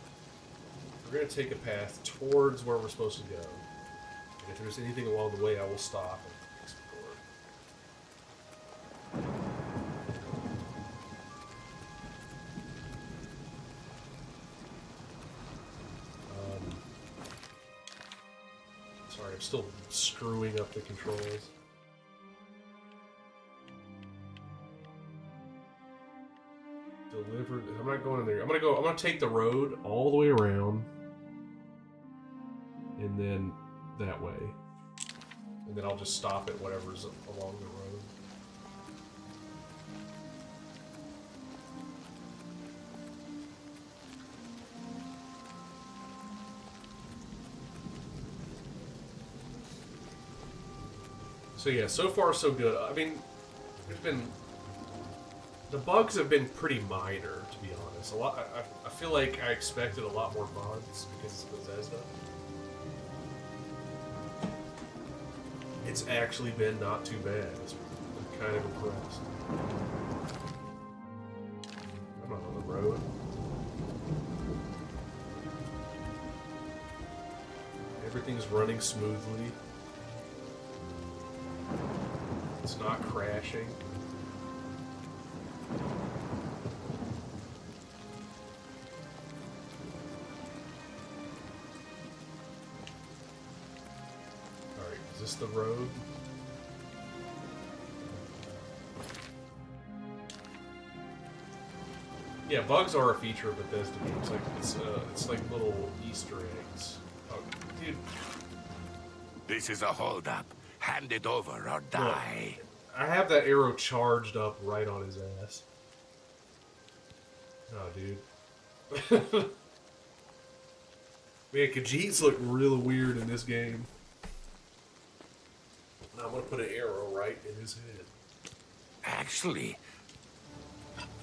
We're gonna take a path towards where we're supposed to go. And if there's anything along the way, I will stop and explore. Sorry, I'm still screwing up the controls. Delivered. I'm not going in there. I'm gonna take the road all the way around, and then that way, and then I'll just stop at whatever's along the road. So yeah, so far so good. I mean, there's been... The bugs have been pretty minor, to be honest. A lot. I feel like I expected a lot more bugs because it's Bethesda. It's actually been not too bad. I'm kind of impressed. I'm not on the road. Everything's running smoothly. It's not crashing. Alright, is this the road? Yeah, bugs are a feature of Bethesda games. Like it's like little Easter eggs. Oh, dude. This is a holdup. Hand it over or die. Look, I have that arrow charged up right on his ass. Oh, dude. Man, Khajiits look real weird in this game. Now I'm gonna put an arrow right in his head. Actually...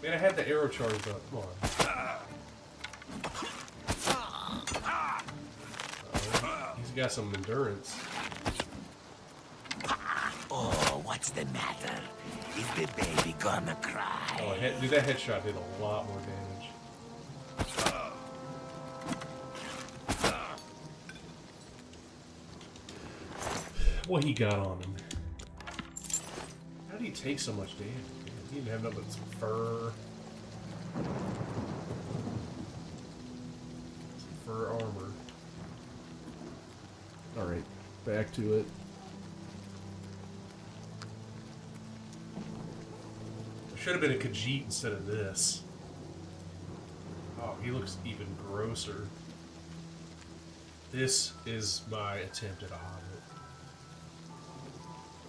Man, I had the arrow charged up. Come on. He's got some endurance. Oh, what's the matter? Is the baby gonna cry? Oh, dude, that headshot did a lot more damage. What he got on him? How did he take so much damage? Man, he didn't have nothing but some fur. Some fur armor. Alright, back to it. Should have been a Khajiit instead of this. Oh, he looks even grosser. This is my attempt at a Hobbit.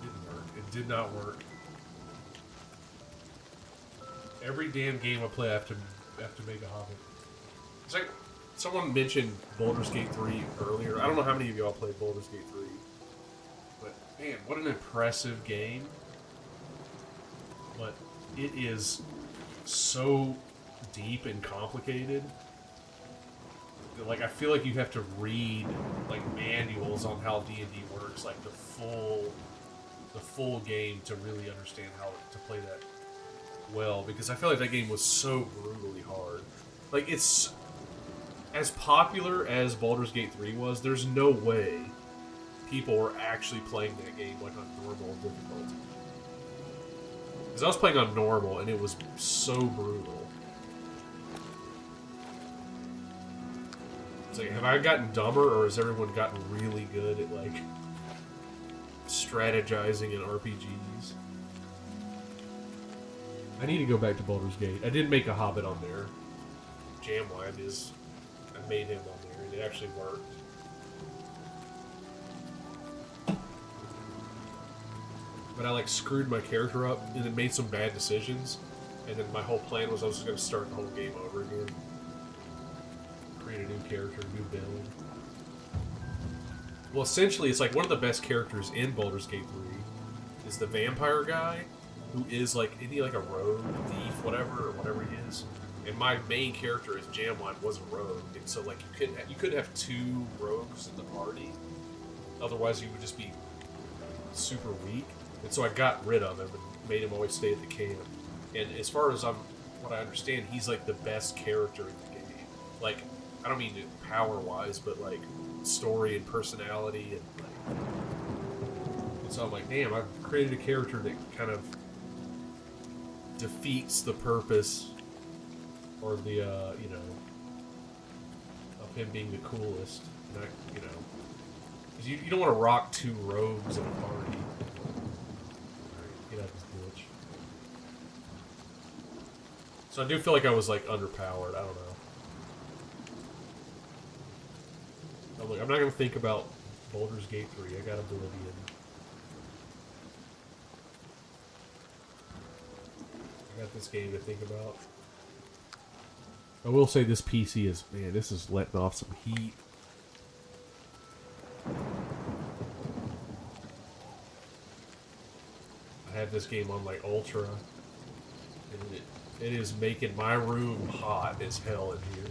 Didn't work. It did not work. Every damn game I play, I have to make a Hobbit. It's like someone mentioned Baldur's Gate 3 earlier. I don't know how many of y'all played Baldur's Gate 3, but man, what an impressive game! But it is so deep and complicated. like I feel like you have to read like manuals on how D&D works, like the full game to really understand how to play that well, because I feel like that game was so brutally hard. Like, it's as popular as Baldur's Gate 3 was, there's no way people were actually playing that game like on normal difficulty. Because I was playing on normal and it was so brutal. It's like, have I gotten dumber or has everyone gotten really good at like strategizing in RPGs? I need to go back to Baldur's Gate. I did make a Hobbit on there. Jamwine is... I made him on there, and it actually worked. But I, like, screwed my character up, and then made some bad decisions. And then my whole plan was I was just going to start the whole game over again. Create a new character, new build. Well, essentially, it's like one of the best characters in Baldur's Gate 3 is the vampire guy, who is like, isn't he like a rogue, thief, whatever he is? And my main character is Jamwine was a rogue, and so like you couldn't have two rogues in the party, otherwise you would just be super weak. And so I got rid of him and made him always stay at the camp. And as far as what I understand, he's like the best character in the game. Like, I don't mean power-wise, but like story and personality and like. And so I'm like, damn, I've created a character that kind of defeats the purpose or the you know, of him being the coolest. And I, you know, because you don't want to rock two rogues in a party. Alright, get out of this glitch. So I do feel like I was like underpowered. I don't know. Oh, look, I'm not gonna think about Baldur's Gate 3. I got Oblivion. I got this game to think about. I will say this PC is, man, this is letting off some heat. I had this game on like Ultra, and it is making my room hot as hell in here.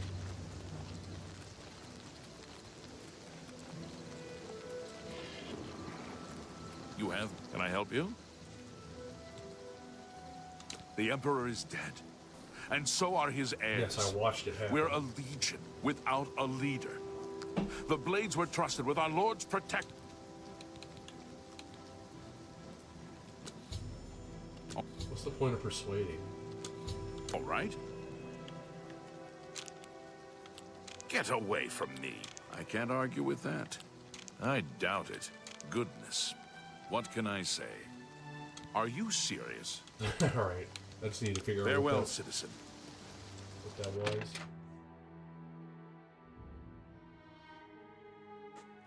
You have? Can I help you? The Emperor is dead, and so are his heirs. Yes, I watched it happen. We're a legion without a leader. The Blades were trusted with our Lord's protect. What's the point of persuading? All right. Get away from me. I can't argue with that. I doubt it. Goodness. What can I say? Are you serious? Alright. I just need to figure out Farewell, citizen. what that was.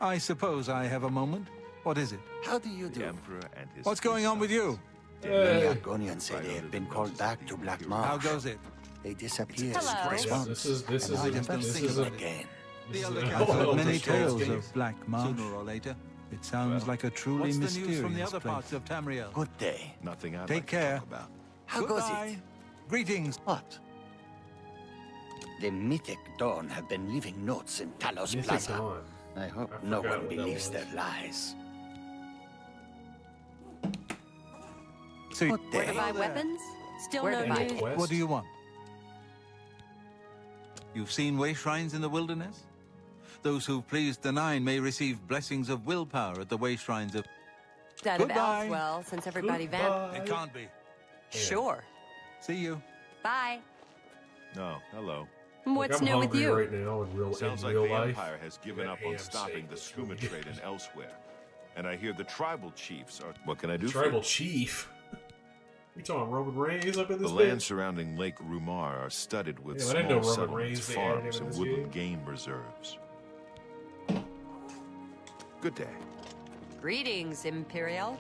I suppose I have a moment. What is it? How do you do? The Emperor and his What's going on with you? Many Argonians say they have been called back to Black Marsh. How goes it? They disappeared Hello. in Yeah, response. this is and I this never is think a, of it again. this is I've a heard many Elder tales Scrolls of Black Marsh. Sooner or later, it sounds like a truly What's the mysterious news from the other place. parts of Tamriel? Good day. Nothing I'd Take like to care. talk about. How goes Goodbye. it? Greetings. What? The mythic Dawn have been leaving notes in Talos Mythic Plaza. Dawn. I hope I no forgot one what that believes was. their lies. See, Good day. Buy weapons? Still Where no did Any I- news. quest? what do you want? You've seen way shrines in the wilderness? Those who've pleased the Nine may receive blessings of willpower at the way shrines of... Out of Goodbye. Elsewell, since everybody Goodbye. It can't be. Sure. See you. Bye. No, hello. What's I'm new with hungry you? right now in real Sounds like real the life. Empire has given That up on ham stopping steak the is really skooma good. trade and elsewhere. And I hear the tribal chiefs are... What can I do for Tribal you? chief. You talking Roman Reigns up in The this lands bitch? surrounding Lake Rumar are studded with Yeah, I didn't know small Roman settlements, Reigns, they added farms, him in and this woodland game. game reserves. Good day. Greetings, Imperial.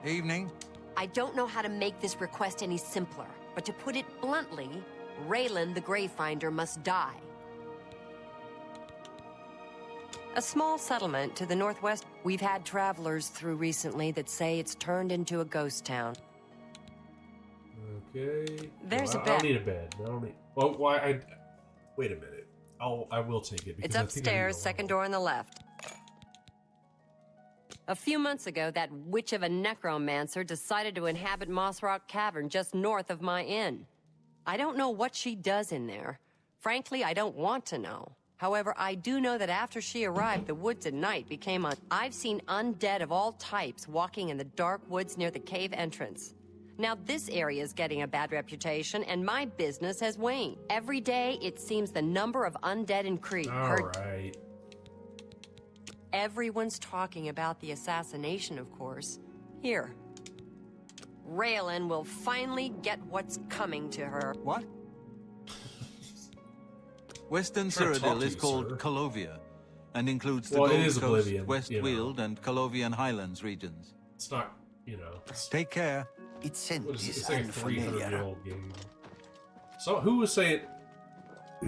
Evening. I don't know how to make this request any simpler, but to put it bluntly, Raylan the Gravefinder must die. A small settlement to the northwest. We've had travelers through recently that say it's turned into a ghost town. Okay. There's a I bed. don't need a bed. I don't need. Well, why? Wait a minute. I will take it. Because It's I think I need upstairs, a second level. door on the left. A few months ago, that witch of a necromancer decided to inhabit Moss Rock Cavern just north of my inn. I don't know what she does in there. Frankly, I don't want to know. However, I do know that after she arrived, the woods at night became I've seen undead of all types walking in the dark woods near the cave entrance. Now, this area is getting a bad reputation, and my business has waned. Every day, it seems the number of undead increase. All right. Everyone's talking about the assassination, of course. Here. Raylan will finally get what's coming to her. What? Western I'm trying to talk Cyrodiil to is you, called sir. Calovia, and includes the Well, it Gold is Coast, Oblivion, West you know. Weald, and Calovian Highlands regions. It's not, you know. It's, Take care. Its scent what is it? is It's like a unfamiliar. 300-year-old game. So who was saying?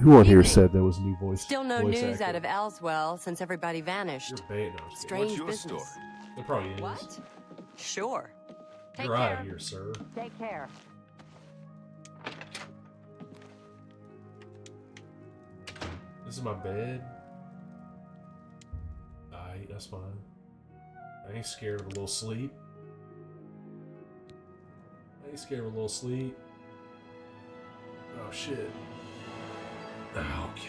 Who on here said there was new voice? Still no voice news out acting? of Elswell since everybody vanished. You're baiting us. Strange What's your business. store? There probably is. What? Sure. Take You're care. out of here, sir. Take care. This is my bed. Alright, that's fine. I ain't scared of a little sleep. I ain't scared of a little sleep. Oh shit. Okay.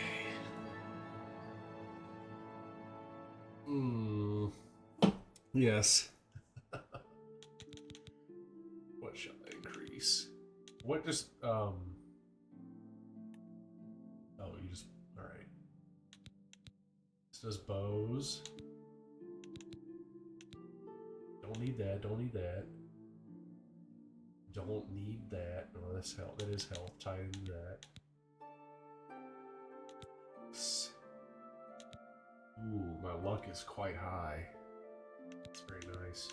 Yes. What shall I increase? What just oh, you just alright. This does bows. Don't need that, don't need that. Don't need that. Oh, that's health. That is health. Tie into that. Ooh, my luck is quite high. That's very nice.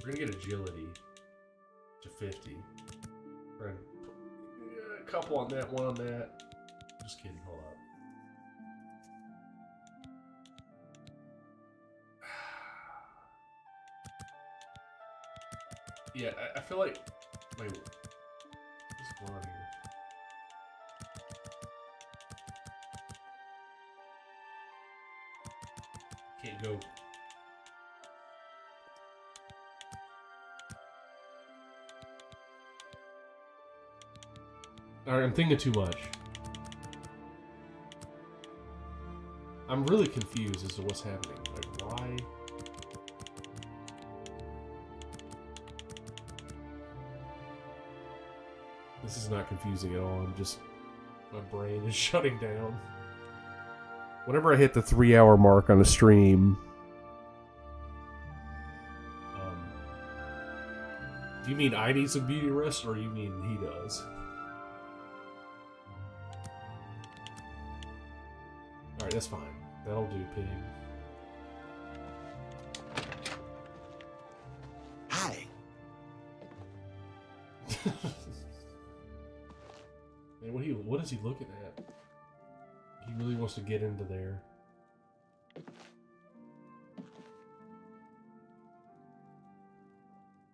We're gonna get agility to 50. We're gonna put a couple on that, one on that. Just kidding, hold up. Yeah, I feel like. Wait, what's going on here? Can't go. Alright, I'm thinking too much. I'm really confused as to what's happening. Like, why? This is not confusing at all. I'm just... My brain is shutting down. Whenever I hit the 3-hour mark on a stream... do you mean I need some beauty rest, or you mean he does? Alright, that's fine. That'll do, pig. Hi. Man, what is he looking at? He really wants to get into there.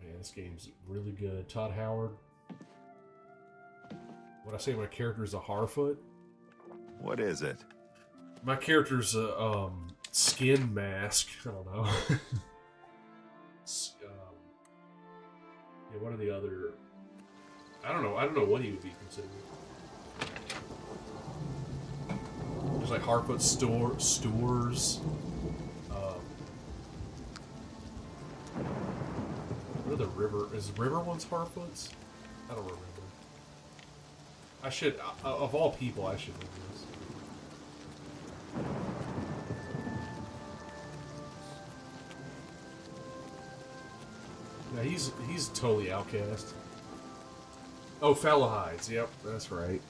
Man, this game's really good. Todd Howard. What I say, my character is a Harfoot? What is it? My character's a skin mask. I don't know. Yeah, what are the other? I don't know. I don't know what he would be considered. There's like Harfoot stores. What are the river? Is river ones Harfoots? I don't remember. I should, of all people, I should know this. Yeah, he's totally outcast. Oh, Falahides. Yep, that's right.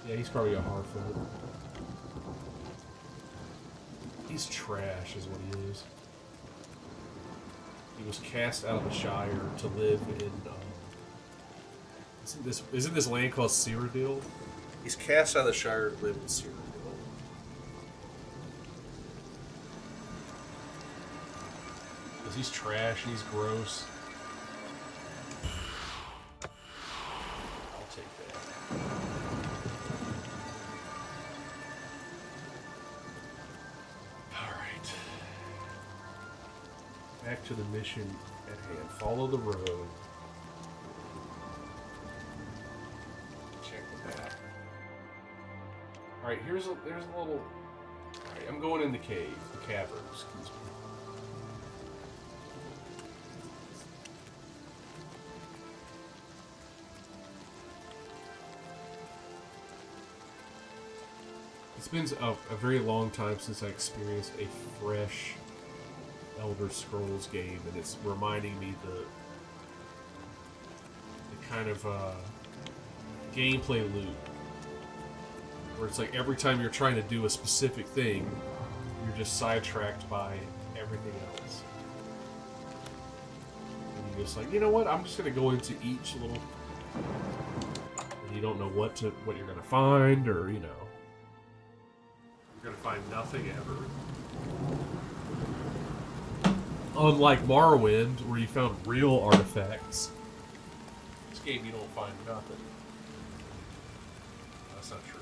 Yeah, he's probably a Harfoot. He's trash, is what he is. He was cast out of the Shire to live in. Isn't this land called Cyrodiil? He's cast out of the Shire to live in Cyrodiil. Because he's trash and he's gross. I'll take that. Alright. Back to the mission at hand. Follow the road. Check the map. Alright, there's a little... Alright, I'm going in the cave. The cavern, excuse me. It's been a very long time since I experienced a fresh Elder Scrolls game, and it's reminding me the kind of gameplay loop where it's like every time you're trying to do a specific thing, you're just sidetracked by everything else. And you're just like, you know what? I'm just gonna go into each little, and you don't know what you're gonna find, or you know. You're gonna find nothing ever. Unlike Morrowind, where you found real artifacts. This game, you don't find nothing. That's not true.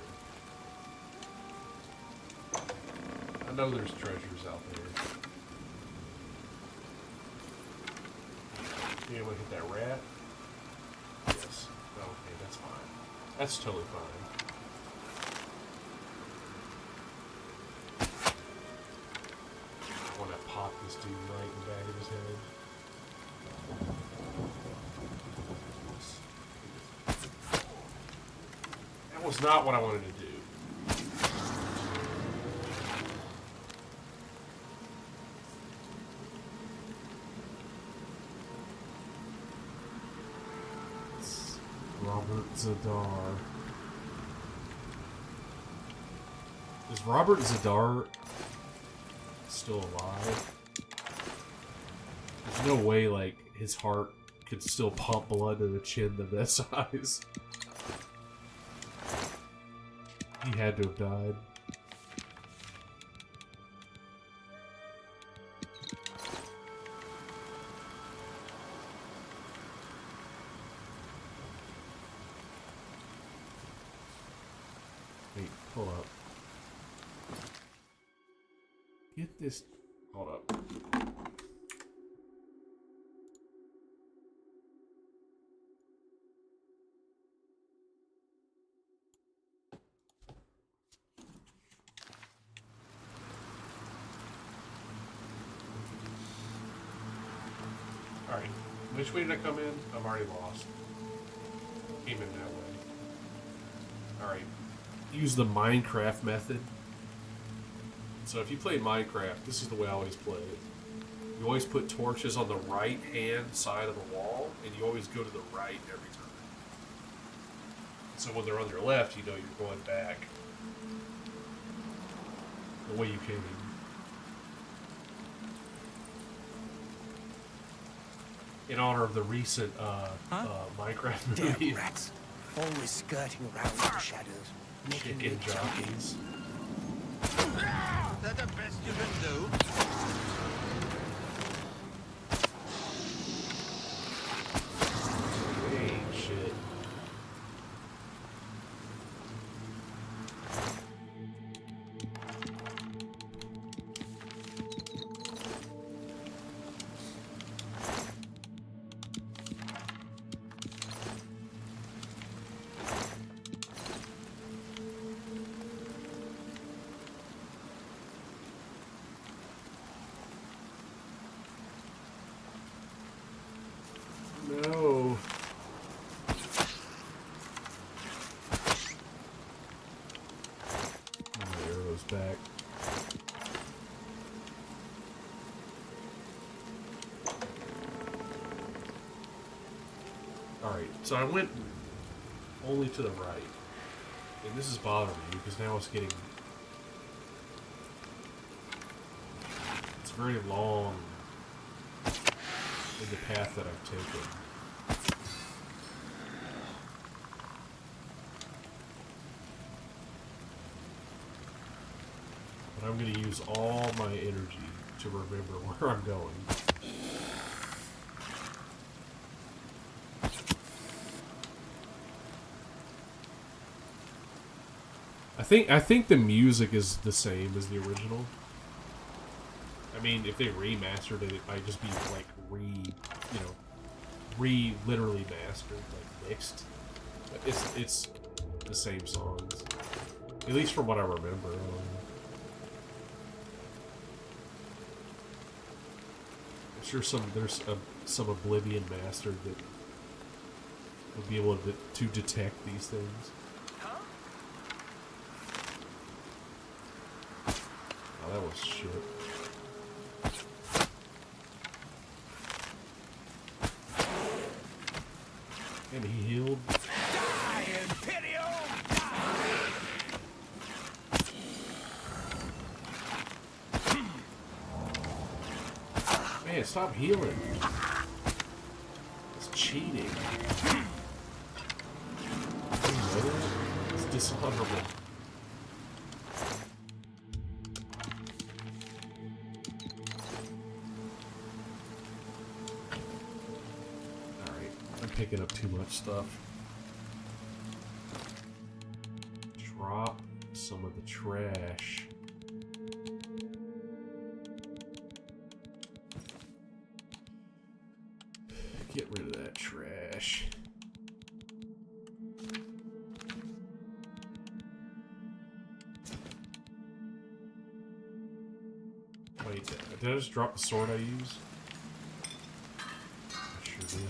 I know there's treasures out there. You able to hit that rat? Yes. Okay, that's fine. That's totally fine. I want to pop this dude right in the back of his head. That was not what I wanted to do. It's Robert Zadar. Is Robert Zadar still alive? There's no way, like, his heart could still pump blood to the chin of that size. He had to have died. Wait, hold up. Get this. Hold up. Alright. Which way did I come in? I'm already lost. Came in that way. Alright. Use the Minecraft method. So if you play Minecraft, this is the way I always play it. You always put torches on the right-hand side of the wall, and you always go to the right every time. So when they're on your left, you know you're going back the way you came. In honor of the recent Minecraft movie. Damn rats. Always skirting around the shadows, making Chicken me jumpy. jockeys. Is that the best you can do? Hey, shit. No. My arrow's back. Alright, so I went only to the right. And this is bothering me because now it's getting... It's very long in the path that I've taken. But I'm going to use all my energy to remember where I'm going. I think the music is the same as the original. I mean, if they remastered it, it might just be like literally mastered, like mixed. But it's the same songs, at least from what I remember. I'm sure there's some Oblivion Mastered that would be able to detect these things. Oh, that was shit. And he healed. Die, Imperial! Man, stop healing. It's cheating. It's dishonorable. Picking up too much stuff. Drop some of the trash. Get rid of that trash. Wait, did I just drop the sword I used? I sure did.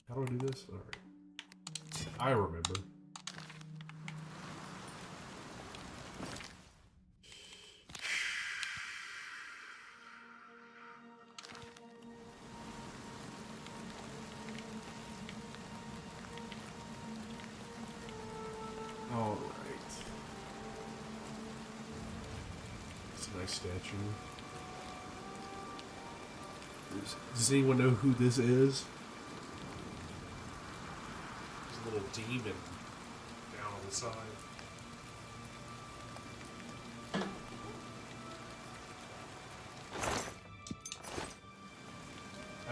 How do I do this? Alright. I remember. Alright. It's a nice statue. Does anyone know who this is? Little demon down on the side.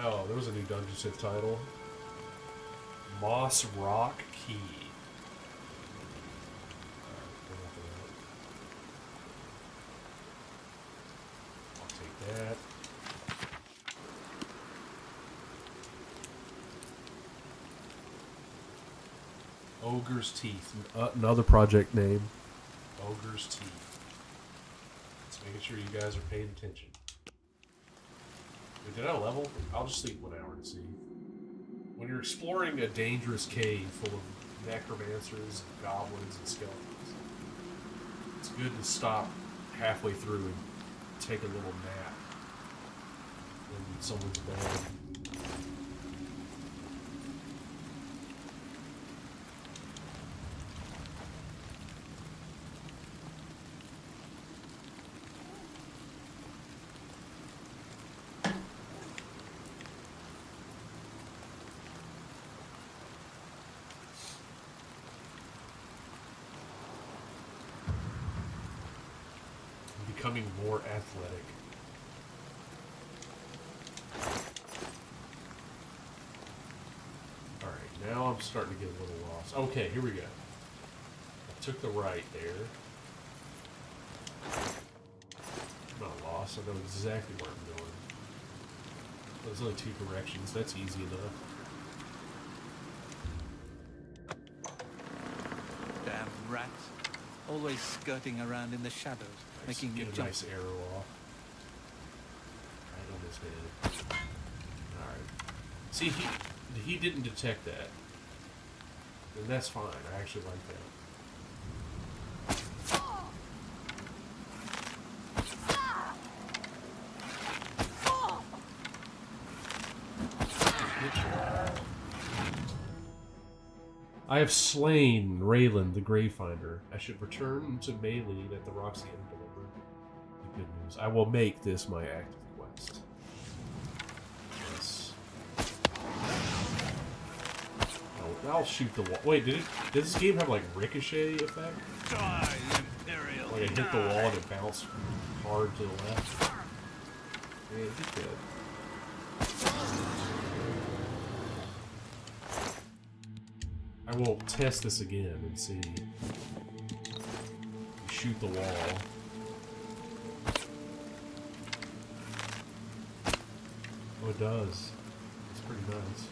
Oh, there was a new Dungeon Synth title. Moss Rock Key. I'll take that. Ogre's Teeth. Another project name. Ogre's Teeth. Just making sure you guys are paying attention. Wait, did I level? I'll just sleep 1 hour and see. When you're exploring a dangerous cave full of necromancers, and goblins, and skeletons, it's good to stop halfway through and take a little nap in someone's bed. Becoming more athletic. Alright, now I'm starting to get a little lost. Okay, here we go. I took the right there. I'm not lost, I know exactly where I'm going. There's only 2 directions, that's easy enough. Damn rats. Always skirting around in the shadows, making me Get a nice arrow off. Right on his head. Alright. See, he didn't detect that. And that's fine. I actually like that. I have slain Raylan the Gravefinder. I should return to Maylene at the Roxy and deliver the good news. I will make this my active quest. Yes. I'll shoot the wall. Wait, does this game have like ricochet effect? Die, Imperial! Like I hit the wall and it bounced hard to the left? Yeah, it did. I will test this again and see. Shoot the wall. Oh, it does. It's pretty nice.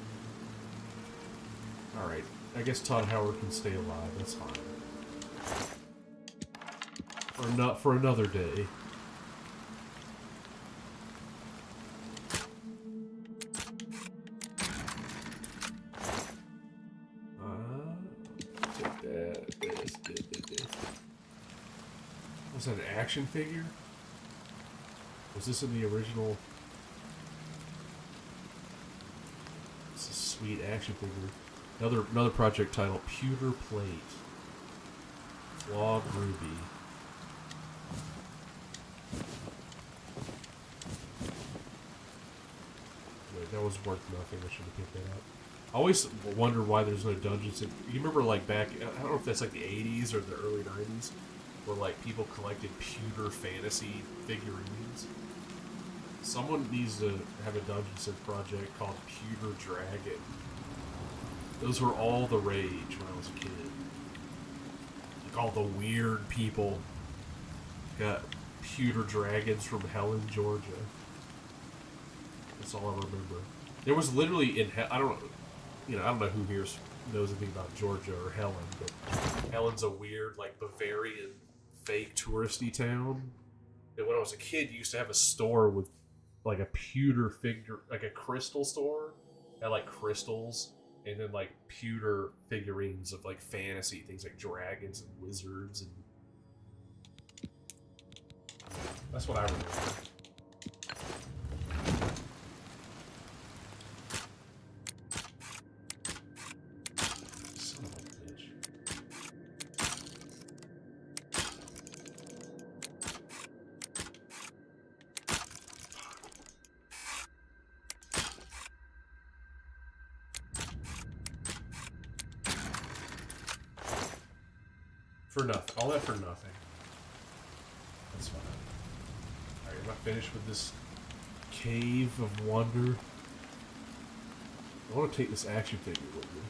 Alright. I guess Todd Howard can stay alive. That's fine. For another day. Take that. This. Was that an action figure? Was this in the original? It's a sweet action figure. Another project title, Pewter Plate. Flawed Ruby. Wait, that was worth nothing. I should have picked that up. I always wonder why there's no dungeons. You remember, like, back, I don't know if that's like the 80s or the early 90s, where, like, people collected pewter fantasy figurines. Someone needs to have a Dungeon Synth project called Pewter Dragon. Those were all the rage when I was a kid. Like, all the weird people got pewter dragons from Helen, Georgia. That's all I remember. There was literally in I don't know who here knows anything about Georgia or Helen, but Helen's a weird, like, Bavarian fake touristy town. And when I was a kid, you used to have a store with, like, a pewter figure, like a crystal store, had, like, crystals, and then, like, pewter figurines of, like, fantasy things like dragons and wizards, and that's what I remember. Son of a bitch. For nothing. All that for nothing. That's fine. Alright, am I finished with this cave of wonder? I want to take this action figure with me.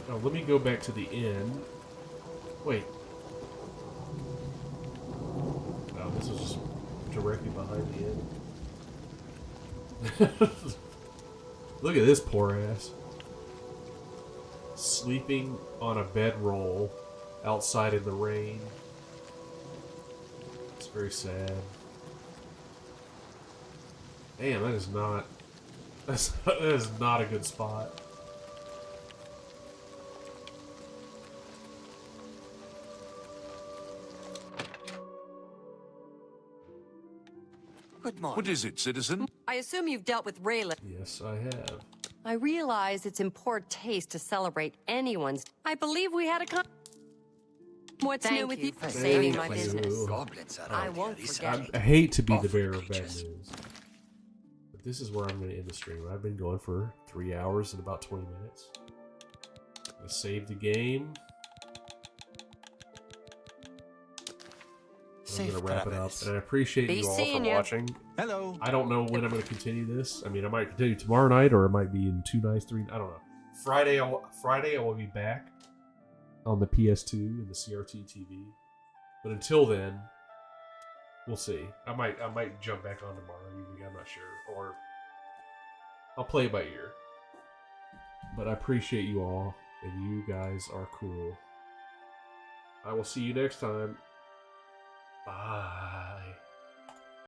Oh, let me go back to the inn. Wait. Oh, this is just directly behind the inn. Look at this poor ass. Sleeping on a bedroll outside in the rain. It's very sad. Damn, that is not... that is not a good spot. Good morning. What is it, citizen? I assume you've dealt with Raylan. Yes, I have. I realize it's in poor taste to celebrate anyone's. I believe we had a What's new with you? for Saving saving my face. business. Goblins are I out won't here, forget it. I hate to be the Awful bearer of bad creatures. news. But this is where I'm going to end the stream. I've been going for 3 hours and about 20 minutes. I saved the game. I'm going to wrap it up. And I appreciate Be you all seeing for ya. watching. Hello. I don't know when I'm going to continue this. I mean, I might continue tomorrow night, or it might be in 2 nights, 3. I don't know. Friday I will be back on the PS2 and the CRT TV. But until then, we'll see. I might jump back on tomorrow evening. I'm not sure, or I'll play it by ear. But I appreciate you all, and you guys are cool. I will see you next time. Bye.